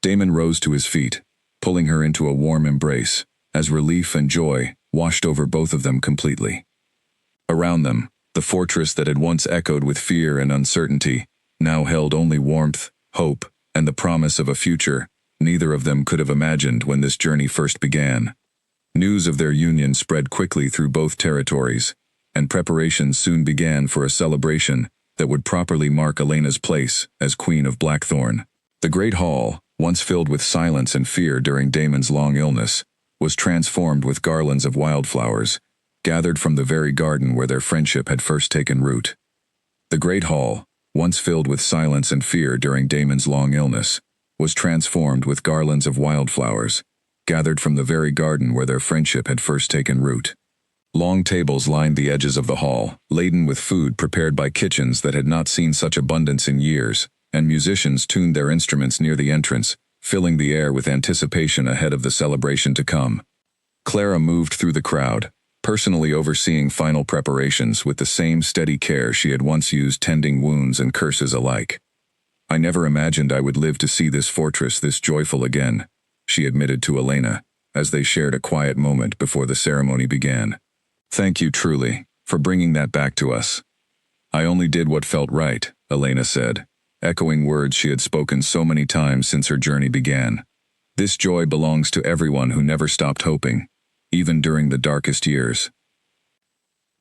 Damon rose to his feet, pulling her into a warm embrace, as relief and joy washed over both of them completely. Around them, the fortress that had once echoed with fear and uncertainty now held only warmth, hope, and the promise of a future neither of them could have imagined when this journey first began. News of their union spread quickly through both territories, and preparations soon began for a celebration that would properly mark Elena's place as Queen of Blackthorn. The great hall, once filled with silence and fear during Damon's long illness, was transformed with garlands of wildflowers, gathered from the very garden where their friendship had first taken root. The great hall, once filled with silence and fear during Damon's long illness, was transformed with garlands of wildflowers, gathered from the very garden where their friendship had first taken root. Long tables lined the edges of the hall, laden with food prepared by kitchens that had not seen such abundance in years, and musicians tuned their instruments near the entrance, filling the air with anticipation ahead of the celebration to come. Clara moved through the crowd, personally overseeing final preparations with the same steady care she had once used tending wounds and curses alike. "I never imagined I would live to see this fortress this joyful again," she admitted to Elena, as they shared a quiet moment before the ceremony began. "Thank you truly, for bringing that back to us." "I only did what felt right," Elena said, echoing words she had spoken so many times since her journey began. "This joy belongs to everyone who never stopped hoping, even during the darkest years."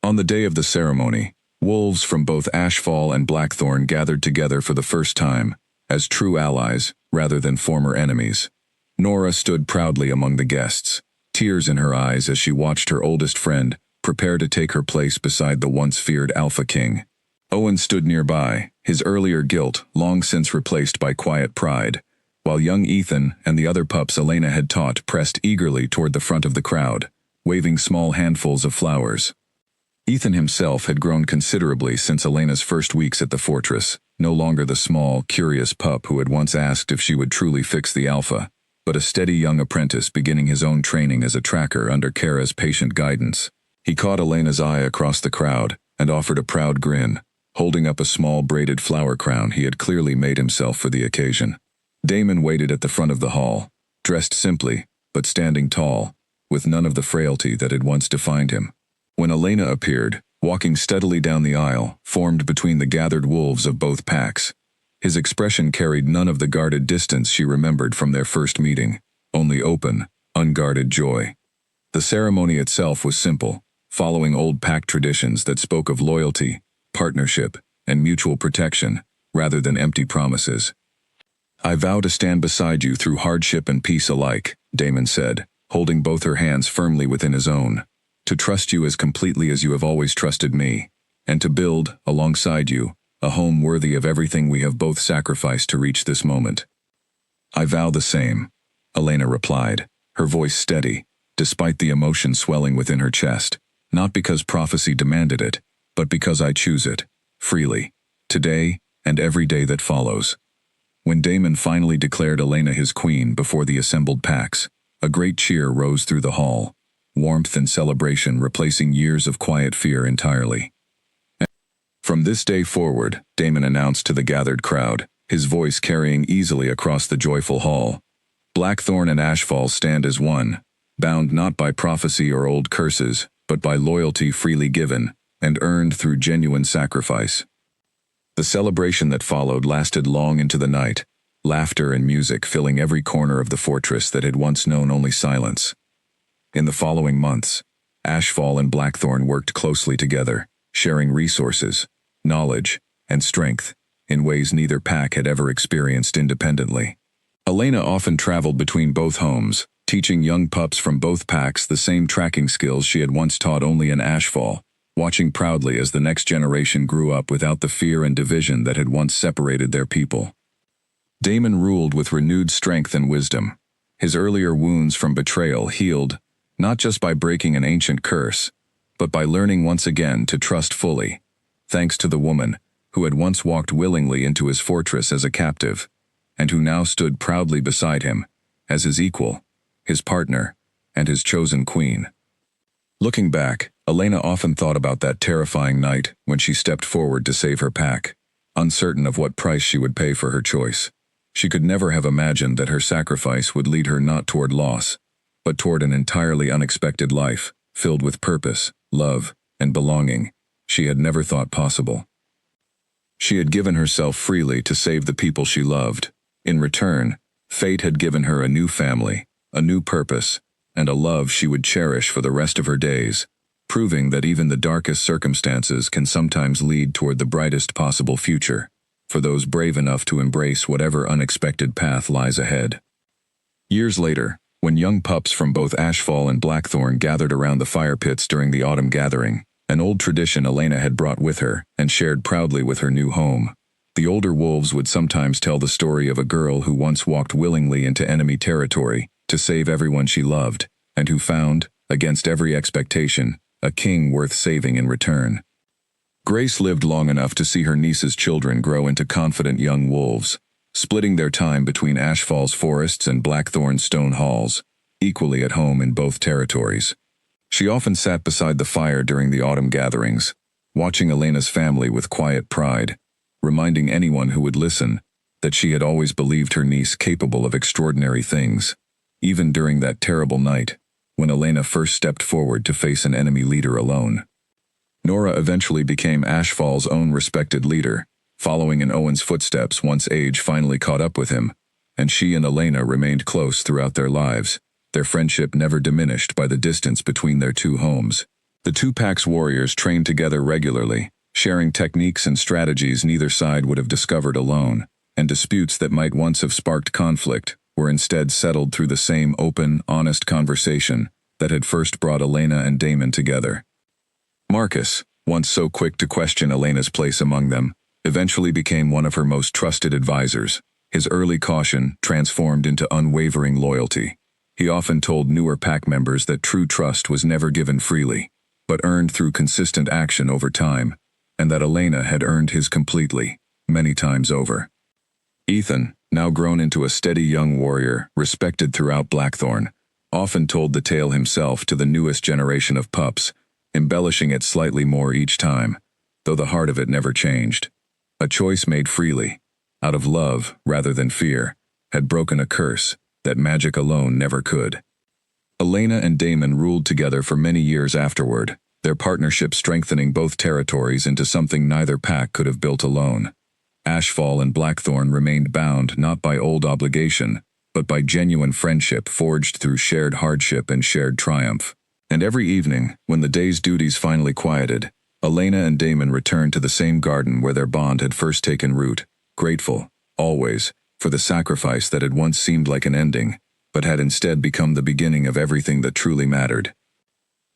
On the day of the ceremony, wolves from both Ashfall and Blackthorn gathered together for the first time, as true allies rather than former enemies. Nora stood proudly among the guests, tears in her eyes as she watched her oldest friend prepare to take her place beside the once feared Alpha King. Owen stood nearby, his earlier guilt long since replaced by quiet pride, while young Ethan and the other pups Elena had taught pressed eagerly toward the front of the crowd, waving small handfuls of flowers. Ethan himself had grown considerably since Elena's first weeks at the fortress, no longer the small, curious pup who had once asked if she would truly fix the Alpha, but a steady young apprentice beginning his own training as a tracker under Kara's patient guidance. He caught Elena's eye across the crowd and offered a proud grin, holding up a small braided flower crown he had clearly made himself for the occasion. Damon waited at the front of the hall, dressed simply, but standing tall, with none of the frailty that had once defined him. When Elena appeared, walking steadily down the aisle, formed between the gathered wolves of both packs, his expression carried none of the guarded distance she remembered from their first meeting, only open, unguarded joy. The ceremony itself was simple, following old pack traditions that spoke of loyalty, partnership, and mutual protection, rather than empty promises. "I vow to stand beside you through hardship and peace alike," Damon said, holding both her hands firmly within his own. "To trust you as completely as you have always trusted me, and to build, alongside you, a home worthy of everything we have both sacrificed to reach this moment." "I vow the same," Elena replied, her voice steady, despite the emotion swelling within her chest. "Not because prophecy demanded it, but because I choose it, freely, today and every day that follows." When Damon finally declared Elena his queen before the assembled packs, a great cheer rose through the hall, warmth and celebration replacing years of quiet fear entirely. "From this day forward," Damon announced to the gathered crowd, his voice carrying easily across the joyful hall, "Blackthorn and Ashfall stand as one, bound not by prophecy or old curses, but by loyalty freely given and earned through genuine sacrifice." The celebration that followed lasted long into the night, laughter and music filling every corner of the fortress that had once known only silence. In the following months, Ashfall and Blackthorn worked closely together, sharing resources, knowledge, and strength in ways neither pack had ever experienced independently. Elena often traveled between both homes, teaching young pups from both packs the same tracking skills she had once taught only in Ashfall, watching proudly as the next generation grew up without the fear and division that had once separated their people. Damon ruled with renewed strength and wisdom, his earlier wounds from betrayal healed, not just by breaking an ancient curse, but by learning once again to trust fully, thanks to the woman who had once walked willingly into his fortress as a captive, and who now stood proudly beside him, as his equal, his partner, and his chosen queen. Looking back, Elena often thought about that terrifying night when she stepped forward to save her pack, uncertain of what price she would pay for her choice. She could never have imagined that her sacrifice would lead her not toward loss, but toward an entirely unexpected life, filled with purpose, love, and belonging she had never thought possible. She had given herself freely to save the people she loved. In return, fate had given her a new family, a new purpose, and a love she would cherish for the rest of her days, proving that even the darkest circumstances can sometimes lead toward the brightest possible future, for those brave enough to embrace whatever unexpected path lies ahead. Years later, when young pups from both Ashfall and Blackthorn gathered around the fire pits during the autumn gathering, an old tradition Elena had brought with her and shared proudly with her new home. The older wolves would sometimes tell the story of a girl who once walked willingly into enemy territory to save everyone she loved, and who found, against every expectation, a king worth saving in return. Grace lived long enough to see her niece's children grow into confident young wolves, splitting their time between Ashfall's forests and Blackthorn's stone halls, equally at home in both territories. She often sat beside the fire during the autumn gatherings, watching Elena's family with quiet pride, reminding anyone who would listen that she had always believed her niece capable of extraordinary things, even during that terrible night when Elena first stepped forward to face an enemy leader alone. Nora eventually became Ashfall's own respected leader, following in Owen's footsteps once age finally caught up with him, and she and Elena remained close throughout their lives, their friendship never diminished by the distance between their two homes. The two packs' warriors trained together regularly, sharing techniques and strategies neither side would have discovered alone, and disputes that might once have sparked conflict were instead settled through the same open, honest conversation that had first brought Elena and Damon together. Marcus, once so quick to question Elena's place among them, eventually became one of her most trusted advisors, his early caution transformed into unwavering loyalty. He often told newer pack members that true trust was never given freely, but earned through consistent action over time, and that Elena had earned his completely, many times over. Ethan, now grown into a steady young warrior, respected throughout Blackthorn, often told the tale himself to the newest generation of pups, embellishing it slightly more each time, though the heart of it never changed. A choice made freely, out of love rather than fear, had broken a curse that magic alone never could. Elena and Damon ruled together for many years afterward, their partnership strengthening both territories into something neither pack could have built alone. Ashfall and Blackthorn remained bound not by old obligation, but by genuine friendship forged through shared hardship and shared triumph. And every evening, when the day's duties finally quieted, Elena and Damon returned to the same garden where their bond had first taken root, grateful, always, for the sacrifice that had once seemed like an ending, but had instead become the beginning of everything that truly mattered.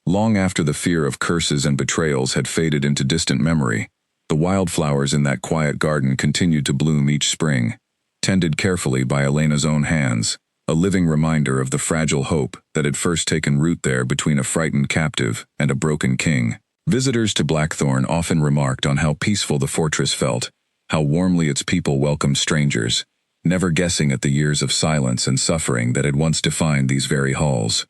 Long after the fear of curses and betrayals had faded into distant memory, the wildflowers in that quiet garden continued to bloom each spring, tended carefully by Elena's own hands, a living reminder of the fragile hope that had first taken root there between a frightened captive and a broken king. Visitors to Blackthorn often remarked on how peaceful the fortress felt, how warmly its people welcomed strangers, never guessing at the years of silence and suffering that had once defined these very halls.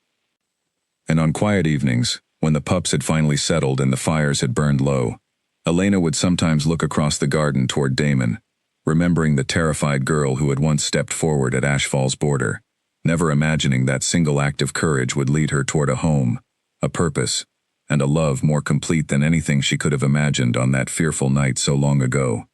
And on quiet evenings, when the pups had finally settled and the fires had burned low, Elena would sometimes look across the garden toward Damon, remembering the terrified girl who had once stepped forward at Ashfall's border, never imagining that single act of courage would lead her toward a home, a purpose, and a love more complete than anything she could have imagined on that fearful night so long ago.